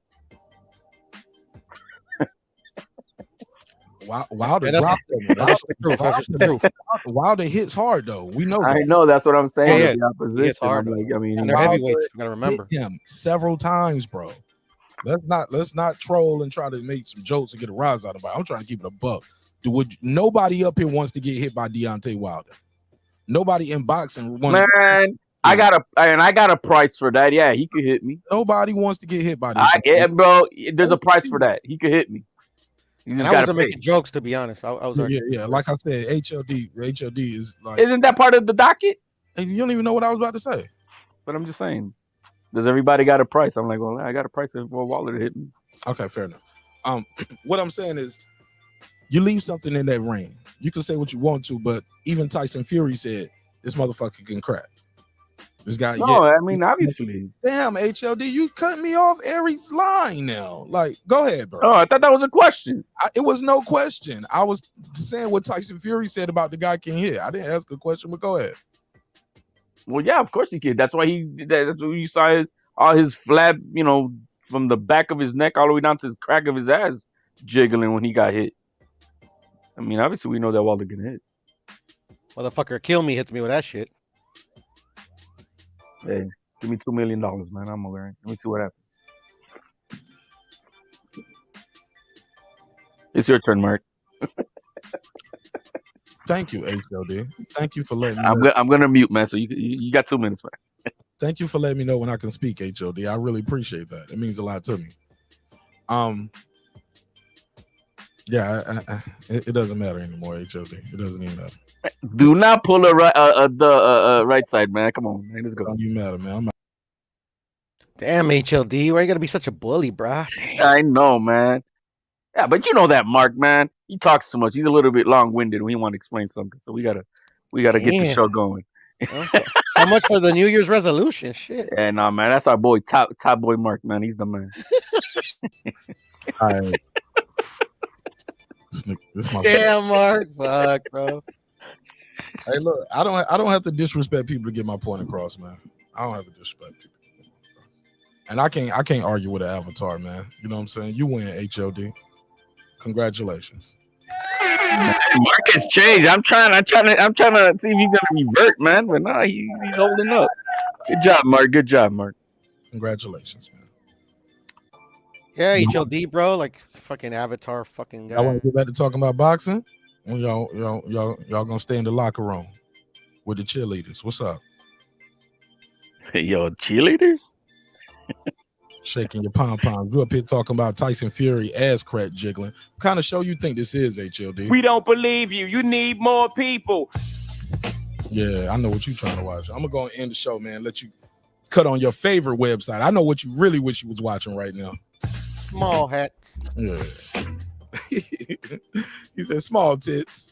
Wilder dropped him. Wilder hits hard though. We know. I know. That's what I'm saying. Yeah, the opposition. Hard, and they're heavyweights. You gotta remember him several times, bro. Let's not troll and try to make some jokes and get a rise out of it. I'm trying to keep it a buck. Nobody up here wants to get hit by Deontay Wilder. Nobody in boxing wants. Man, I got a price for that. Yeah, he could hit me. Nobody wants to get hit by this. Bro. There's a price for that. He could hit me. I wasn't making jokes, to be honest. I was like I said, HLD is like. Isn't that part of the docket? You don't even know what I was about to say. But I'm just saying. Does everybody got a price? I'm like, well, I got a price for Wilder to hit me. Okay, fair enough. What I'm saying is, you leave something in that ring. You can say what you want to, but even Tyson Fury said this motherfucker can crack. This guy. No, I mean, obviously. Damn, HLD, you cut me off every line now. Like, go ahead, bro. Oh, I thought that was a question. It was no question. I was saying what Tyson Fury said about the guy can hit. I didn't ask a question, but go ahead. Well, yeah, of course he can. That's why that's what you saw all his flap, from the back of his neck all the way down to the crack of his ass jiggling when he got hit. I mean, obviously we know that Wilder can hit. Motherfucker, kill me hits me with that shit. Hey, give me $2 million, man. I'm over it. Let me see what happens. It's your turn, Mark. Thank you, HOD. Thank you for letting me know. I'm gonna mute, man. So you got 2 minutes, man. Thank you for letting me know when I can speak, HOD. I really appreciate that. It means a lot to me. Yeah, it doesn't matter anymore, HOD. It doesn't even matter. Do not pull the right side, man. Come on, man. Let's It go. don't even matter, man. Damn, HLD, why you gotta be such a bully, bruh? Damn. I know, man. Yeah, but you know that Mark, man. He talks too much. He's a little bit long-winded when he want to explain something. So we gotta get the show going. So much for the New Year's resolution. Shit. Yeah, no, man. That's our boy, top boy Mark, man. He's the man. All right. This my Damn, Mark. Fuck, bro. Hey, look, I don't have to disrespect people to get my point across, man. I don't have to disrespect people. And I can't argue with an avatar, man. You know what I'm saying? You win, HOD. Congratulations. Mark has changed. I'm trying to see if he's gonna revert, man. But no, he's holding up. Good job, Mark. Good job, Mark. Congratulations, man. Yeah, HLD, bro. Like fucking avatar, fucking guy. I want to get back to talking about boxing. When y'all gonna stay in the locker room with the cheerleaders. What's up? Yo, cheerleaders? Shaking your pom-poms. You up here talking about Tyson Fury ass crack jiggling. What kind of show you think this is, HLD? We don't believe you. You need more people. Yeah, I know what you're trying to watch. I'm gonna go and end the show, man. Let you cut on your favorite website. I know what you really wish you was watching right now. Small hats. Yeah. He said small tits.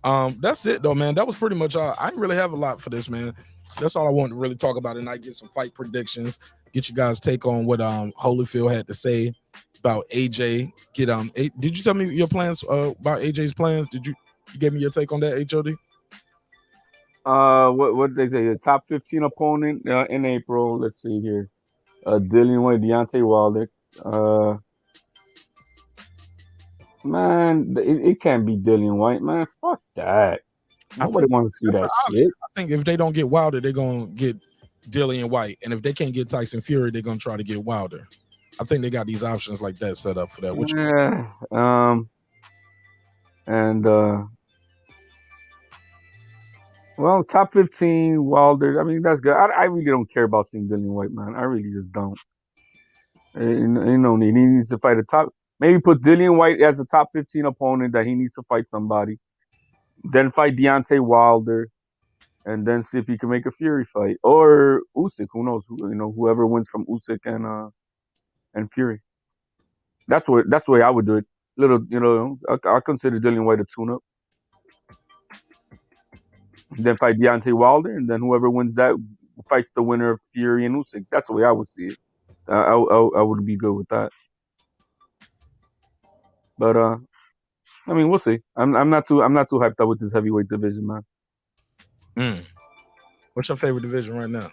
That's it though, man. That was pretty much all. I didn't really have a lot for this, man. That's all I wanted to really talk about tonight. Get some fight predictions. Get you guys' take on what Holyfield had to say about AJ. Did you tell me your plans about AJ's plans? You give me your take on that, HOD? What did they say? The top 15 opponent in April. Let's see here. Dillian White, Deontay Wilder. Man, it can't be Dillian White, man. Fuck that. Nobody wants to see that shit. I think if they don't get Wilder, they're gonna get Dillian White, and if they can't get Tyson Fury, they're gonna try to get Wilder. I think they got these options like that set up for that. Well, top 15 Wilder. I mean, that's good. I really don't care about seeing Dillian White, man. I really just don't. Ain't no need. He needs to fight a top. Maybe put Dillian White as a top 15 opponent that he needs to fight somebody. Then fight Deontay Wilder, and then see if he can make a Fury fight or Usyk. Who knows? Whoever wins from Usyk and Fury. That's the way I would do it. I consider Dillian White a tune-up. Then fight Deontay Wilder, and then whoever wins that fights the winner of Fury and Usyk. That's the way I would see it. I would be good with that. But I mean, we'll see. I'm not too hyped up with this heavyweight division, man. What's your favorite division right now?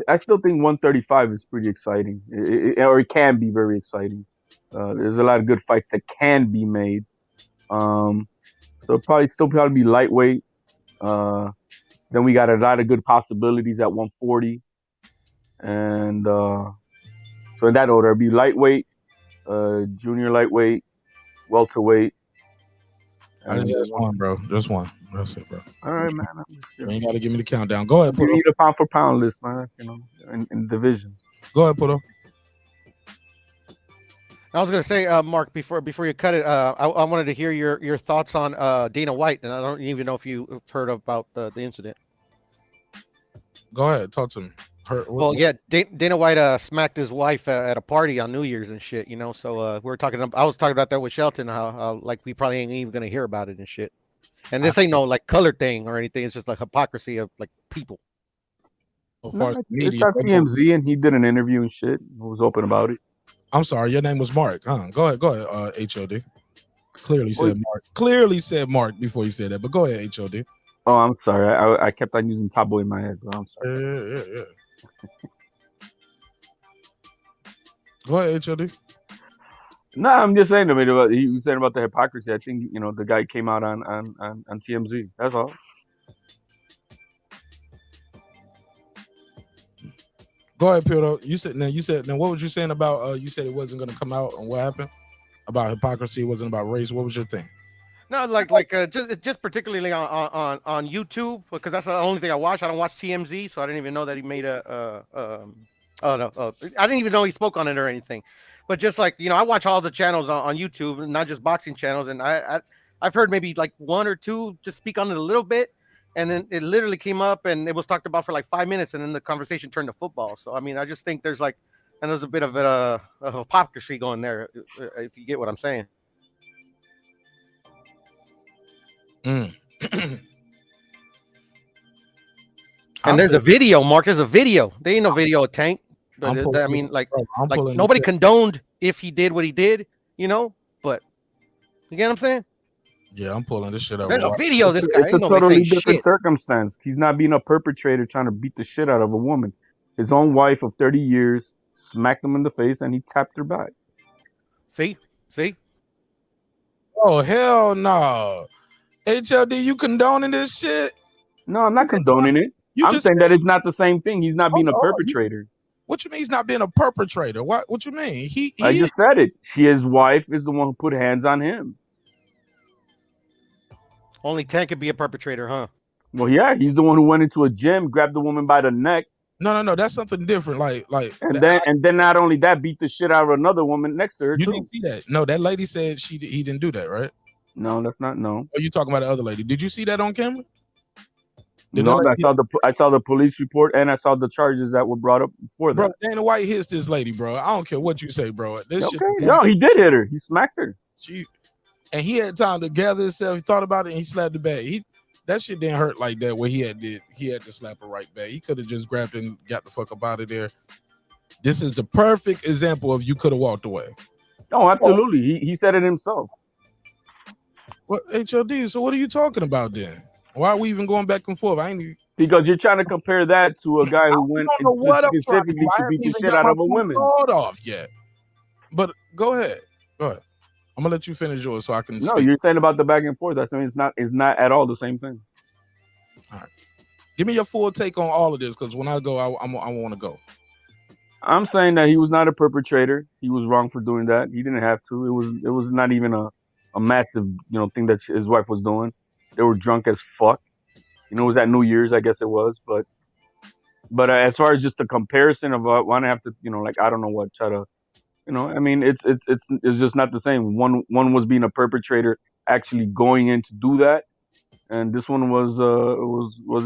I still think 135 is pretty exciting, it can be very exciting. There's a lot of good fights that can be made. So probably be lightweight. Then we got a lot of good possibilities at 140, and so in that order, it'd be lightweight, junior lightweight, welterweight. Just one, bro. Just one. That's it, bro. All right, man. You ain't got to give me the countdown. Go ahead, You need a pound for pound list, man. In divisions. Go ahead, Puto. I was gonna say, Mark, before you cut it, I wanted to hear your thoughts on Dana White, and I don't even know if you've heard about the incident. Go ahead, talk to me. Dana White smacked his wife at a party on New Year's and shit, So I was talking about that with Shelton, how like we probably ain't even gonna hear about it and shit. And this ain't no like color thing or anything. It's just like hypocrisy of like people. It's on TMZ, and he did an interview and shit. He was open about it. I'm sorry, your name was Mark. Go ahead, HOD. Clearly said Mark before you said that, but go ahead, HOD. Oh, I'm sorry. I kept on using Top Boy in my head, bro. I'm sorry. Yeah. Go ahead, HOD. No, I'm just saying. I mean, he was saying about the hypocrisy. I think the guy came out on TMZ. That's all. Go ahead, Pedro. You said now. What was you saying about? You said it wasn't going to come out, and what happened about hypocrisy? It wasn't about race. What was your thing? No, just particularly on YouTube, because that's the only thing I watch. I don't watch TMZ, so I didn't even know that he made I didn't even know he spoke on it or anything. But just like I watch all the channels on YouTube, not just boxing channels, and I've heard maybe like one or two just speak on it a little bit, and then it literally came up and it was talked about for like 5 minutes, and then the conversation turned to football. So I mean, I just think there's a bit of a hypocrisy going there, if you get what I'm saying. Mm. And there's a video, Mark. There's a video. There ain't no video of Tank. I mean, nobody condoned if he did what he did, but you get what I'm saying? Yeah, I'm pulling this shit up. There's a video of this guy. It's a totally different circumstance. He's not being a perpetrator trying to beat the shit out of a woman. His own wife of 30 years smacked him in the face and he tapped her back. See? Oh, hell no. HLD, you condoning this shit? No, I'm not condoning it. I'm saying that it's not the same thing. He's not being a perpetrator. What you mean he's not being a perpetrator? What you mean? I just said it. His wife is the one who put hands on him. Only Tank could be a perpetrator, huh? Well, yeah, he's the one who went into a gym, grabbed the woman by the neck. No, that's something different. And then not only that, beat the shit out of another woman next to her. You didn't see that? No, that lady said he didn't do that, right? No, that's not no. Are you talking about the other lady? Did you see that on camera? I saw the police report and I saw the charges that were brought up for that. Bro, Dana White hits this lady, bro. I don't care what you say, bro. No, he did hit her. He smacked her. And he had time to gather himself. He thought about it and he slapped the back. That shit didn't hurt like that where he had to slap her right back. He could have just grabbed and got the fuck up out of there. This is the perfect example of you could have walked away. Oh, absolutely. He said it himself. What HLD? So what are you talking about then? Why are we even going back and forth? Because you're trying to compare that to a guy who went specifically to beat the shit out of a woman. Off yet. But go ahead. I'm gonna let you finish yours so I can. No, you're saying about the back and forth. That's it's not at all the same thing. All right, give me your full take on all of this because when I go, I want to go. I'm saying that he was not a perpetrator. He was wrong for doing that. He didn't have to. It was not even a massive thing that his wife was doing. They were drunk as fuck. It was at New Year's, I guess it was. But as far as just the comparison of why I have to, I don't know what, try to, I mean, it's just not the same. One was being a perpetrator, actually going in to do that, and this one was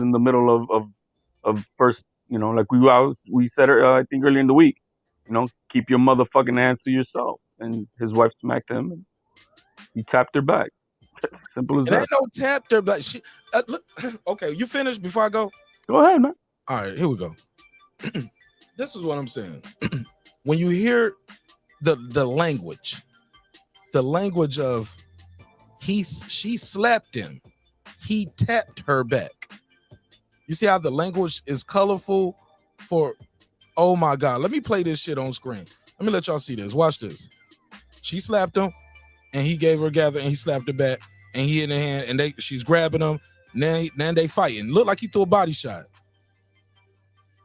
in the middle of first, like we said, I think earlier in the week, keep your motherfucking hands to yourself. And his wife smacked him, and he tapped her back. Simple as that. Ain't no tapped her back. Okay, you finished before I go? Go ahead, man. All right, here we go. This is what I'm saying. When you hear the language of she slapped him, he tapped her back. You see how the language is colorful for, oh my God. Let me play this shit on screen. Let me let y'all see this. Watch this. She slapped him and he gave her a gather and he slapped her back and he in the hand and she's grabbing him. Now they fighting. Look like he threw a body shot.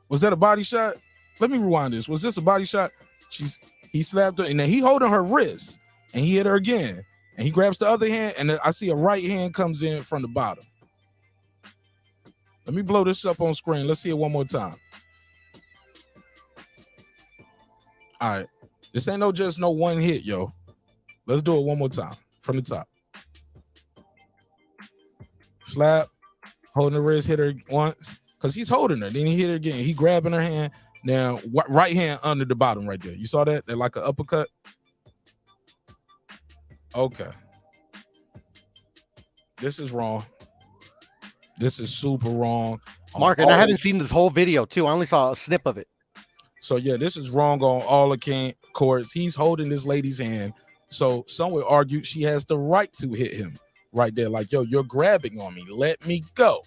Was that a body shot? Let me rewind this. Was this a body shot? He slapped her and then he holding her wrist and he hit her again. And he grabs the other hand and I see a right hand comes in from the bottom. Let me blow this up on screen. Let's see it one more time. All right. This ain't just no one hit, yo. Let's do it one more time from the top. Slap, holding the wrist, hit her once because he's holding her. Then he hit her again. He grabbing her hand. Now, right hand under the bottom right there. You saw that? They're like an uppercut. Okay. This is wrong. This is super wrong. Mark, and I hadn't seen this whole video too. I only saw a snip of it. So yeah, this is wrong on all courts. He's holding this lady's hand. So some would argue she has the right to hit him right there. Like, yo, you're grabbing on me. Let me go.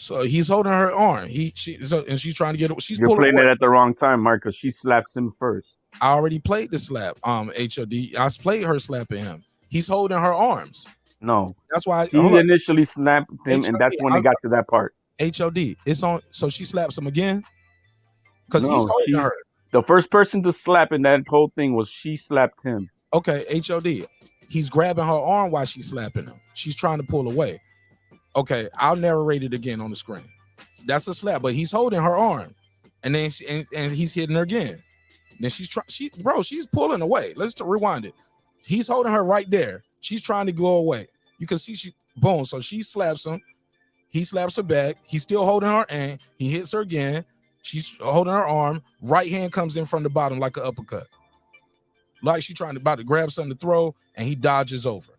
So he's holding her arm. And she's trying to get it. She's You're pulling playing away. it at the wrong time, Mark, because she slaps him first. I already played the slap. HOD. I played her slapping him. He's holding her arms. No. That's why He initially snapped him, and that's when it got to that part. HOD. It's on. So she slaps him again. Because No, he's holding her. The first person to slap in that whole thing was she slapped him. Okay, HOD. He's grabbing her arm while she's slapping him. She's trying to pull away. Okay, I'll narrate it again on the screen. That's a slap, but he's holding her arm, and then and he's hitting her again. Then she's pulling away. Let's rewind it. He's holding her right there. She's trying to go away. You can see boom. So she slaps him. He slaps her back. He's still holding her, and he hits her again. She's holding her arm. Right hand comes in from the bottom like an uppercut. Like she's about to grab something to throw, and he dodges over.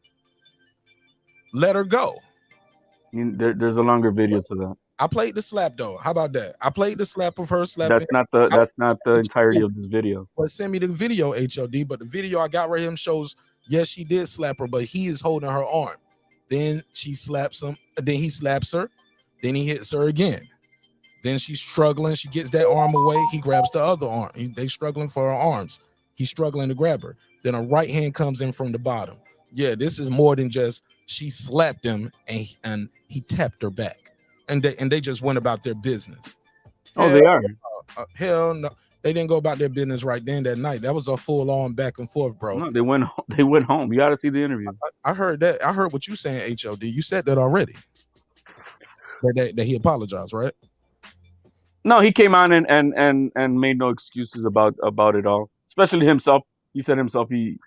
Let her go. There's a longer video to that. I played the slap though. How about that? I played the slap of her slapping. That's not the entirety of this video. But send me the video, HOD. But the video I got right here shows, yes, she did slap her, but he is holding her arm. Then she slaps him. Then he slaps her. Then he hits her again. Then she's struggling. She gets that arm away. He grabs the other arm. They struggling for her arms. He's struggling to grab her. Then a right hand comes in from the bottom. Yeah, this is more than just she slapped him and he tapped her back. And they just went about their business. Oh, they are. Hell no. They didn't go about their business right then that night. That was a full-on back and forth, bro. No, they went home. You got to see the interview. I heard that. I heard what you saying, HOD. You said that already. That he apologized, right? No, he came on and made no excuses about it all. Especially himself. He said himself he's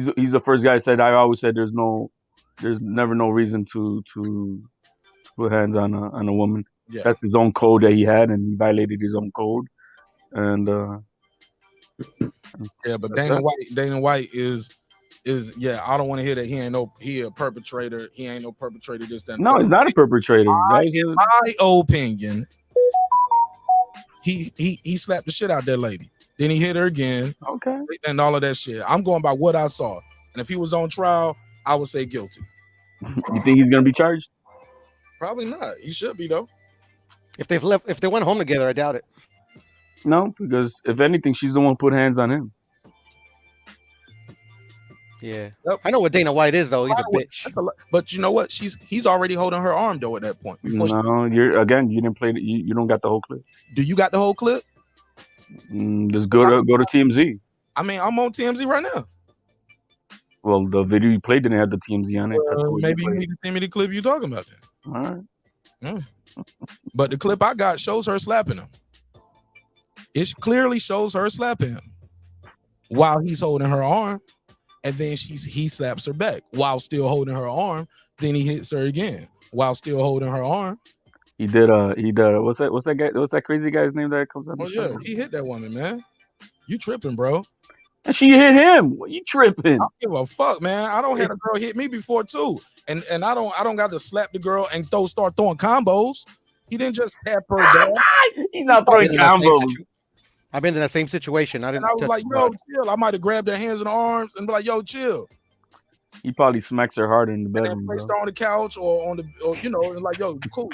the first guy who said, I always said there's never no reason to put hands on a woman. Yeah. That's his own code that he had, and he violated his own code. And yeah, but Dana White is I don't want to hear that he a perpetrator. He ain't no perpetrator. This that. No, he's not a perpetrator. In my opinion, he slapped the shit out that lady. Then he hit her again. Okay. And all of that shit. I'm going by what I saw. And if he was on trial, I would say guilty. You think he's gonna be charged? Probably not. He should be though. If they went home together, I doubt it. No, because if anything, she's the one who put hands on him. Yeah. Yep. I know what Dana White is though. He's a bitch. But you know what? He's already holding her arm though at that point. You didn't play it. You don't got the whole clip. Do you got the whole clip? Just go to TMZ. I mean, I'm on TMZ right now. Well, the video you played didn't have the TMZ on it. Maybe you need to send me the clip you're talking about then. All right. Yeah. But the clip I got shows her slapping him. It clearly shows her slapping him while he's holding her arm, and then he slaps her back while still holding her arm. Then he hits her again while still holding her arm. He did what's that guy? What's that crazy guy's name that comes up? Oh yeah, he hit that woman, man. You tripping, bro? And she hit him. What you tripping? I don't give a fuck, man. I don't had a girl hit me before too, and I don't got to slap the girl and start throwing combos. He didn't just tap her down. He's not throwing combos. I've been in that same situation. I was like, yo, chill. I might have grabbed her hands and arms and be like, yo, chill. He probably smacks her hard in the bedroom. And then placed her on the couch or and like, yo, you cool.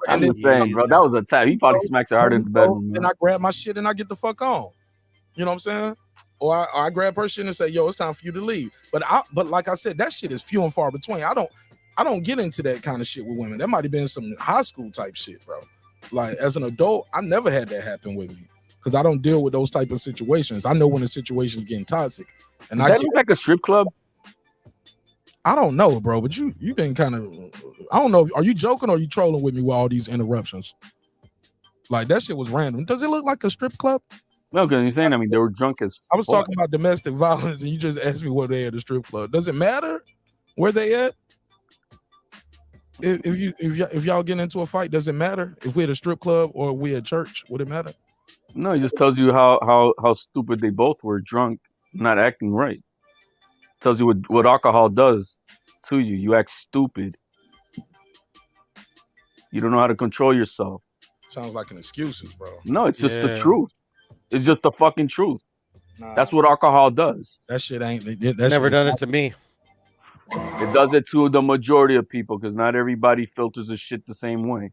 I'm just saying, bro, that was a tap. He probably smacks her hard in the bedroom. And I grab my shit and I get the fuck on. You know what I'm saying? Or I grab her shit and say, yo, it's time for you to leave. But like I said, that shit is few and far between. I don't get into that kind of shit with women. That might have been some high school type shit, bro. Like as an adult, I never had that happen with me because I don't deal with those type of situations. I know when the situation's getting toxic. And that look like a strip club. I don't know, bro, but you been kind of, I don't know. Are you joking or are you trolling with me with all these interruptions? Like that shit was random. Does it look like a strip club? No, because you're saying, they were drunk as I was talking about domestic violence and you just asked me where they at the strip club. Does it matter where they at? If y'all get into a fight, does it matter if we're at a strip club or we at church? Would it matter? No, it just tells you how stupid they both were, drunk, not acting right. Tells you what alcohol does to you. You act stupid. You don't know how to control yourself. Sounds like an excuses, bro. No, it's just the truth. It's just the fucking truth. Nah, that's what alcohol does. That shit ain't. Never done it to me. It does it to the majority of people because not everybody filters the shit the same way.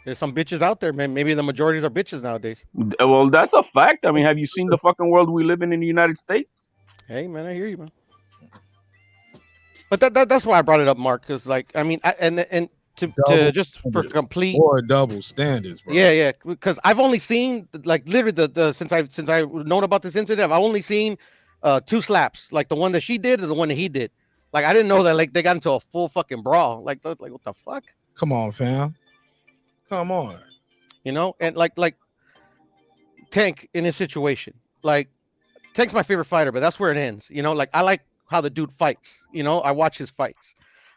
There's some bitches out there, man. Maybe the majorities are bitches nowadays. Well, that's a fact. I mean, have you seen the fucking world we live in the United States? Hey, man, I hear you, man. But that's why I brought it up, Mark, because like I mean, and to just for complete or double standards, bro. Yeah, because I've only seen like literally the since I've known about this incident, I've only seen 2 slaps, like the one that she did and the one that he did. Like I didn't know that like they got into a full fucking brawl. Like what the fuck? Come on, fam. Come on. You know, and like Tank in his situation, like Tank's my favorite fighter, but that's where it ends. You know, like I like how the dude fights. You know, I watch his fights.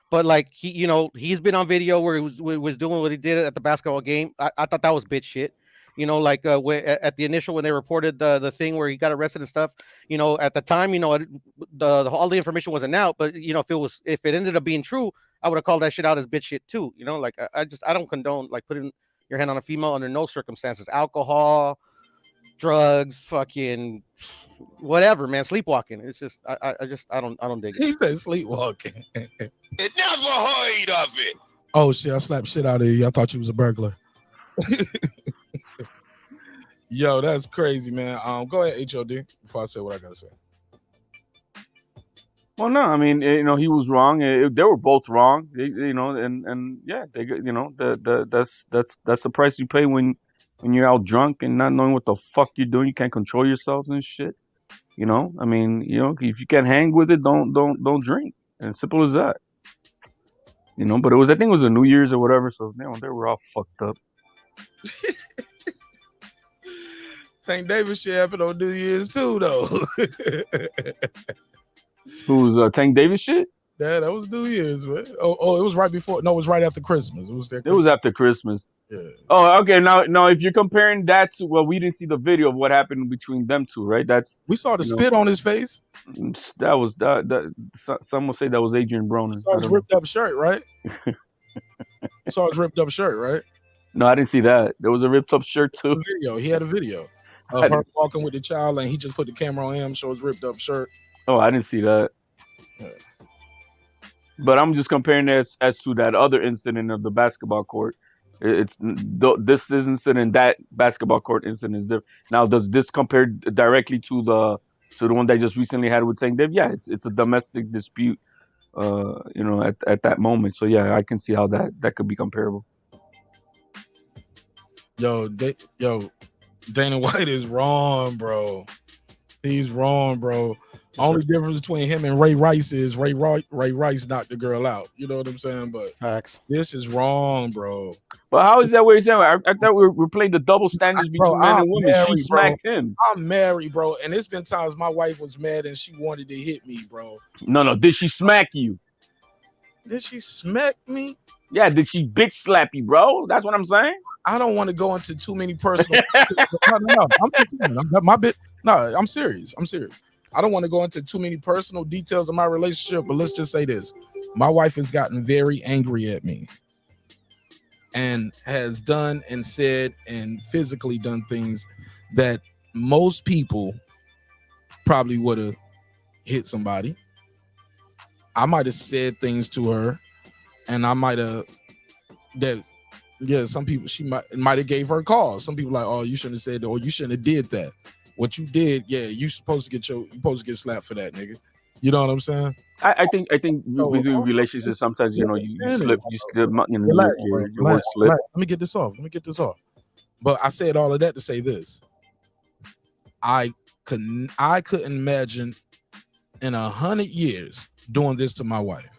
But like he's been on video where he was doing what he did at the basketball game. I thought that was bitch shit. You know, like at the initial when they reported the thing where he got arrested and stuff. You know, at the time, you know, all the information wasn't out. But you know, if it ended up being true, I would have called that shit out as bitch shit too. You know, like I don't condone like putting your hand on a female under no circumstances. Alcohol, drugs, fucking whatever, man. Sleepwalking. It's just I don't dig it. He said sleepwalking. Never heard of it. Oh shit! I slapped shit out of you. I thought you was a burglar. Yo, that's crazy, man. Go ahead, HOD. Before I say what I gotta say. Well, no, I mean, you know, he was wrong. They were both wrong. You know, and yeah, you know, that's the price you pay when you're out drunk and not knowing what the fuck you're doing. You can't control yourself and shit. You know, I mean, you know, if you can't hang with it, don't drink. And simple as that. You know, but I think it was a New Year's or whatever, so you know, they were all fucked up. Tank Davis shit happened on New Year's too, though. Who's Tank Davis shit? Yeah, that was New Year's, man. Oh, it was right before. No, it was right after Christmas. It was there. It was after Christmas. Yeah. Oh, okay. Now, if you're comparing that to, well, we didn't see the video of what happened between them two, right? We saw the spit on his face. That was that. Some will say that was Adrian Broner. Saw his ripped up shirt, right? Saw his ripped up shirt, right? No, I didn't see that. There was a ripped up shirt too. Video. He had a video of her walking with the child, and he just put the camera on him, show his ripped up shirt. Oh, I didn't see that. Yeah. But I'm just comparing this as to that other incident of the basketball court. This incident, that basketball court incident is different. Now, does this compare directly to the one that I just recently had with Tank Dave? Yeah, it's a domestic dispute. You know, at that moment. So yeah, I can see how that could be comparable. Yo, Dana White is wrong, bro. He's wrong, bro. Only difference between him and Ray Rice is Ray Rice knocked the girl out. You know what I'm saying? But facts. This is wrong, bro. But how is that what you're saying? I thought we're playing the double standards between men and women. Married, she smacked him. I'm married, bro. And it's been times my wife was mad and she wanted to hit me, bro. No. Did she smack you? Did she smack me? Yeah, did she bitch slap you, bro? That's what I'm saying. I don't want to go into too many personal. No. I'm serious. I don't want to go into too many personal details of my relationship, but let's just say this. My wife has gotten very angry at me and has done and said and physically done things that most people probably would have hit somebody. I might have said things to her and I might have some people, she might have gave her a call. Some people like, oh, you shouldn't have said that, or you shouldn't have did that. What you did, yeah, you supposed to get slapped for that, nigga. You know what I'm saying? I think within relationships sometimes you slip, your words slip. Let me get this off. But I said all of that to say this. I couldn't imagine in 100 years doing this to my wife.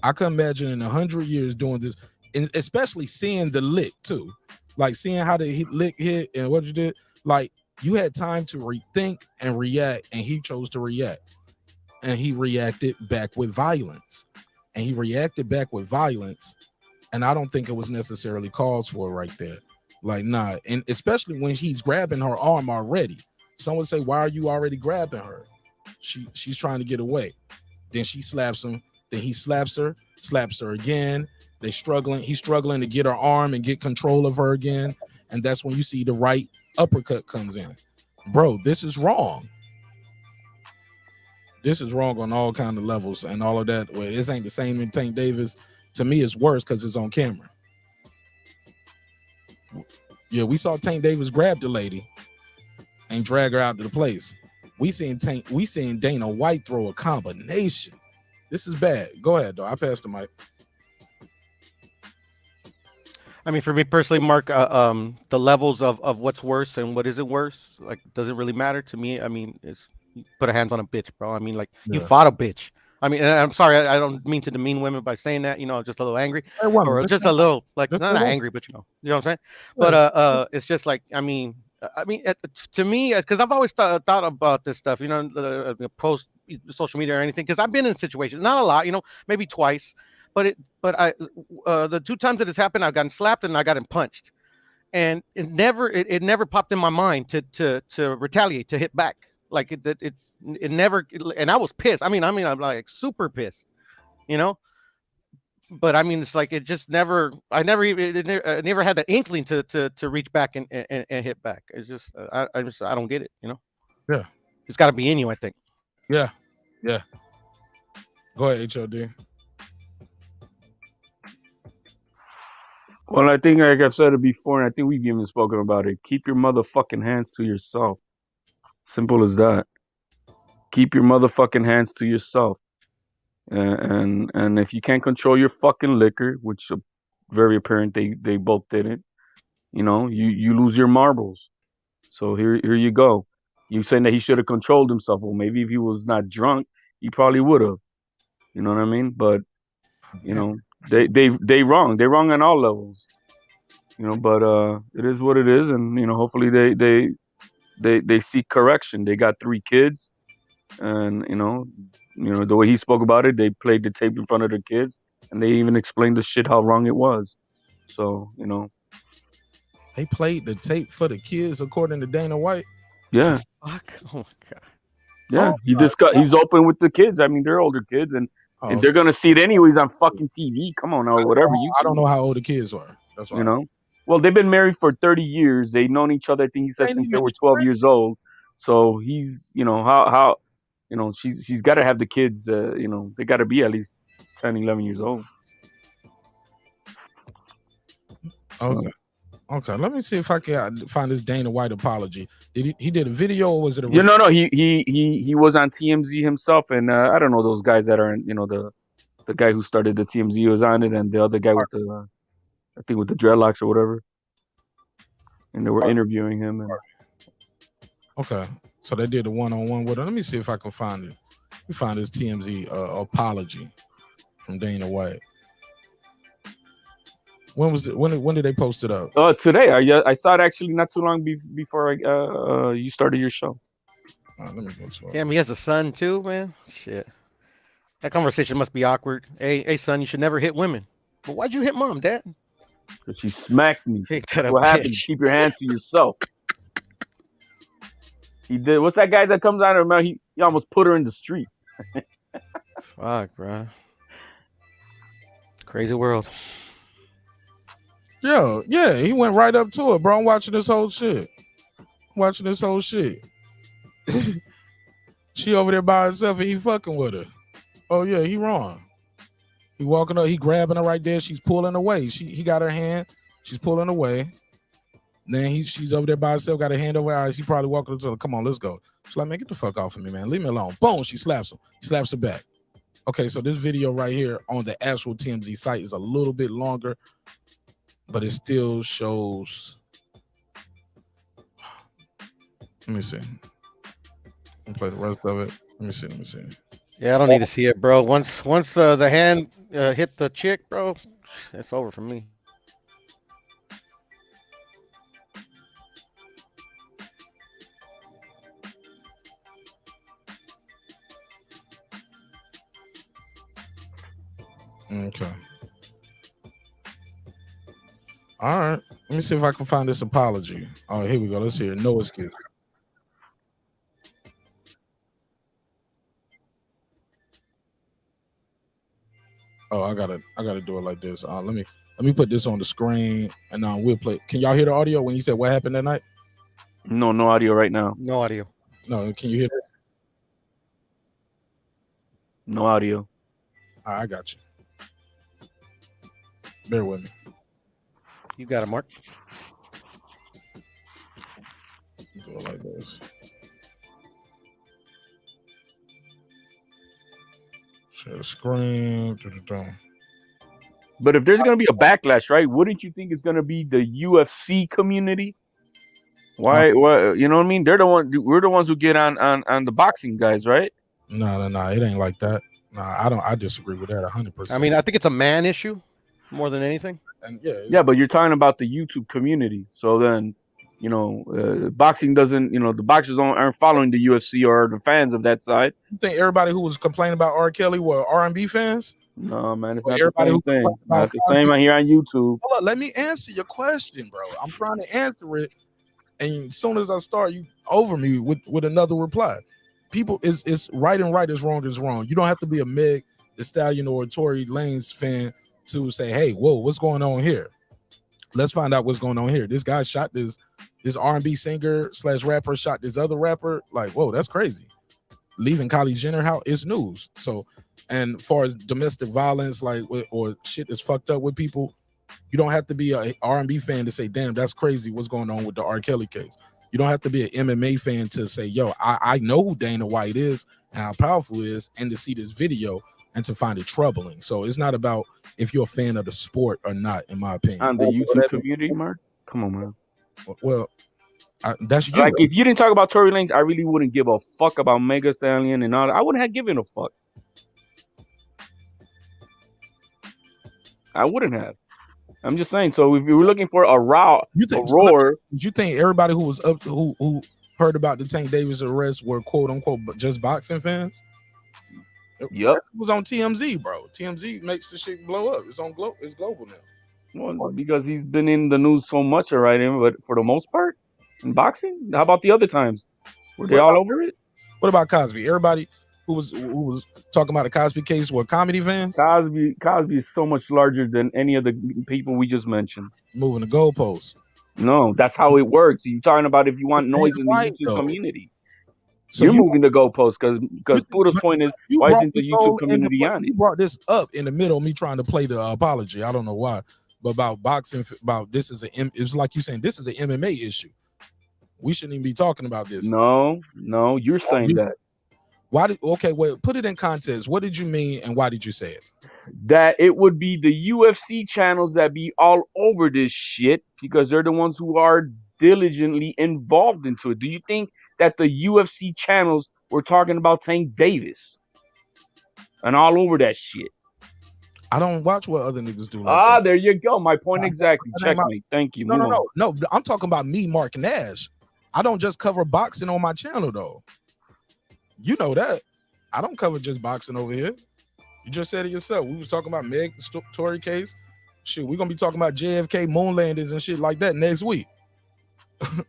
I couldn't imagine in 100 years doing this, and especially seeing the lick too, like seeing how the lick hit and what you did. Like you had time to rethink and react, and he chose to react, and he reacted back with violence, and I don't think it was necessarily cause for right there. Like nah, and especially when he's grabbing her arm already. Some would say, why are you already grabbing her? She's trying to get away. Then she slaps him. Then he slaps her again. He's struggling to get her arm and get control of her again. And that's when you see the right uppercut comes in. Bro, this is wrong. This is wrong on all kind of levels and all of that. Well, this ain't the same in Tank Davis. To me, it's worse because it's on camera. Yeah, we saw Tank Davis grab the lady and drag her out to the place. We seen Dana White throw a combination. This is bad. Go ahead, though. I passed the mic. I mean, for me personally, Mark, the levels of what's worse and what isn't worse, like, doesn't really matter to me. I mean, it's you put a hands on a bitch, bro. I mean, like, you Yeah. fought a bitch. I mean, and I'm sorry, I don't mean to demean women by saying that. You know, just a little angry, Hey, woman, or just a little like just not a woman. angry, but you know what I'm saying. But it's just like, I mean, to me, because I've always thought about this stuff, you know, post social media or anything, because I've been in situations, not a lot, you know, maybe twice, but the 2 times that it's happened, I've gotten slapped and I gotten punched, and it never popped in my mind to retaliate, to hit back, like it never, and I was pissed. I'm like super pissed, you know. But I mean, it's like it just never. I never had the inkling to reach back and hit back. It's just I don't get it. You know. Yeah. It's got to be in you, I think. Yeah. Yeah. Go ahead, HOD. Well, I think, like I've said it before, and I think we've even spoken about it. Keep your motherfucking hands to yourself. Simple as that. Keep your motherfucking hands to yourself. And if you can't control your fucking liquor, which very apparent they both didn't, you know, you lose your marbles. So here you go. You saying that he should have controlled himself. Well, maybe if he was not drunk, he probably would have. You know what I mean? But you know, they wrong. They wrong on all levels. You know, but it is what it is, and you know, hopefully they seek correction. They got 3 kids, and you know the way he spoke about it, they played the tape in front of the kids, and they even explained the shit how wrong it was. So you know, they played the tape for the kids, according to Dana White. Yeah. Fuck. Oh my god. Yeah, he's open with the kids. I mean, they're older kids, and they're gonna see it anyways on fucking TV. Come on, or whatever. I don't know how old the kids are. That's why. You know. Well, they've been married for 30 years. They've known each other. I think he said since they were 12 years old. So he's, you know, how, you know, she's got to have the kids. You know, they got to be at least 10, 11 years old. Okay. Okay. Let me see if I can find this Dana White apology. Did he did a video, or was it a? Yeah, no. He was on TMZ himself, and I don't know those guys that are, you know, the guy who started the TMZ was on it, and the other guy with the. I think with the dreadlocks or whatever, and they were interviewing him. And... Okay, so they did a one-on-one with him. Let me see if I can find it. We find this TMZ apology from Dana White. When was it? When did they post it up? Today. I saw it actually not too long before you started your show. Let me go to it. Damn, he has a son too, man. Shit, that conversation must be awkward. Hey, son, you should never hit women. But why'd you hit mom, Dad? Because she smacked me. What happened? Keep your hands to yourself. He did. What's that guy that comes out of her mouth? He almost put her in the street. Fuck, bro. Crazy world. Yeah, he went right up to it, bro. I'm watching this whole shit. She over there by herself and he fucking with her. Oh yeah, he wrong. He walking up, he grabbing her right there. She's pulling away. He got her hand. She's pulling away. Then she's over there by herself, got her hand over her eyes. He probably walking up to her. Come on, let's go. She's like, man, get the fuck off of me, man. Leave me alone. Boom, she slaps him. He slaps her back. Okay, so this video right here on the actual TMZ site is a little bit longer, but it still shows. Let me see. Let me play the rest of it. Let me see. Yeah, I don't need to see it, bro. Once the hand hit the chick, bro, it's over for me. Okay. All right. Let me see if I can find this apology. Oh, here we go. Let's hear it. No excuse. Oh, I gotta do it like this. Let me put this on the screen and we'll play. Can y'all hear the audio when you said what happened that night? No audio right now. No audio. No, can you hear it? No audio. All right, I got you. Bear with me. You got it, Mark. Do it like this. Share the screen. But if there's gonna be a backlash, right? Wouldn't you think it's gonna be the UFC community? Why? You know what I mean? They're the one. We're the ones who get on the boxing guys, right? No. It ain't like that. Nah, I don't. I disagree with that 100%. I mean, I think it's a man issue more than anything. And yeah, but you're talking about the YouTube community. So then, boxing doesn't. The boxers aren't following the UFC or the fans of that side. You think everybody who was complaining about R. Kelly were R&B fans? No, man, it's Or not the same thing. Not the same here on YouTube. Hold up, let me answer your question, bro. I'm trying to answer it, and as soon as I start, you over me with another reply. People, it's right and right is wrong is wrong. You don't have to be a Meg Thee Stallion or a Tory Lanez fan to say, hey, whoa, what's going on here? Let's find out what's going on here. This guy shot this R&B singer / rapper shot this other rapper. Like, whoa, that's crazy. Leaving Kylie Jenner house is news. So, and as far as domestic violence, or shit is fucked up with people, you don't have to be a R&B fan to say, damn, that's crazy. What's going on with the R. Kelly case? You don't have to be an MMA fan to say, yo, I know who Dana White is and how powerful he is, and to see this video and to find it troubling. So it's not about if you're a fan of the sport or not, in my opinion. On the YouTube community, Mark? Come on, man. Well, that's you. Like, if you didn't talk about Tory Lanez, I really wouldn't give a fuck about Meg Thee Stallion and all that. I wouldn't have given a fuck. I wouldn't have. I'm just saying. So if you were looking for a roar, did you think everybody who was up who heard about the Tank Davis arrest were quote unquote just boxing fans? Yep. It was on TMZ, bro. TMZ makes the shit blow up. It's on it's global now. Well, because he's been in the news so much already, but for the most part, in boxing, how about the other times? Were they all over it? What about Cosby? Everybody who was talking about the Cosby case were comedy fans? Cosby is so much larger than any of the people we just mentioned. Moving the goalposts. No, that's how it works. You're talking about if you want noise in the YouTube community. So you're moving the goalposts because Pudo's point is, why isn't the YouTube community on it? You brought this up in the middle of me trying to play the apology. I don't know why, but about boxing, it's like you saying this is an MMA issue. We shouldn't even be talking about this. No, you're saying that. Well, put it in context. What did you mean and why did you say it? That it would be the UFC channels that be all over this shit because they're the ones who are diligently involved into it. Do you think that the UFC channels were talking about Tank Davis and all over that shit? I don't watch what other niggas do. There you go. My point exactly. Checkmate. Thank you. No. I'm talking about me, Mark Nash. I don't just cover boxing on my channel though. You know that. I don't cover just boxing over here. You just said it yourself. We was talking about Meg Tory case. Shit, we're gonna be talking about JFK moon landings and shit like that next week.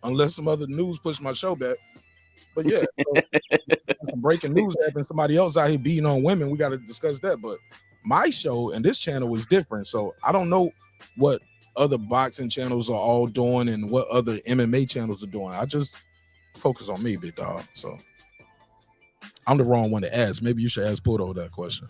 Unless some other news push my show back. But yeah, some breaking news happened. Somebody else out here beating on women. We got to discuss that. But my show and this channel is different. So I don't know what other boxing channels are all doing and what other MMA channels are doing. I just focus on me, big dog. So I'm the wrong one to ask. Maybe you should ask Pudo that question.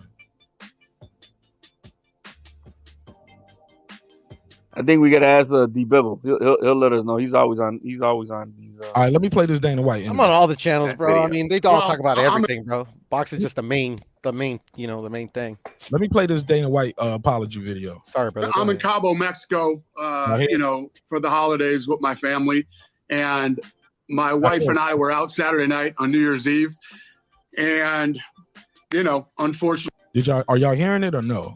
I think we gotta ask D-Bibble. He'll let us know. He's always on these. All right, let me play this Dana White. I'm on all the channels, bro. I mean, they all talk about everything, bro. Boxing's just the main thing. Let me play this Dana White apology video. Sorry, brother. I'm in Cabo, Mexico, for the holidays with my family, and my wife and I were out Saturday night on New Year's Eve, and unfortunately, are y'all hearing it or no?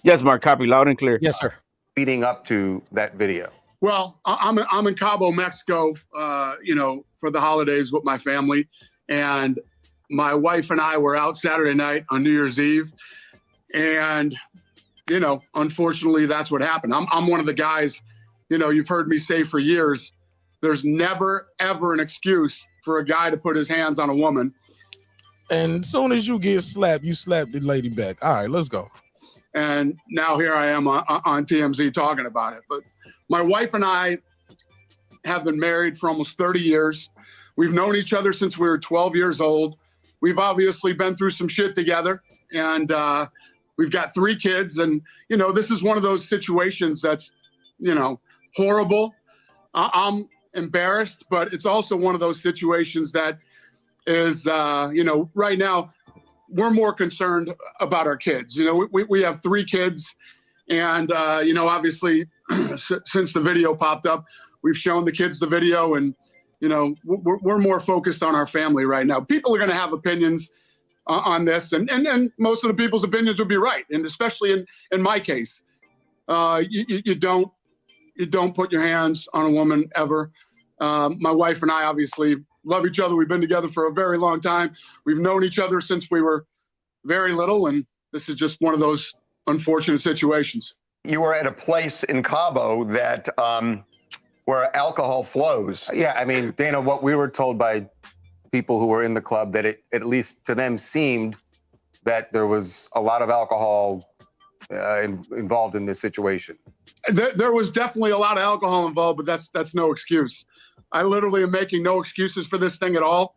Yes, Mark. Copy loud and clear. Yes, sir. Leading up to that video? Well, I'm in Cabo, Mexico, for the holidays with my family, and my wife and I were out Saturday night on New Year's Eve, and unfortunately, that's what happened. I'm one of the guys, you've heard me say for years, there's never ever an excuse for a guy to put his hands on a woman. And as soon as you get slapped, you slap the lady back. All right, let's go. And now here I am on TMZ talking about it. But my wife and I have been married for almost 30 years. We've known each other since we were 12 years old. We've obviously been through some shit together. And we've got 3 kids. And, this is one of those situations that's, horrible. I'm embarrassed, but it's also one of those situations that is, right now we're more concerned about our kids. We have 3 kids, and obviously since the video popped up, we've shown the kids the video, and we're more focused on our family right now. People are going to have opinions on this, and most of the people's opinions would be right, and especially in my case, you don't put your hands on a woman ever. My wife and I obviously love each other. We've been together for a very long time. We've known each other since we were very little, and this is just one of those unfortunate situations. You were at a place in Cabo that where alcohol flows. Yeah, I mean, Dana, what we were told by people who were in the club, that it, at least to them, seemed that there was a lot of alcohol involved in this situation. There was definitely a lot of alcohol involved, but that's no excuse. I literally am making no excuses for this thing at all.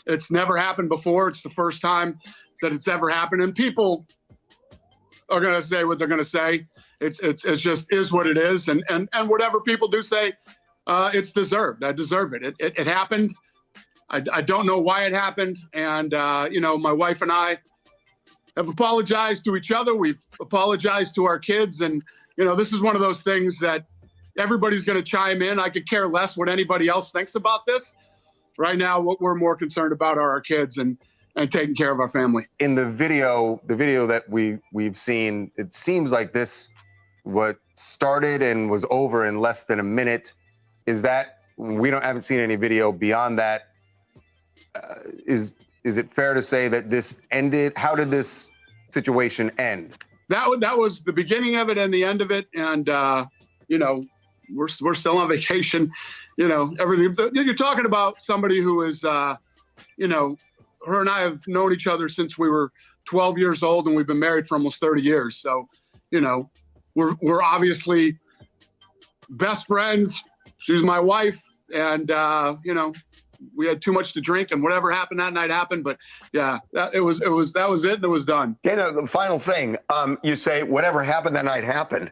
It's never happened before. It's the first time that it's ever happened, and people are going to say what they're going to say. It's just is what it is, and whatever people do say, it's deserved. I deserve it. It happened. I don't know why it happened, and my wife and I have apologized to each other. We've apologized to our kids, and this is one of those things that everybody's going to chime in. I could care less what anybody else thinks about this. Right now, what we're more concerned about are our kids and taking care of our family. In the video that we've seen, it seems like this what started and was over in less than a minute. Is that haven't seen any video beyond that? Is it fair to say that this ended? How did this situation end? That was the beginning of it and the end of it, and we're still on vacation. Everything. You're talking about somebody who is, her and I have known each other since we were 12 years old, and we've been married for almost 30 years. So, we're obviously best friends. She's my wife, and we had too much to drink, and whatever happened that night happened. But yeah, that was it, and it was done. Dana, the final thing, you say whatever happened that night happened.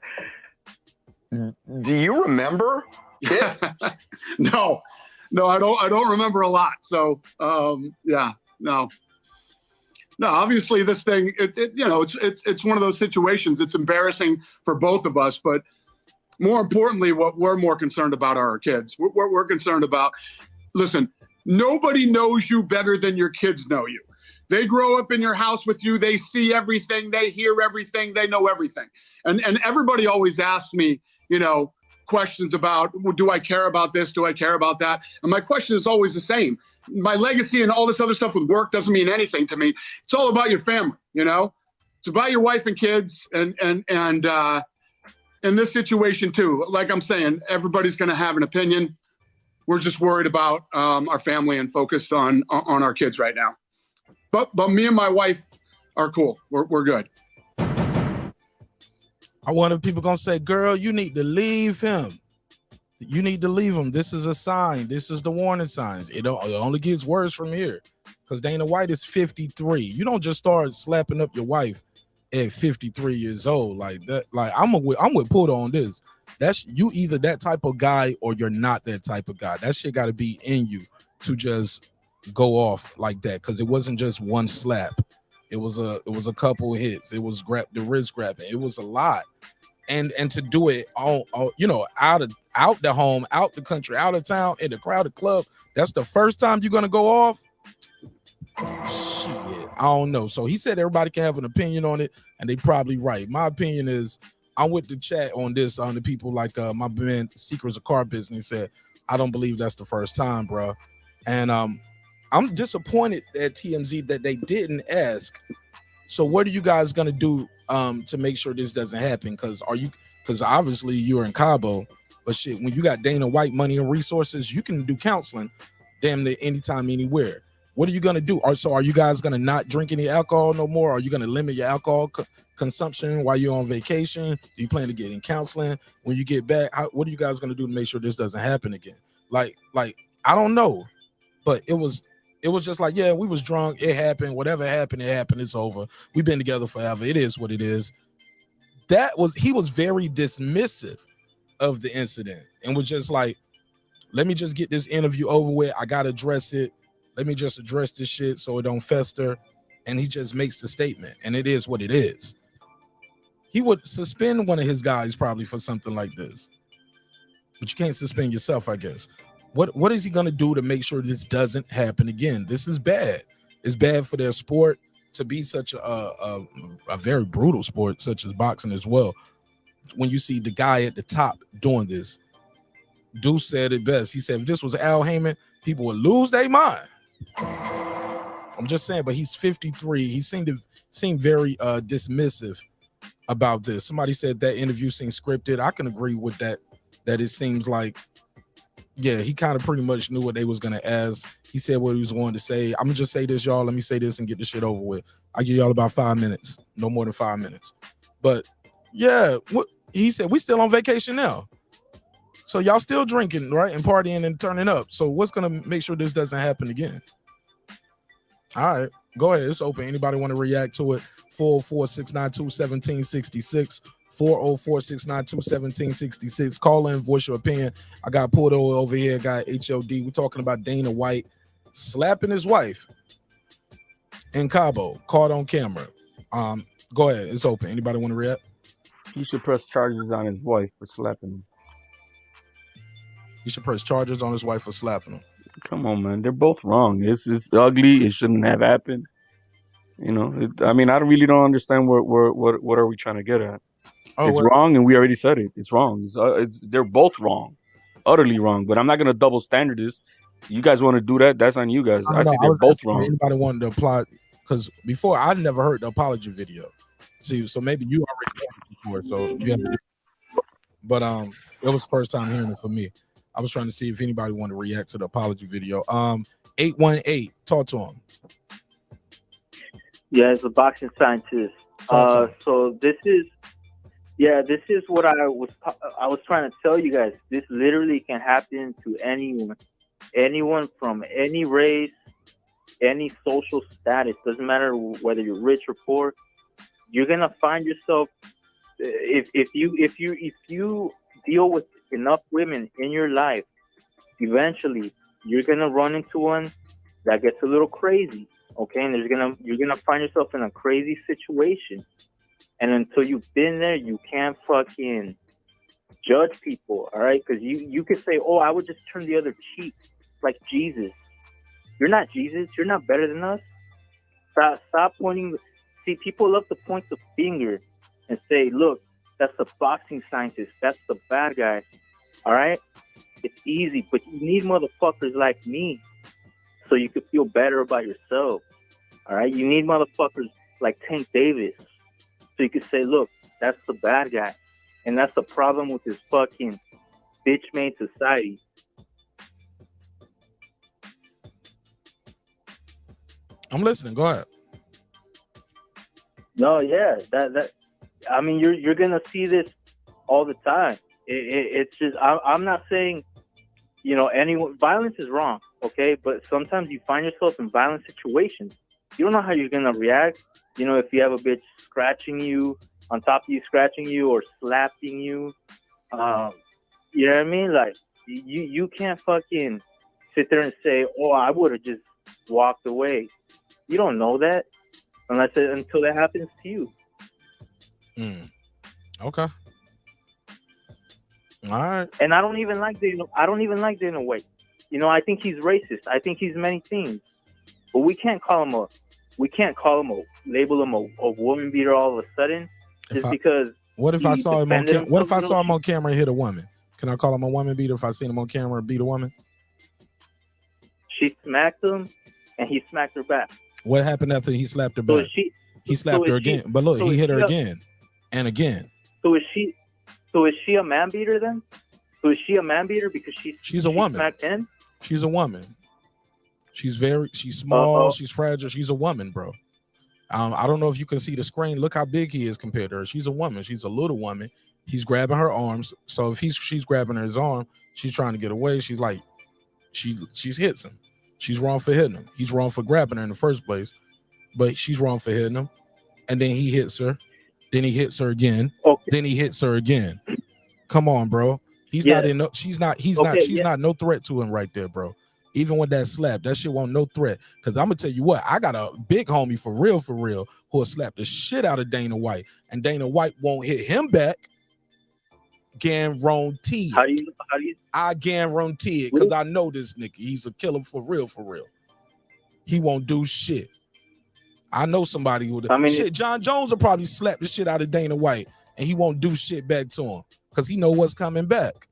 Do you remember it? No, I don't remember a lot. So no. Obviously, this thing, it's one of those situations. It's embarrassing for both of us, but more importantly, what we're more concerned about are our kids. We're concerned about. Listen, nobody knows you better than your kids know you. They grow up in your house with you. They see everything. They hear everything. They know everything. And everybody always asks me, questions about, well, do I care about this? Do I care about that? And my question is always the same. My legacy and all this other stuff with work doesn't mean anything to me. It's all about your family, It's about your wife and kids, and in this situation too. Like I'm saying, everybody's going to have an opinion. We're just worried about our family and focused on our kids right now. But me and my wife are cool. We're good. I wonder if people gonna say, "Girl, you need to leave him. You need to leave him. This is a sign. This is the warning signs. It only gets worse from here." Because Dana White is 53. You don't just start slapping up your wife at 53 years old like that. Like I'm with Puda on this. That's you either that type of guy or you're not that type of guy. That shit got to be in you to just go off like that. Because it wasn't just one slap. It was a couple of hits. It was the wrist grabbing. It was a lot, and to do it all out the home, out the country, out of town, in the crowded club. That's the first time you're gonna go off. Shit, I don't know. So he said everybody can have an opinion on it, and they probably right. My opinion is I'm with the chat on this. On the people like my man Secrets of Car Business said, I don't believe that's the first time, bro, and I'm disappointed at TMZ that they didn't ask. So what are you guys gonna do to make sure this doesn't happen? Because obviously you're in Cabo, but shit, when you got Dana White money and resources, you can do counseling damn near anytime, anywhere. What are you gonna do? Are you guys gonna not drink any alcohol no more? Are you gonna limit your alcohol consumption while you're on vacation? Do you plan to get in counseling when you get back? What are you guys gonna do to make sure this doesn't happen again? Like I don't know, but it was just like, yeah, we was drunk. It happened. Whatever happened, it happened. It's over. We've been together forever. It is what it is. He was very dismissive of the incident and was just like, let me just get this interview over with. I gotta address it. Let me just address this shit so it don't fester. And he just makes the statement, and it is what it is. He would suspend one of his guys probably for something like this, but you can't suspend yourself, I guess. What is he gonna do to make sure this doesn't happen again? This is bad. It's bad for their sport to be such a very brutal sport, such as boxing as well. When you see the guy at the top doing this, Deuce said it best. He said if this was Al Heyman, people would lose their mind. I'm just saying, but he's 53. He seemed very dismissive about this. Somebody said that interview seemed scripted. I can agree with that. That it seems like, yeah, he kind of pretty much knew what they was gonna ask. He said what he was going to say. I'm gonna just say this, y'all. Let me say this and get this shit over with. I give y'all about 5 minutes, no more than 5 minutes. But yeah, what he said, we still on vacation now. So y'all still drinking, right? And partying and turning up. So what's gonna make sure this doesn't happen again? All right, go ahead. It's open. Anybody want to react to it? 404-692-1766. 404-692-1766. Call in, voice your opinion. I got Porto over here, got HLD. We're talking about Dana White slapping his wife in Cabo, caught on camera. Go ahead. It's open. Anybody want to react? He should press charges on his wife for slapping him. He should press charges on his wife for slapping him. Come on, man. They're both wrong. It's ugly. It shouldn't have happened. You know, I mean, I really don't understand what are we trying to get at. It's wrong, and we already said it. It's wrong. They're both wrong, utterly wrong. But I'm not gonna double standard this. You guys want to do that? That's on you guys. I say they're both wrong. Anybody wanted to apply? Because before I never heard the apology video. See, so maybe you already heard it before. So you have, but it was the first time hearing it for me. I was trying to see if anybody wanted to react to the apology video. 818, talk to him. Yeah, it's a boxing scientist. So this is what I was trying to tell you guys. This literally can happen to anyone from any race, any social status. Doesn't matter whether you're rich or poor. You're gonna find yourself if you deal with enough women in your life, eventually you're gonna run into one that gets a little crazy. Okay, and you're gonna find yourself in a crazy situation, and until you've been there, you can't fucking judge people, all right? Because you could say, "Oh, I would just turn the other cheek," like Jesus. You're not Jesus. You're not better than us. Stop pointing. See, people love to point the finger and say, "Look, that's the boxing scientist. That's the bad guy." All right, it's easy, but you need motherfuckers like me so you could feel better about yourself. All right, you need motherfuckers like Tank Davis so you could say, "Look, that's the bad guy," and that's the problem with this fucking bitch-made society. I'm listening. Go ahead. No, yeah, that. I mean, you're gonna see this all the time. It's just I'm not saying, anyone violence is wrong, okay? But sometimes you find yourself in violent situations. You don't know how you're gonna react. If you have a bitch scratching you on top of you, scratching you or slapping you, you know what I mean? Like you can't fucking sit there and say, "Oh, I would have just walked away." You don't know that until that happens to you. Okay. All right. And I don't even like Dana White. I think he's racist. I think he's many things. But we can't label him a woman beater all of a sudden because. What if I saw him on camera and hit a woman? Can I call him a woman beater if I seen him on camera beat a woman? She smacked him, and he smacked her back. What happened after he slapped her back? He slapped her again, but look, he hit her again and again. So is she a man beater then? So is she a man beater because she's a woman? Smacked him? She's a woman. She's small. She's fragile. She's a woman, bro. I don't know if you can see the screen. Look how big he is compared to her. She's a woman. She's a little woman. He's grabbing her arms. So if she's grabbing his arm, she's trying to get away. She's like, she hits him. She's wrong for hitting him. He's wrong for grabbing her in the first place, but she's wrong for hitting him. And then he hits her. Then he hits her again. Okay. Then he hits her again. Come on, bro. He's Yeah. not in no, she's not, he's Okay, not, she's yeah. not no threat to him right there, bro. Even with that slap, that shit won't no threat. Cause I'm gonna tell you what, I got a big homie for real, who'll slap the shit out of Dana White, and Dana White won't hit him back. Guarantee How it. do you I guarantee it, cause I know this nigga. He's a killer for real, for real. He won't do shit. I know somebody who. I mean, shit, John Jones will probably slap the shit out of Dana White, and he won't do shit back to him, cause he know what's coming back.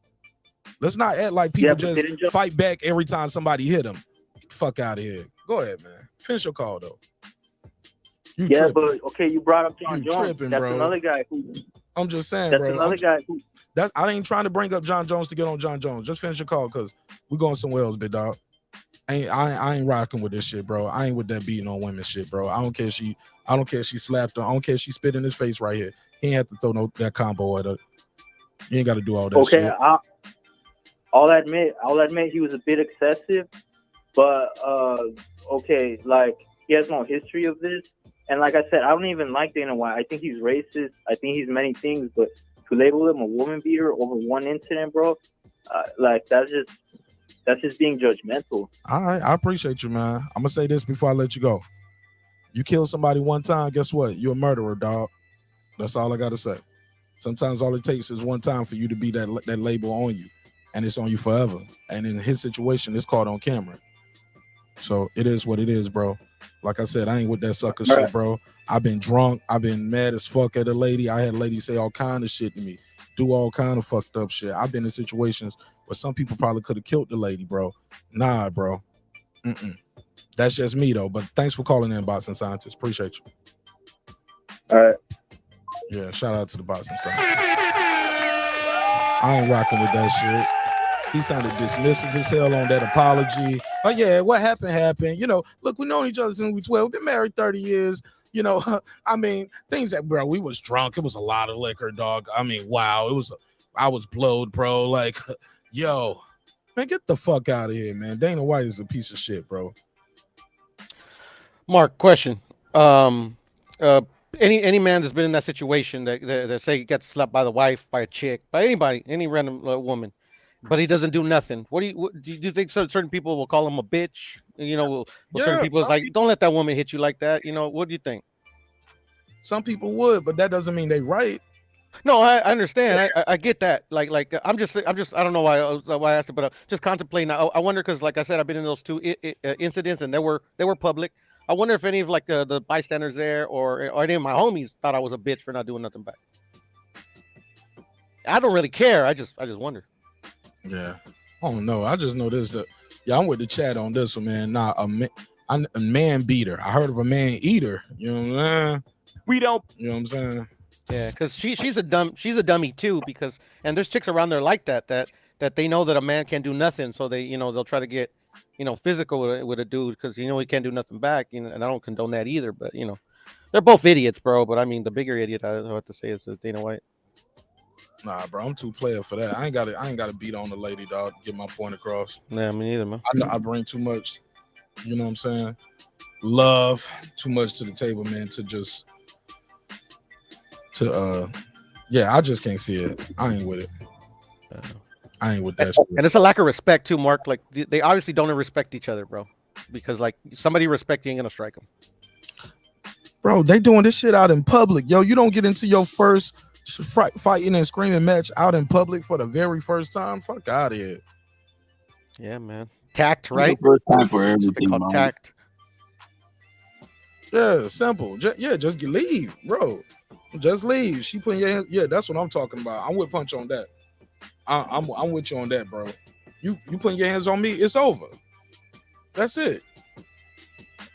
Let's not act like people just fight back every time somebody hit them. Get the fuck out of here. Go ahead, man. Finish your call though. Yeah, tripping. but okay, you brought up John You Jones. tripping, That's bro. another guy who. I'm just saying, That's bro. another guy who. I ain't trying to bring up John Jones to get on John Jones. Just finish your call, cause we're going somewhere else, big dog. I ain't rocking with this shit, bro. I ain't with that beating on women shit, bro. I don't care if she slapped her. I don't care if she spit in his face right here. He ain't have to throw that combo at her. You ain't got to do all that shit. Okay, I'll admit he was a bit excessive, but okay, like he has no history of this, and like I said, I don't even like Dana White. I think he's racist. I think he's many things, but to label him a woman beater over one incident, bro, like that's just being judgmental. All right, I appreciate you, man. I'm gonna say this before I let you go. You kill somebody one time, guess what? You're a murderer, dog. That's all I gotta say. Sometimes all it takes is one time for you to be that label on you, and it's on you forever. And in his situation, it's caught on camera. So it is what it is, bro. Like I said, I ain't with that sucker shit, bro. I've been drunk. I've been mad as fuck at a lady. I had ladies say all kind of shit to me, do all kind of fucked up shit. I've been in situations where some people probably could have killed the lady, bro. Nah, bro. That's just me, though. But thanks for calling in, Boxing Scientist. Appreciate you. All right. Yeah, shout out to the Boxing Scientist. I ain't rocking with that shit. He sounded dismissive as hell on that apology. Oh, yeah, what happened. You know, look, we've known each other since we were 12. We've been married 30 years. You know, I mean, things that, bro, we was drunk. It was a lot of liquor, dog. I mean, wow. I was blowed, bro. Like, yo, man, get the fuck out of here, man. Dana White is a piece of shit, bro. Mark, question. Any man that's been in that situation that say he gets slapped by the wife, by a chick, by anybody, any random woman, but he doesn't do nothing. What do you think certain people will call him a bitch? You know, certain people is like, don't let that woman hit you like that. You know, what do you think? Some people would, but that doesn't mean they right. No, I understand. I get that. Like I'm just I don't know why I asked it, but I'm just contemplating. I wonder because, like I said, I've been in those two incidents and they were public. I wonder if any of like the bystanders there or any of my homies thought I was a bitch for not doing nothing back. I don't really care. I just wonder. Yeah. I don't know. I just know this. I'm with the chat on this one, man. Nah, a man beater. I heard of a man eater. You know what I'm saying? We don't. You know what I'm saying? Yeah, because she's a dummy too. Because there's chicks around there like that they know that a man can't do nothing, so they'll try to get physical with a dude because he can't do nothing back. And I don't condone that either. But they're both idiots, bro. But I mean, the bigger idiot I have to say is Dana White. Nah, bro, I'm too player for that. I ain't got to beat on the lady, dog, to get my point across. Yeah, me neither, man. I bring too much, you know what I'm saying? Love, too much to the table, man, I just can't see it. I ain't with it. I ain't with that shit. And it's a lack of respect too, Mark. Like they obviously don't respect each other, bro. Because like somebody respect you ain't gonna strike them. Bro, they doing this shit out in public. Yo, you don't get into your first fighting and screaming match out in public for the very first time. Fuck out of here. Yeah, man. Tact, right? First time for everything, called tact. Yeah, simple. Just leave, bro. Just leave. She putting your hands. Yeah, that's what I'm talking about. I'm with Punch on that. I'm with you on that, bro. You putting your hands on me, it's over. That's it.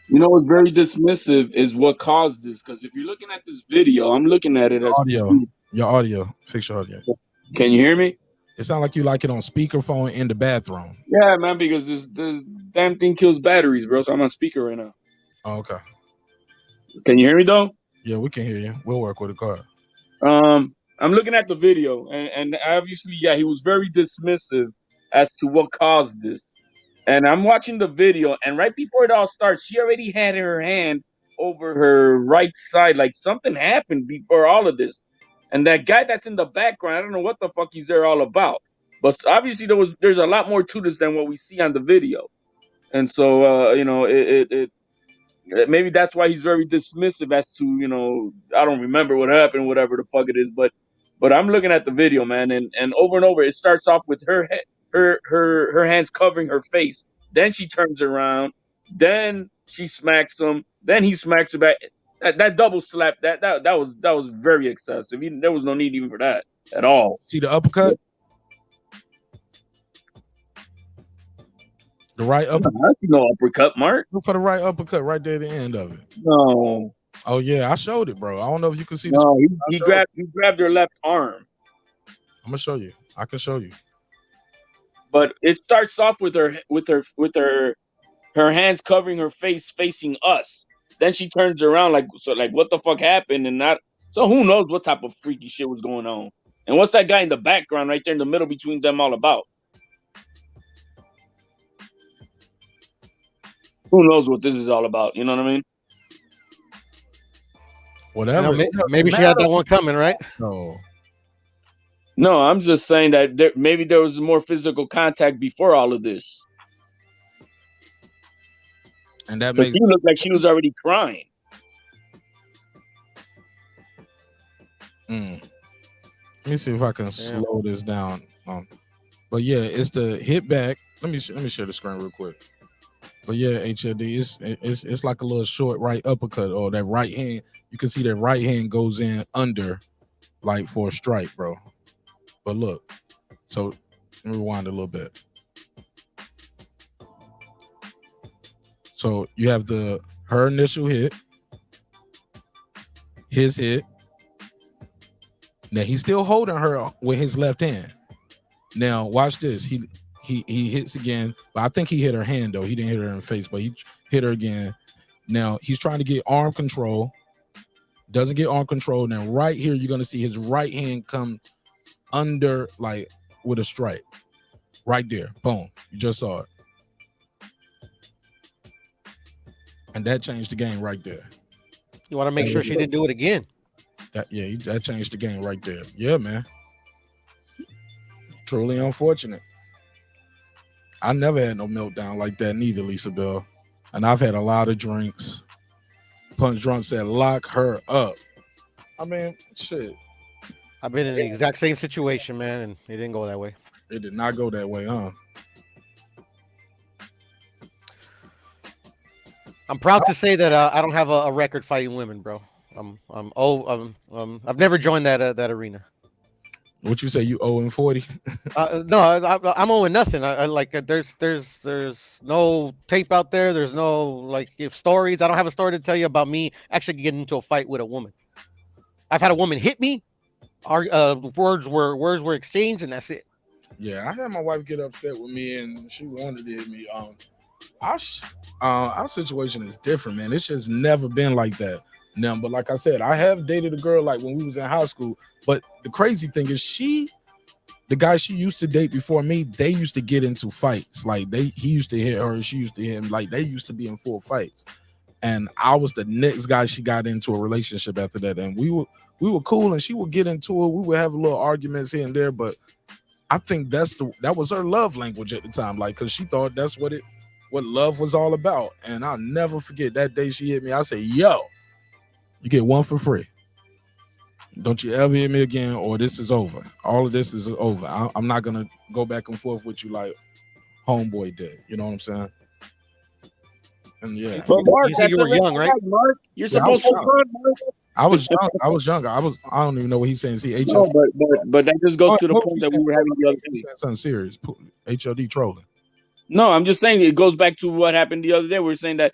You know what's very dismissive is what caused this. Because if you're looking at this video, I'm looking at it as your audio. Fix your audio. Can you hear me? It sounds like you like it on speakerphone in the bathroom. Yeah, man, because this damn thing kills batteries, bro. So I'm on speaker right now. Oh, okay. Can you hear me though? Yeah, we can hear you. We'll work with the car. I'm looking at the video, and obviously, yeah, he was very dismissive as to what caused this. And I'm watching the video, and right before it all starts, she already had her hand over her right side, like something happened before all of this. And that guy that's in the background, I don't know what the fuck he's there all about. But obviously there's a lot more to this than what we see on the video, and so maybe that's why he's very dismissive as to I don't remember what happened, whatever the fuck it is, but I'm looking at the video, man, and over it starts off with her her hands covering her face, then she turns around, then she smacks him, then he smacks her back. That double slap that was very excessive. There was no need even for that at all. See the uppercut? The right uppercut? I see no uppercut, Mark. Look for the right uppercut right there at the end of it. No. Oh yeah, I showed it, bro. I don't know if you can see. No, he grabbed her left arm. I'm gonna show you. I can show you. But it starts off with her hands covering her face, facing us. Then she turns around like what the fuck happened? So who knows what type of freaky shit was going on? And what's that guy in the background right there in the middle between them all about? Who knows what this is all about? You know what I mean? Whatever. Maybe she had that one coming, right? No, I'm just saying that maybe there was more physical contact before all of this. And that makes she looked like she was already crying. Let me see if I can slow this down. But yeah, it's the hit back. Let me share the screen real quick. But yeah, HLD, it's like a little short right uppercut, or that right hand. You can see that right hand goes in under, like for a strike, bro. But look, so let me rewind a little bit. So you have her initial hit, his hit. Now he's still holding her with his left hand. Now watch this. He hits again, but I think he hit her hand though. He didn't hit her in the face, but he hit her again. Now he's trying to get arm control. Doesn't get arm control. Now right here, you're gonna see his right hand come under, like with a strike. Right there. Boom. You just saw it. And that changed the game right there. You want to make sure she didn't do it again. That changed the game right there. Yeah, man. Truly unfortunate. I never had no meltdown like that neither, Lisa Bell. And I've had a lot of drinks. Punch Drunk said, lock her up. I mean, shit. I've been in the exact same situation, man, and it didn't go that way. It did not go that way, huh? I'm proud to say that I don't have a record fighting women, bro. I've never joined that arena. What you say? You 0-40? No, I'm owing nothing. I like there's no tape out there. There's no like stories. I don't have a story to tell you about me actually getting into a fight with a woman. I've had a woman hit me. Our words were exchanged, and that's it. Yeah, I had my wife get upset with me, and she wanted to hit me. Our situation is different, man. It's just never been like that. Now, but like I said, I have dated a girl like when we was in high school. But the crazy thing is, the guy she used to date before me, they used to get into fights. Like he used to hit her, she used to hit him. Like they used to be in full fights. And I was the next guy she got into a relationship after that. And we were cool, and she would get into it. We would have little arguments here and there, but I think that was her love language at the time. Like, cause she thought that's what love was all about. And I'll never forget that day she hit me. I said, yo, you get one for free. Don't you ever hit me again, or this is over. All of this is over. I'm not gonna go back and forth with you like homeboy did. You know what I'm saying? And yeah, but Mark, you said you were young, right? Mark, you're supposed to run, Mark. I was younger. I don't even know what he's saying. See, no, but that just goes to the point that we were having the other day. Something serious. HOD trolling. No, I'm just saying it goes back to what happened the other day. We're saying that,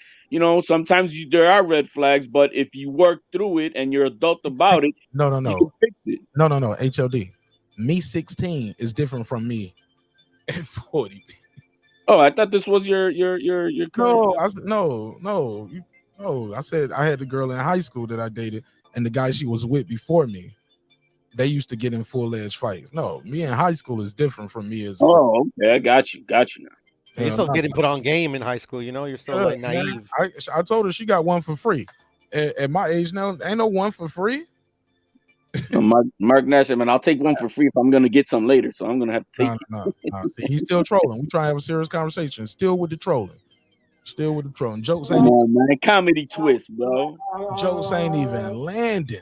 sometimes there are red flags, but if you work through it and you're adult about it, no, you can fix it. No. HOD. Me 16 is different from me at 40. Oh, I thought this was your No, I said I had the girl in high school that I dated, and the guy she was with before me, they used to get in full-edged fights. No, me in high school is different from me as well. Oh, okay, I got you now. You're still getting put on game in high school, you're still like naive. I told her she got one for free. At my age now, ain't no one for free. Mark Nash, man, I'll take one for free if I'm gonna get some later. So I'm gonna have to take it. No. See, he's still trolling. We try to have a serious conversation. Still with the trolling. Still with the trolling. Jokes Come ain't on, man. Comedy twist, bro. jokes ain't even landing.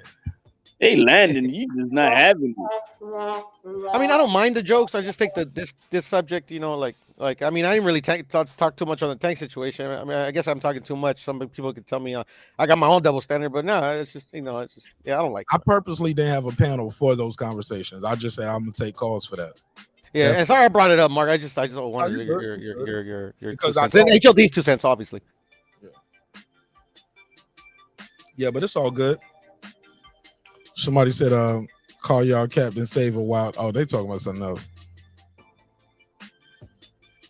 Hey, Landon, you just not having it. I mean, I don't mind the jokes. I just think that this subject, I mean, I didn't really talk too much on the tank situation. I mean, I guess I'm talking too much. Some people could tell me I got my own double standard, but no, it's just yeah, I don't like. I purposely didn't have a panel for those conversations. I just said I'm gonna take calls for that. Yeah, and sorry I brought it up, Mark. I just wanted your because 2 cents. And HLD's 2 cents, obviously. Yeah, but it's all good. Somebody said, call y'all Captain Save a Wild. Oh, they talking about something else.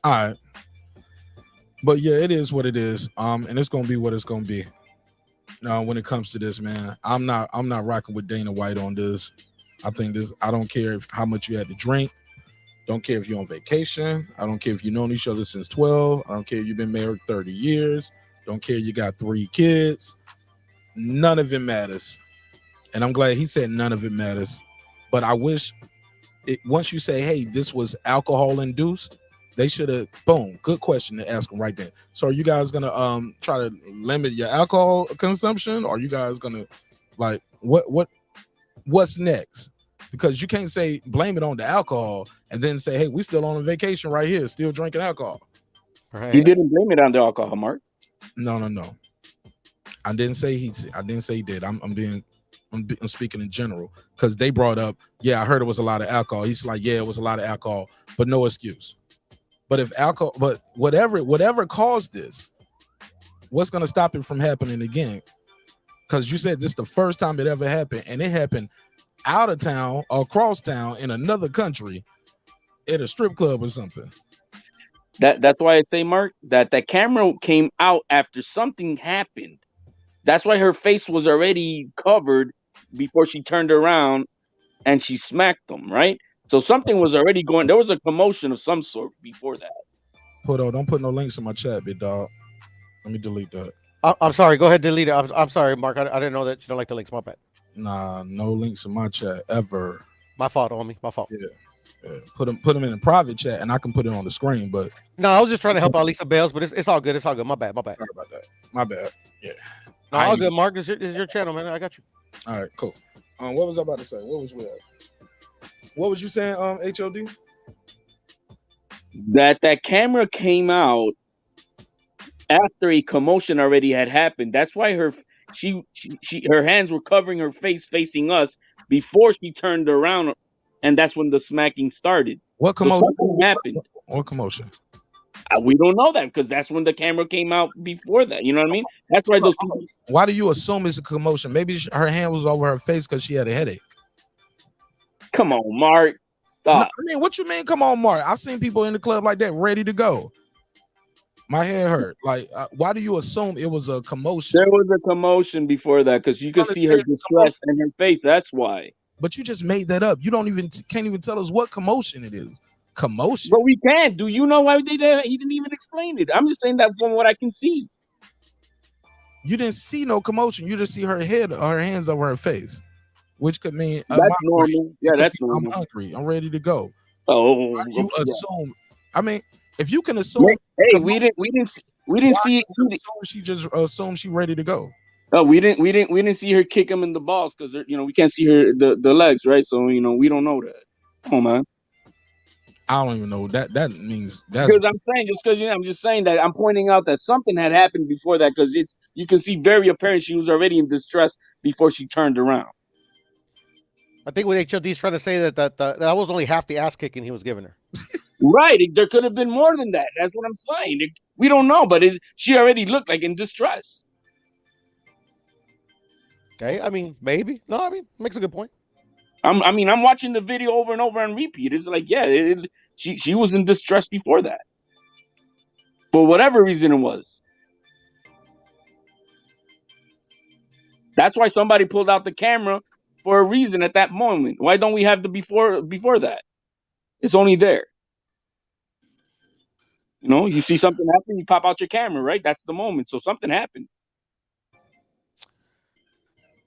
All right. But yeah, it is what it is. And it's gonna be what it's gonna be. When it comes to this, man, I'm not rocking with Dana White on this. I don't care how much you had to drink. Don't care if you're on vacation. I don't care if you've known each other since 12. I don't care if you've been married 30 years. Don't care you got 3 kids. None of it matters. And I'm glad he said none of it matters. But I wish once you say, hey, this was alcohol induced, they should have, boom, good question to ask them right then. So are you guys going to try to limit your alcohol consumption? Or are you guys going to, like, what's next? Because you can't say blame it on the alcohol and then say, hey, we still on a vacation right here, still drinking alcohol. Right. He didn't blame it on the alcohol, Mark. No. I didn't say he did. I'm speaking in general because they brought up, yeah, I heard it was a lot of alcohol. He's like, yeah, it was a lot of alcohol, but no excuse. But whatever caused this, what's going to stop it from happening again? Because you said this is the first time it ever happened, and it happened out of town, across town, in another country, at a strip club or something. That's why I say, Mark, that camera came out after something happened. That's why her face was already covered before she turned around and she smacked them, right? So something was already going. There was a commotion of some sort before that. Don't put no links in my chat, big dog. Let me delete that. I'm sorry. Go ahead, delete it. I'm sorry, Mark. I didn't know that you don't like the links. My bad. Nah, no links in my chat ever. My fault, homie. My fault. Yeah. Put them in a private chat, and I can put it on the screen. But no, I was just trying to help out Lisa Bales, but it's all good. It's all good. My bad. Sorry about that. My bad. Yeah. No, all good, Mark. It's your channel, man. I got you. All right, cool. What was I about to say? What was you saying, HOD? That camera came out after a commotion already had happened. That's why her hands were covering her face, facing us before she turned around, and that's when the smacking started. What commotion? So something happened. What commotion? We don't know that because that's when the camera came out before that. You know what I mean? That's why those people. Why do you assume it's a commotion? Maybe her hand was over her face because she had a headache. Come on, Mark. Stop. No, I mean, what you mean? Come on, Mark. I've seen people in the club like that ready to go. My head hurt. Like, why do you assume it was a commotion? There was a commotion before that because you could see her distress in her face. That's why. But you just made that up. You can't even tell us what commotion it is. Commotion. But we can't. Do you know why they did? He didn't even explain it. I'm just saying that from what I can see. You didn't see no commotion. You just see her hands over her face, which could mean that's normal. Yeah, that's normal. I'm hungry. I'm ready to go. Oh, you assume. I mean, if you can assume. Hey, we didn't see it. She just assumed she ready to go. Oh, we didn't see her kick him in the balls because we can't see her the legs, right? So we don't know that. Come on, man. I don't even know that means. That's because I'm just saying that I'm pointing out that something had happened before that because you can see very apparent she was already in distress before she turned around. I think what HOD is trying to say that was only half the ass kicking he was giving her. Right, there could have been more than that. That's what I'm saying. We don't know, but she already looked like in distress. Okay, I mean maybe. No, I mean makes a good point. I'm watching the video over and over and repeat. It's like, yeah, she was in distress before that. For whatever reason it was. That's why somebody pulled out the camera for a reason at that moment. Why don't we have the before that? It's only there. You see something happen, you pop out your camera, right? That's the moment. So something happened.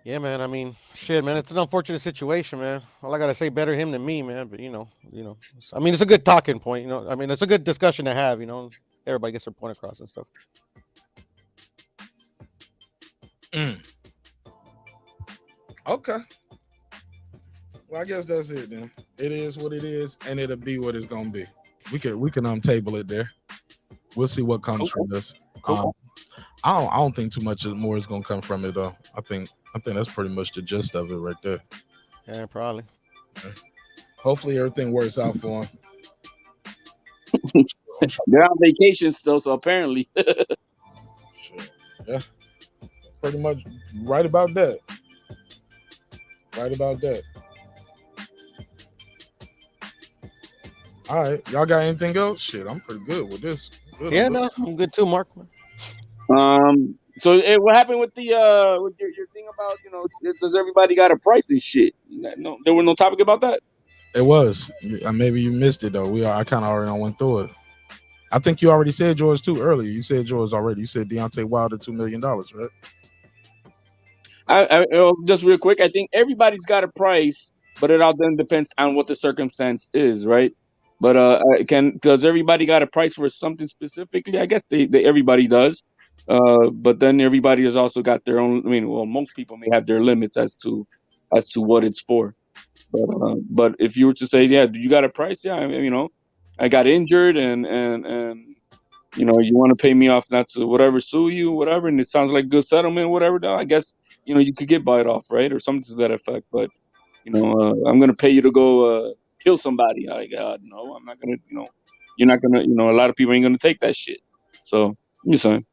Yeah, man. I mean, shit, man. It's an unfortunate situation, man. All I gotta say, better him than me, man. But I mean, it's a good talking point. I mean, it's a good discussion to have. Everybody gets their point across and stuff. Mm. Okay. Well, I guess that's it then. It is what it is, and it'll be what it's gonna be. We can table it there. We'll see what comes from this. Cool. I don't think too much more is gonna come from it though. I think that's pretty much the gist of it right there. Yeah, probably. Hopefully everything works out for him. They're on vacation still, so apparently. Shit. Yeah. Pretty much right about that. Right about that. All right. Y'all got anything else? Shit, I'm pretty good with this. Good, Yeah, I'm good. no, I'm good too, Mark. So what happened with the with your thing about does everybody got a price and shit? No, there was no topic about that. It was. Maybe you missed it though. I kind of already went through it. I think you already said yours too earlier. You said yours already. You said Deontay Wilder $2 million, right? I just real quick. I think everybody's got a price, but it all then depends on what the circumstance is, right? But does everybody got a price for something specifically? I guess they everybody does. But then everybody has also got their own. I mean, well, most people may have their limits as to what it's for. But if you were to say, yeah, do you got a price? Yeah, I mean, I got injured and you want to pay me off, not to whatever, sue you, whatever, and it sounds like a good settlement, whatever. I guess you could get bite off, right, or something to that effect. But I'm gonna pay you to go kill somebody. No, I'm not gonna. You're not gonna. A lot of people ain't gonna take that shit. So I'm just saying.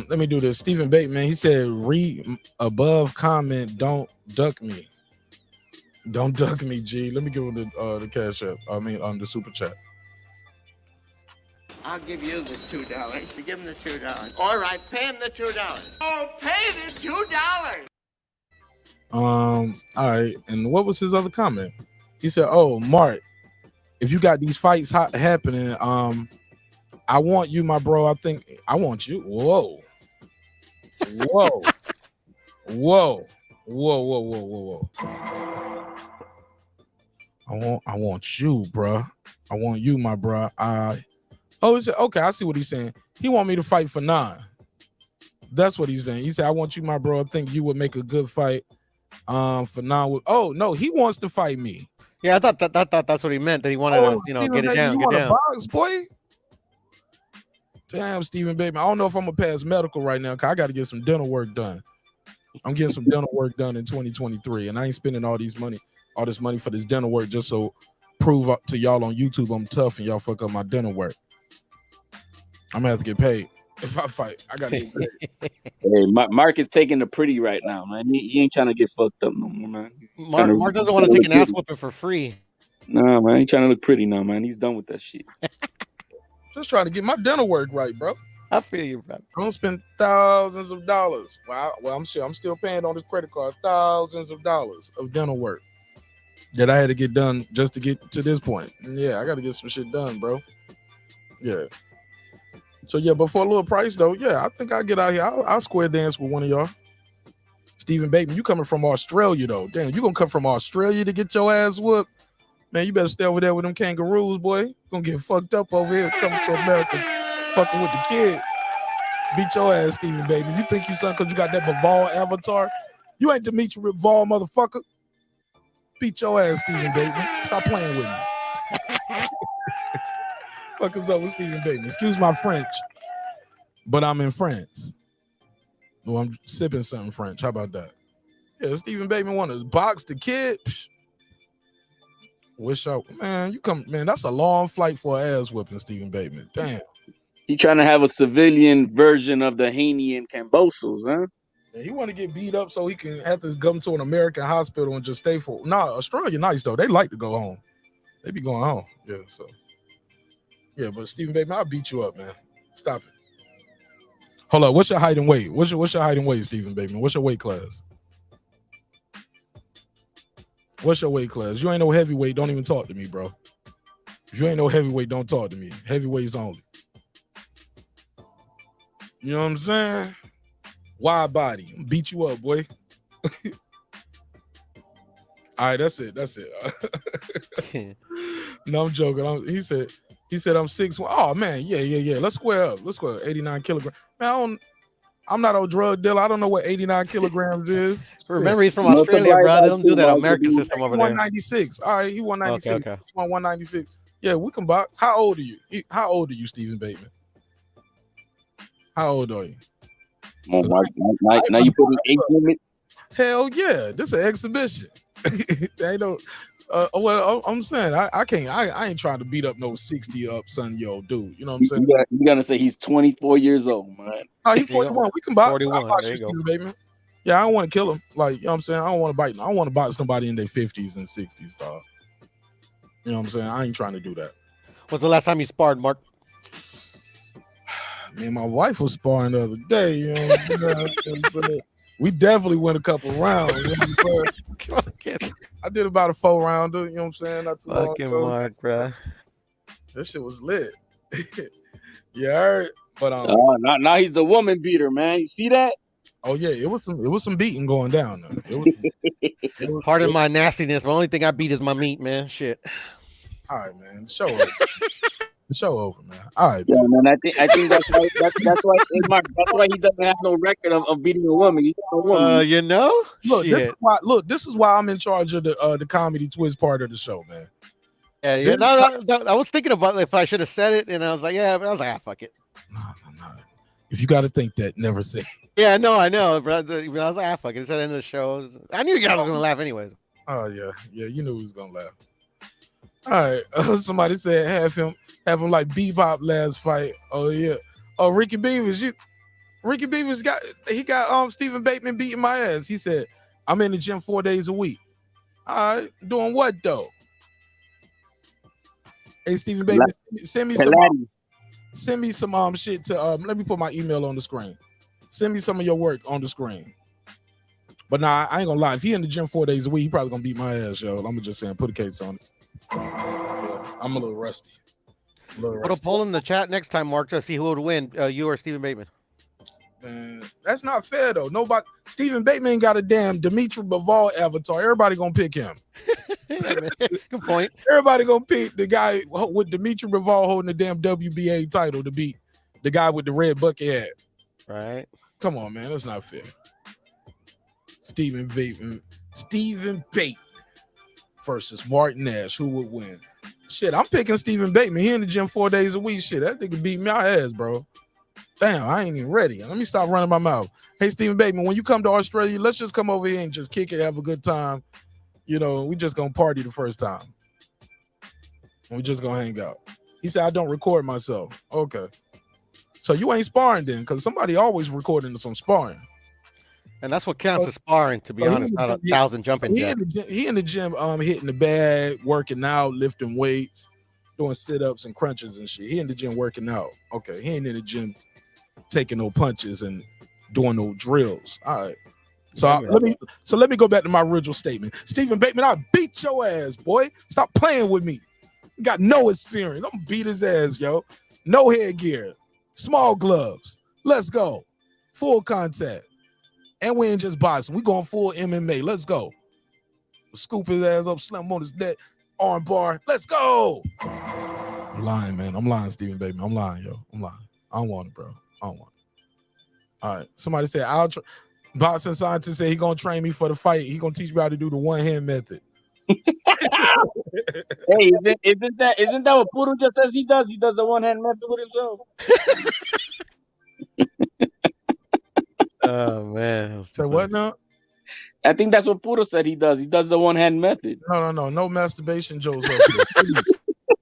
Let me do this. Stephen Bateman, he said, read above comment, don't duck me. Don't duck me, G. Let me give him the cash app. The super chat. I'll give you the $2. You give him the $2. All right, pay him the $2. Oh, pay the $2. All right. And what was his other comment? He said, "Oh, Mark, if you got these fights happening, I want you, my bro. I think I want you." Whoa. Whoa. Whoa. Whoa, whoa, whoa, whoa, whoa. I want you, bro. I want you, my bro. Okay, I see what he's saying. He want me to fight for 9. That's what he's saying. He said, "I want you, my bro. I think you would make a good fight for 9." Oh, no, he wants to fight me. Yeah, I thought that's what he meant. That he wanted to, get it down, you get want down. a box, boy? Damn, Stephen Bateman. I don't know if I'm gonna pass medical right now, because I got to get some dental work done. I'm getting some dental work done in 2023, and I ain't spending all this money for this dental work just so prove up to y'all on YouTube I'm tough and y'all fuck up my dental work. I'm gonna have to get paid if I fight. I gotta get paid. Hey, Mark is taking the pretty right now, man. He ain't trying to get fucked up no more, man. Mark doesn't want to take an ass whooping for free. Nah, man, he trying to look pretty now, man. He's done with that shit. Just trying to get my dental work right, bro. I feel you, bro. I don't spend thousands of dollars. Well, I'm still paying on this credit card thousands of dollars of dental work that I had to get done just to get to this point. And yeah, I got to get some shit done, bro. Yeah. So yeah, but for a little price though, yeah, I think I'll get out here. I'll square dance with one of y'all. Stephen Bateman, you coming from Australia though? Damn, you gonna come from Australia to get your ass whooped? Man, you better stay over there with them kangaroos, boy. You gonna get fucked up over here coming to America, fucking with the kid. Beat your ass, Stephen Bateman. You think you son because you got that Bivol avatar? You ain't Dimitri Bivol, motherfucker. Beat your ass, Stephen Bateman. Stop playing with me. Fuck is up with Stephen Bateman? Excuse my French, but I'm in France. Well, I'm sipping something French. How about that? Yeah, Stephen Bateman want to box the kid. Psh. Man, that's a long flight for an ass whipping, Stephen Bateman. Damn. He trying to have a civilian version of the Haney and Cambosos, huh? Yeah, he want to get beat up so he can have to come to an American hospital and just stay for. Nah, Australia nice though. They like to go home. They be going home. Yeah, so. Yeah, but Stephen Bateman, I'll beat you up, man. Stop it. Hold up. What's your height and weight? What's your height and weight, Stephen Bateman? What's your weight class? What's your weight class? You ain't no heavyweight. Don't even talk to me, bro. If you ain't no heavyweight, don't talk to me. Heavyweights only. You know what I'm saying? Wide body. Beat you up, boy. All right, that's it. No, I'm joking. He said I'm 6'1". Oh man, yeah. Let's square up. 89 kilograms. Man, I'm not a drug dealer. I don't know what 89 kilograms is. Remember, he's from Australia, bro. They don't do that American system over there. 196. All right, he 196. Okay. 196. Yeah, we can box. How old are you? Stephen Bateman? How old are you? Oh, now you put in age limit. Hell yeah, this is an exhibition. Ain't no. Well, I'm saying I ain't trying to beat up no 60 up son yo dude. You know what I'm saying? You gotta say he's 24 years old, man. Oh, he's 41. We can box. 41. I'll box There you, you go. Stephen Bateman. Yeah, I don't want to kill him. Like, you know what I'm saying? I don't want to bite. I don't want to box somebody in their 50s and 60s, dog. You know what I'm saying? I ain't trying to do that. When's the last time you sparred, Mark? Me and my wife was sparring the other day. You know what I'm saying? We definitely went a couple rounds. You know what I'm saying? I did about a 4-rounder. You know what I'm saying? Not too long Fucking ago. Mark, bro. That shit was lit. You heard? But now he's the woman beater, man. You see that? Oh yeah, it was some beating going down there. It was Pardon my nastiness. The only thing I beat is my meat, man. Shit. All right, man. Show over. The show over, man. All right, Yeah, man. man. I think that's why Mark, that's why he doesn't have no record of beating a woman. He's a woman. You know? This is why I'm in charge of the comedy twist part of the show, man. Yeah. No, I was thinking about if I should have said it, and I was like, yeah, but I was like, fuck it. No. If you got to think that, never say it. Yeah, no, I know, but I was like, fuck it. It's at the end of the show. I knew you guys were gonna laugh anyways. Oh yeah, you knew he was gonna laugh. All right, somebody said have him like Bebop last fight. Oh yeah. Oh, Ricky Beavers got Stephen Bateman beating my ass. He said, I'm in the gym 4 days a week. All right, doing what though? Hey, Stephen Bateman, send me some shit to let me put my email on the screen. Send me some of your work on the screen. But nah, I ain't gonna lie. If he in the gym 4 days a week, he probably gonna beat my ass, yo. I'm just saying, put a case on it. Yeah, I'm a little rusty. Put a poll in the chat next time, Mark, to see who would win, you or Stephen Bateman. Man, that's not fair though. Stephen Bateman got a damn Dimitri Bivol avatar. Everybody gonna pick him. Good point. Everybody gonna pick the guy with Dimitri Bivol holding the damn WBA title to beat the guy with the red bucket hat. Right. Come on, man. That's not fair. Stephen Bateman versus Martin Nash. Who would win? Shit, I'm picking Stephen Bateman. He in the gym 4 days a week. Shit, that nigga beat my ass, bro. Damn, I ain't even ready. Let me stop running my mouth. Hey, Stephen Bateman, when you come to Australia, let's just come over here and just kick it, have a good time. You know, we just gonna party the first time. And we just gonna hang out. He said, I don't record myself. Okay. So you ain't sparring then, because somebody always recording some sparring. And that's what counts as sparring, to be honest, not 1,000 jumping jacks. He in the gym hitting the bag, working out, lifting weights, doing sit-ups and crunches and shit. He in the gym working out. Okay, he ain't in the gym taking no punches and doing no drills. All right. So let me go back to my original statement. Stephen Bateman, I beat your ass, boy. Stop playing with me. You got no experience. I'm gonna beat his ass, yo. No headgear. Small gloves. Let's go. Full contact. And we ain't just boxing. We going full MMA. Let's go. Scoop his ass up, slam him on his neck, arm bar. Let's go. I'm lying, man. I'm lying, Stephen Bateman. I'm lying, yo. I'm lying. I don't want it, bro. I don't want it. All right. Somebody said, boxing scientist said he gonna train me for the fight. He gonna teach me how to do the one-hand method. Hey, isn't that what Puro just says he does? He does the one-hand method with himself. Oh man. So what now? I think that's what Puro said he does. He does the one-hand method. No masturbation jokes up here.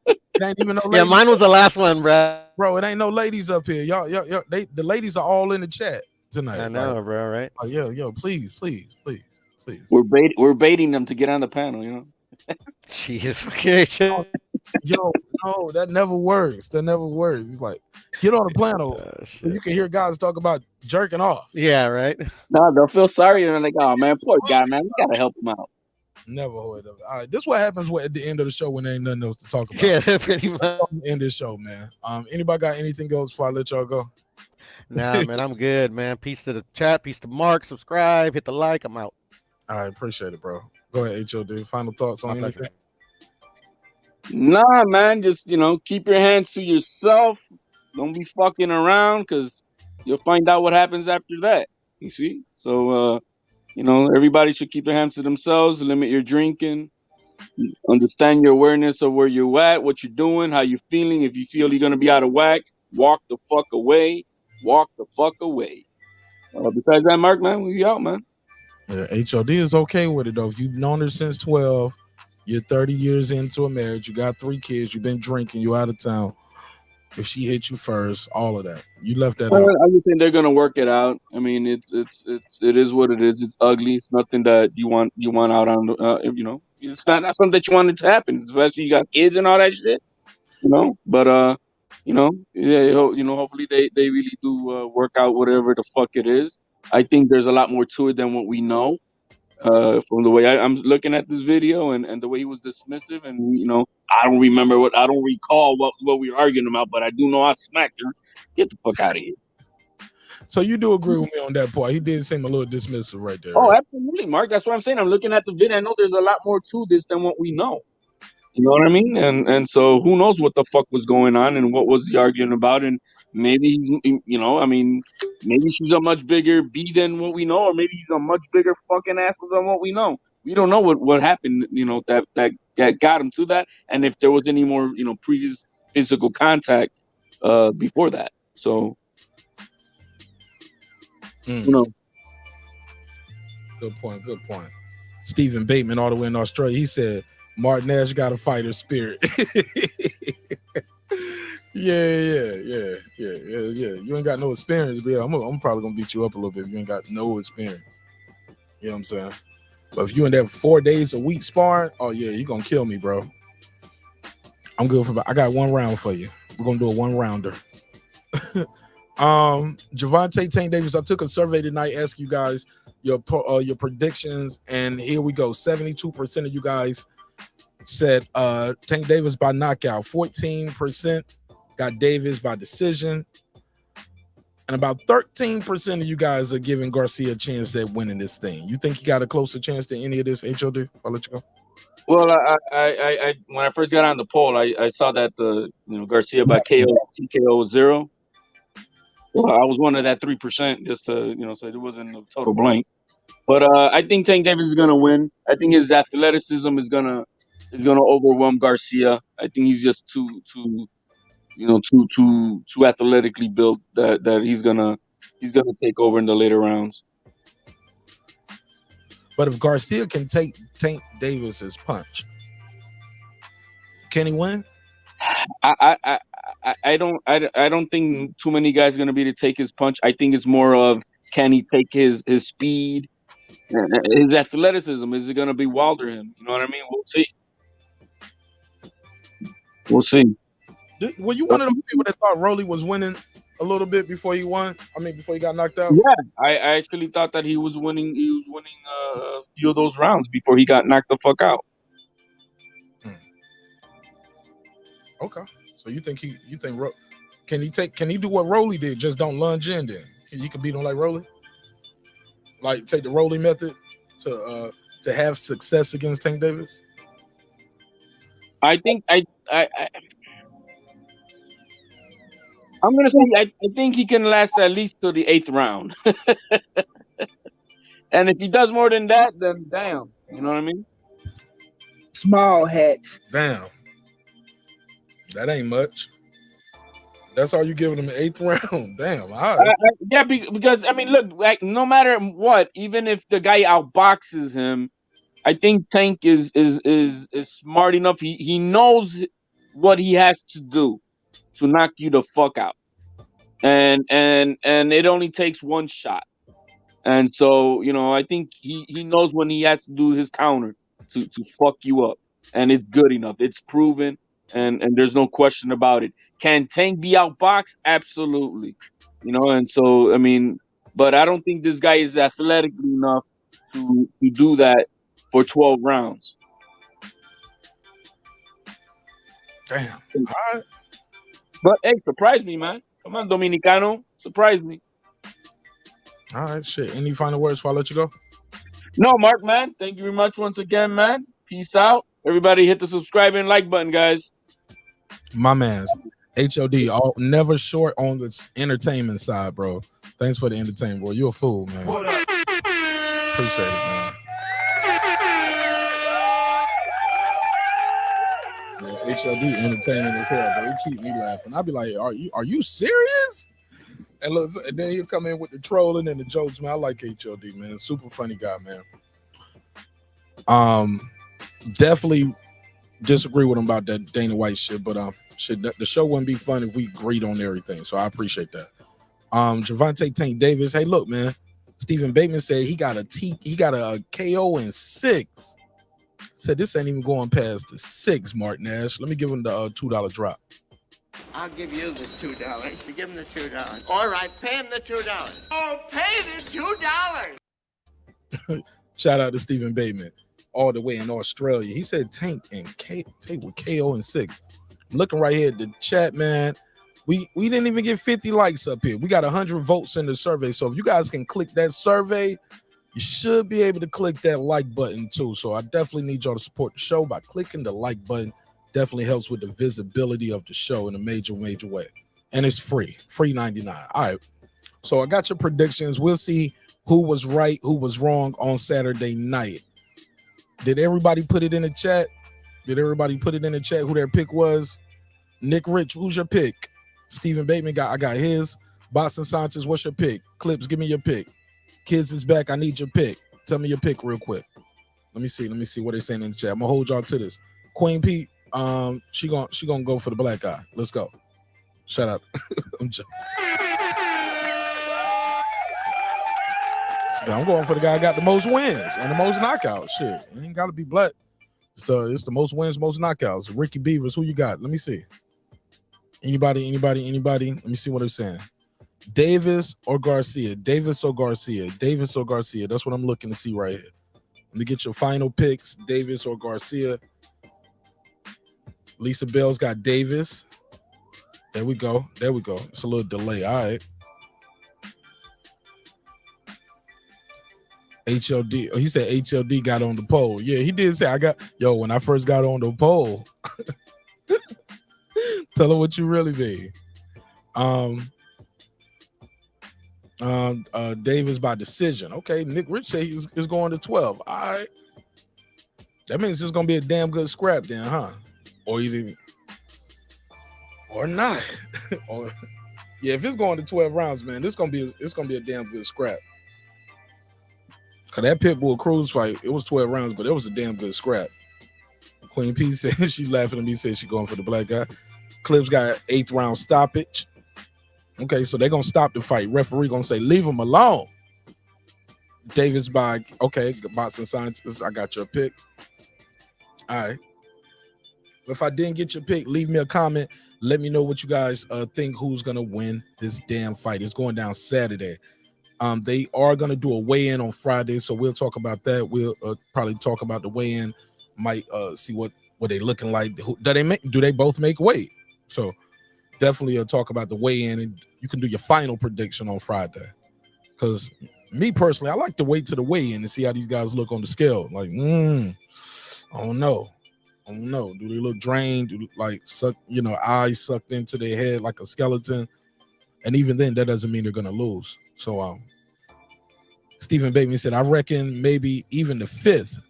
It ain't even no ladies. Yeah, mine was the last one, bro. Bro, it ain't no ladies up here. Y'all, the ladies are all in the chat tonight. I know, bro, right? Oh, yo, please. We're baiting them to get on the panel, you know. Jeez, okay. Yo, no, that never works. It's like, get on the panel so you can hear guys talk about jerking off. Yeah, right. No, they'll feel sorry and they're like, oh man, poor guy, man, we gotta help him out. Never heard of it. All right, this is what happens at the end of the show when there ain't nothing else to talk about. Yeah, pretty much. End this show, man. Anybody got anything else before I let y'all go? Nah, man, I'm good, man. Peace to the chat, peace to Mark, subscribe, hit the like. I'm out. All right, appreciate it, bro. Go ahead, HOD. Final thoughts on anything? Nah, man, just keep your hands to yourself. Don't be fucking around, because you'll find out what happens after that. You see? So everybody should keep their hands to themselves, limit your drinking, understand your awareness of where you're at, what you're doing, how you're feeling. If you feel you're gonna be out of whack, walk the fuck away. Walk the fuck away. Besides that, Mark, man, we out, man. Yeah, HOD is okay with it though. If you've known her since 12, you're 30 years into a marriage, you got 3 kids, you've been drinking, you out of town. If she hit you first, all of that, you left that out. I just think they're gonna work it out. I mean, it is what it is. It's ugly. It's nothing that you want out on. It's not something that you wanted to happen. Especially you got kids and all that shit. But hopefully they really do work out whatever the fuck it is. I think there's a lot more to it than what we know. From the way I'm looking at this video and the way he was dismissive, and I don't recall what we were arguing about, but I do know I smacked her. Get the fuck out of here. So you do agree with me on that part? He did seem a little dismissive right there. Oh, right? Absolutely, Mark. That's what I'm saying. I'm looking at the video. I know there's a lot more to this than what we know. You know what I mean? And so who knows what the fuck was going on and what was he arguing about? And maybe, maybe she's a much bigger B than what we know, or maybe he's a much bigger fucking asshole than what we know. We don't know what happened, that got him to that, and if there was any more, previous physical contact before that. So, Good point. Stephen Bateman, all the way in Australia, he said, Martin Nash got a fighter spirit. Yeah. You ain't got no experience, but yeah, I'm probably gonna beat you up a little bit if you ain't got no experience. You know what I'm saying? But if you in there 4 days a week sparring, oh yeah, you gonna kill me, bro. I'm good for. I got 1 round for you. We're gonna do a 1-rounder. Gervonta Tank Davis. I took a survey tonight, ask you guys your predictions, and here we go. 72% of you guys said Tank Davis by knockout. 14% got Davis by decision, and about 13% of you guys are giving Garcia a chance at winning this thing. You think he got a closer chance than any of this? HOD, I'll let you go. Well, I when I first got on the poll, I saw that Garcia by TKO 0. Well, I was one of that 3%, just to so it wasn't a total blank. But I think Tank Davis is gonna win. I think his athleticism is gonna overwhelm Garcia. I think he's just too athletically built that he's gonna take over in the later rounds. But if Garcia can take Tank Davis's punch, can he win? I don't think too many guys are gonna be to take his punch. I think it's more of, can he take his speed, his athleticism? Is it gonna be Wilder him? You know what I mean? We'll see. Were you one of the people that thought Rolly was winning a little bit before he won? I mean, before he got knocked out? Yeah, I actually thought that he was winning. He was winning a few of those rounds before he got knocked the fuck out. Okay, so can he do what Rolly did? Just don't lunge in. Then you can beat him like Rolly, like take the Rolly method to have success against Tank Davis. I think I'm gonna say I think he can last at least till the 8th round. And if he does more than that, then damn. You know what I mean? Small hats. Damn. That ain't much. That's all you giving him the 8th round. Damn. All right. Yeah, because I mean, look, like no matter what, even if the guy outboxes him, I think Tank is smart enough. He knows what he has to do to knock you the fuck out, and it only takes one shot, and so I think he knows when he has to do his counter to fuck you up, and it's good enough. It's proven, and there's no question about it. Can Tank be outboxed? Absolutely, and so I mean, but I don't think this guy is athletically enough to do that for 12 rounds. Damn. All right. But hey, surprise me, man. Come on, Dominicano, surprise me. All right, shit. Any final words before I let you go? No, Mark, man. Thank you very much once again, man. Peace out. Everybody hit the subscribe and like button, guys. My man's HOD, all never short on the entertainment side, bro. Thanks for the entertainment, bro. You a fool, man. Appreciate it, man. Yeah, HOD entertaining as hell, bro. He keep me laughing. I'll be like, are you serious? And look, and then he'll come in with the trolling and the jokes, man. I like HOD, man. Super funny guy, man. Definitely disagree with him about that Dana White shit, but the show wouldn't be fun if we agreed on everything. So I appreciate that. Gervonta Tank Davis. Hey, look, man. Stephen Bateman said he got a KO in 6. Said this ain't even going past the 6, Mark Nash. Let me give him the $2 drop. I'll give you the $2. You give him the $2. All right, pay him the $2. Oh, pay the $2. Shout out to Stephen Bateman, all the way in Australia. He said Tank with KO in 6. I'm looking right here at the chat, man. We didn't even get 50 likes up here. We got 100 votes in the survey. So if you guys can click that survey, you should be able to click that like button too. So I definitely need y'all to support the show by clicking the like button. Definitely helps with the visibility of the show in a major way. And it's free 99. All right. So I got your predictions. We'll see who was right, who was wrong on Saturday night. Did everybody put it in the chat? Who their pick was? Nick Rich, who's your pick? Stephen Bateman I got his. Boston Sanchez, what's your pick? Clips, give me your pick. Kids is back. I need your pick. Tell me your pick real quick. Let me see what they're saying in the chat. I'm gonna hold y'all to this. Queen Pete, she gonna go for the black guy. Let's go. Shout out. I'm going for the guy who got the most wins and the most knockouts. Shit, it ain't gotta be black. It's the most wins, most knockouts. Ricky Beavers, who you got? Let me see. Anybody? Let me see what they're saying. Davis or Garcia? Davis or Garcia? That's what I'm looking to see right here. Let me get your final picks. Davis or Garcia? Lisa Bell's got Davis. There we go. It's a little delay. All right. HLD. Oh, he said HLD got on the poll. Yeah, he did say when I first got on the poll. Tell her what you really mean. Davis by decision. Okay, Nick Rich said he's going to 12. All right. That means it's gonna be a damn good scrap then, huh? Or not. Yeah, if it's going to 12 rounds, man, it's gonna be a damn good scrap. Cause that Pitbull Cruz fight, it was 12 rounds, but it was a damn good scrap. Queen P said she's laughing at me, said she's going for the black guy. Clips got 8th round stoppage. Okay, so they're gonna stop the fight. Referee gonna say, leave him alone. Davis by Boston Scientists. I got your pick. All right. If I didn't get your pick, leave me a comment. Let me know what you guys think who's gonna win this damn fight. It's going down Saturday. They are gonna do a weigh-in on Friday, so we'll talk about that. We'll probably talk about the weigh-in. Might see what they looking like. Do they both make weight? So definitely talk about the weigh-in, and you can do your final prediction on Friday. Because me personally, I like to wait to the weigh-in and see how these guys look on the scale. Like, I don't know. Do they look drained? Do like suck, eyes sucked into their head like a skeleton? And even then, that doesn't mean they're gonna lose. So Stephen Bateman said, I reckon maybe even the 5th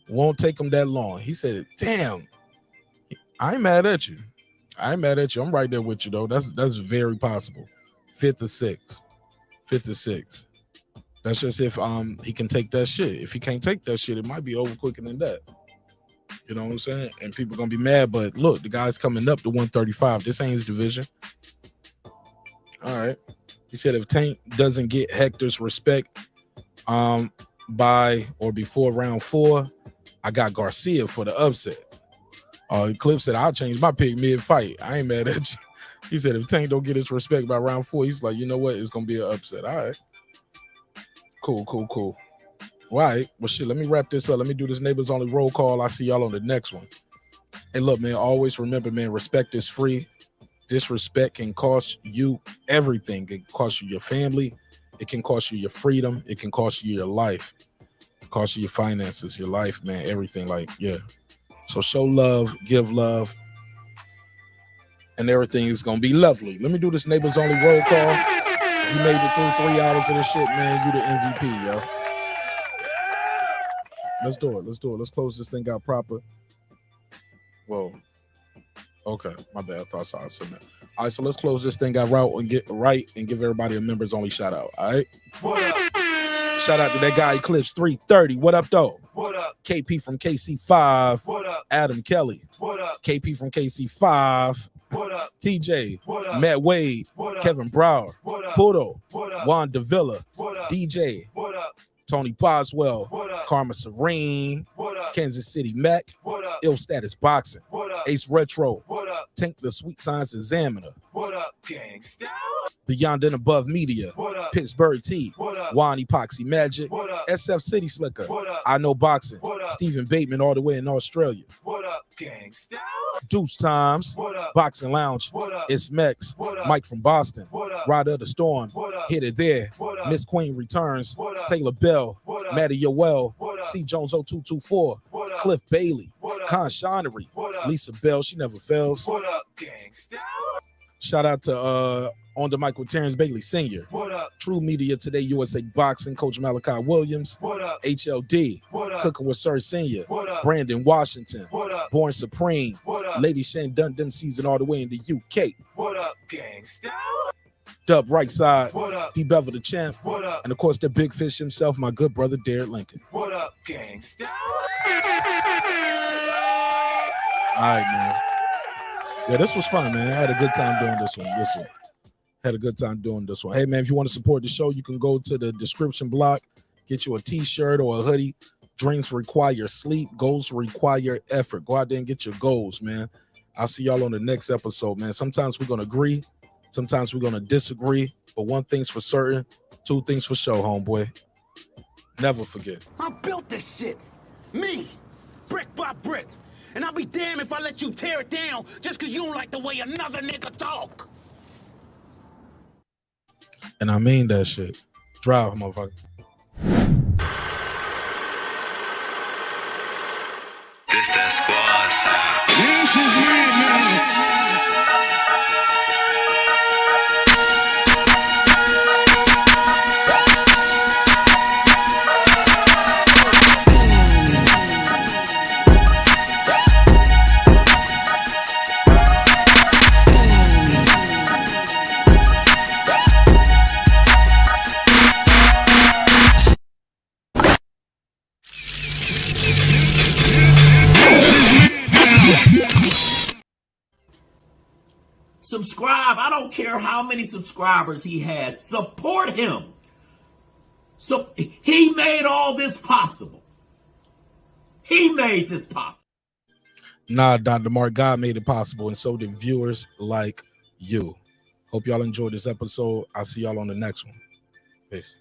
won't take them that long. He said, damn, I ain't mad at you. I'm right there with you though. That's very possible. 5th or 6th. That's just if he can take that shit. If he can't take that shit, it might be over quicker than that. You know what I'm saying? And people gonna be mad, but look, the guy's coming up to 135. This ain't his division. All right. He said if Tank doesn't get Hector's respect by or before round 4, I got Garcia for the upset. Clip said I'll change my pick mid-fight. I ain't mad at you. He said if Tank don't get his respect by round 4, he's like, you know what? It's gonna be an upset. All right. Cool. Right. Well, shit, let me wrap this up. Let me do this neighbors only roll call. I'll see y'all on the next one. Hey, look, man, always remember, man, respect is free. Disrespect can cost you everything. It can cost you your family. It can cost you your freedom. It can cost you your life. It cost you your finances, your life, man, everything. Like, yeah. So show love, give love, and everything is going to be lovely. Let me do this neighbors only roll call. If you made it through 3 hours of this shit, man, you the MVP, yo. Let's do it. Let's do it. Let's close this thing out proper. Whoa. Okay, my bad. I thought I saw something. All right, so let's close this thing out right and give everybody a members only shout out. All right. What up? Shout out to that guy Eclipse 330. What up, though? What up? KP from KC5. What up? Adam Kelly. What up? KP from KC5. What up? TJ. What up? Matt Wade. What up? Kevin Brower. What up? Pudo. What up? Juan Davila. What up? DJ. What up? Tony Boswell. What up? Karma Serene. What up? Kansas City Mac. What up? Ill Status Boxing. What up? Ace Retro. What up? Tank the Sweet Science Examiner. What up, gangsta? Beyond and Above Media. What up? Pittsburgh T. What up? Juan Epoxy Magic. What up? SF City Slicker. What up? I Know Boxing. What up? Stephen Bateman all the way in Australia. What up, gangsta? Deuce Times. What up? Boxing Lounge. What up? It's Mex. What up? Mike from Boston. What up? Rod of the Storm. What up? Hit It There. What up? Miss Queen Returns. What up? Taylor Bell. What up? Maddie Yoel. What up? C. Jones 0224. What up? Cliff Bailey. What up? Con Shonery. What up? Lisa Bell. She never fails. What up, gangsta? Shout out to On the Mic with Terrence Bailey Sr. What up? True Media Today, USA Boxing, Coach Malachi Williams. What up? HLD. What up? Cooking with Sir Senior. What up? Brandon Washington. What up? Born Supreme. What up? Lady Shane Dundon season all the way in the UK. What up, gangsta? Dub Right Side. What up? D Bevel the Champ. What up? And of course the big fish himself, my good brother Derek Lincoln. What up, gangsta? All right, man. Yeah, this was fun, man. I had a good time doing this one. Had a good time doing this one. Hey, man, if you want to support the show, you can go to the description block, get you a t-shirt or a hoodie. Dreams require sleep. Goals require effort. Go out there and get your goals, man. I'll see y'all on the next episode, man. Sometimes we're going to agree. Sometimes we're going to disagree. But one thing's for certain. Two things for sure, homeboy. Never forget. I built this shit. Me. Brick by brick. And I'll be damned if I let you tear it down just because you don't like the way another nigga talk. And I mean that shit. Drive, motherfucker. This that squad sound. Subscribe. I don't care how many subscribers he has. Support him. So he made all this possible. He made this possible. Nah, Dr. Mark, God made it possible, and so did viewers like you. Hope y'all enjoyed this episode. I'll see y'all on the next one. Peace.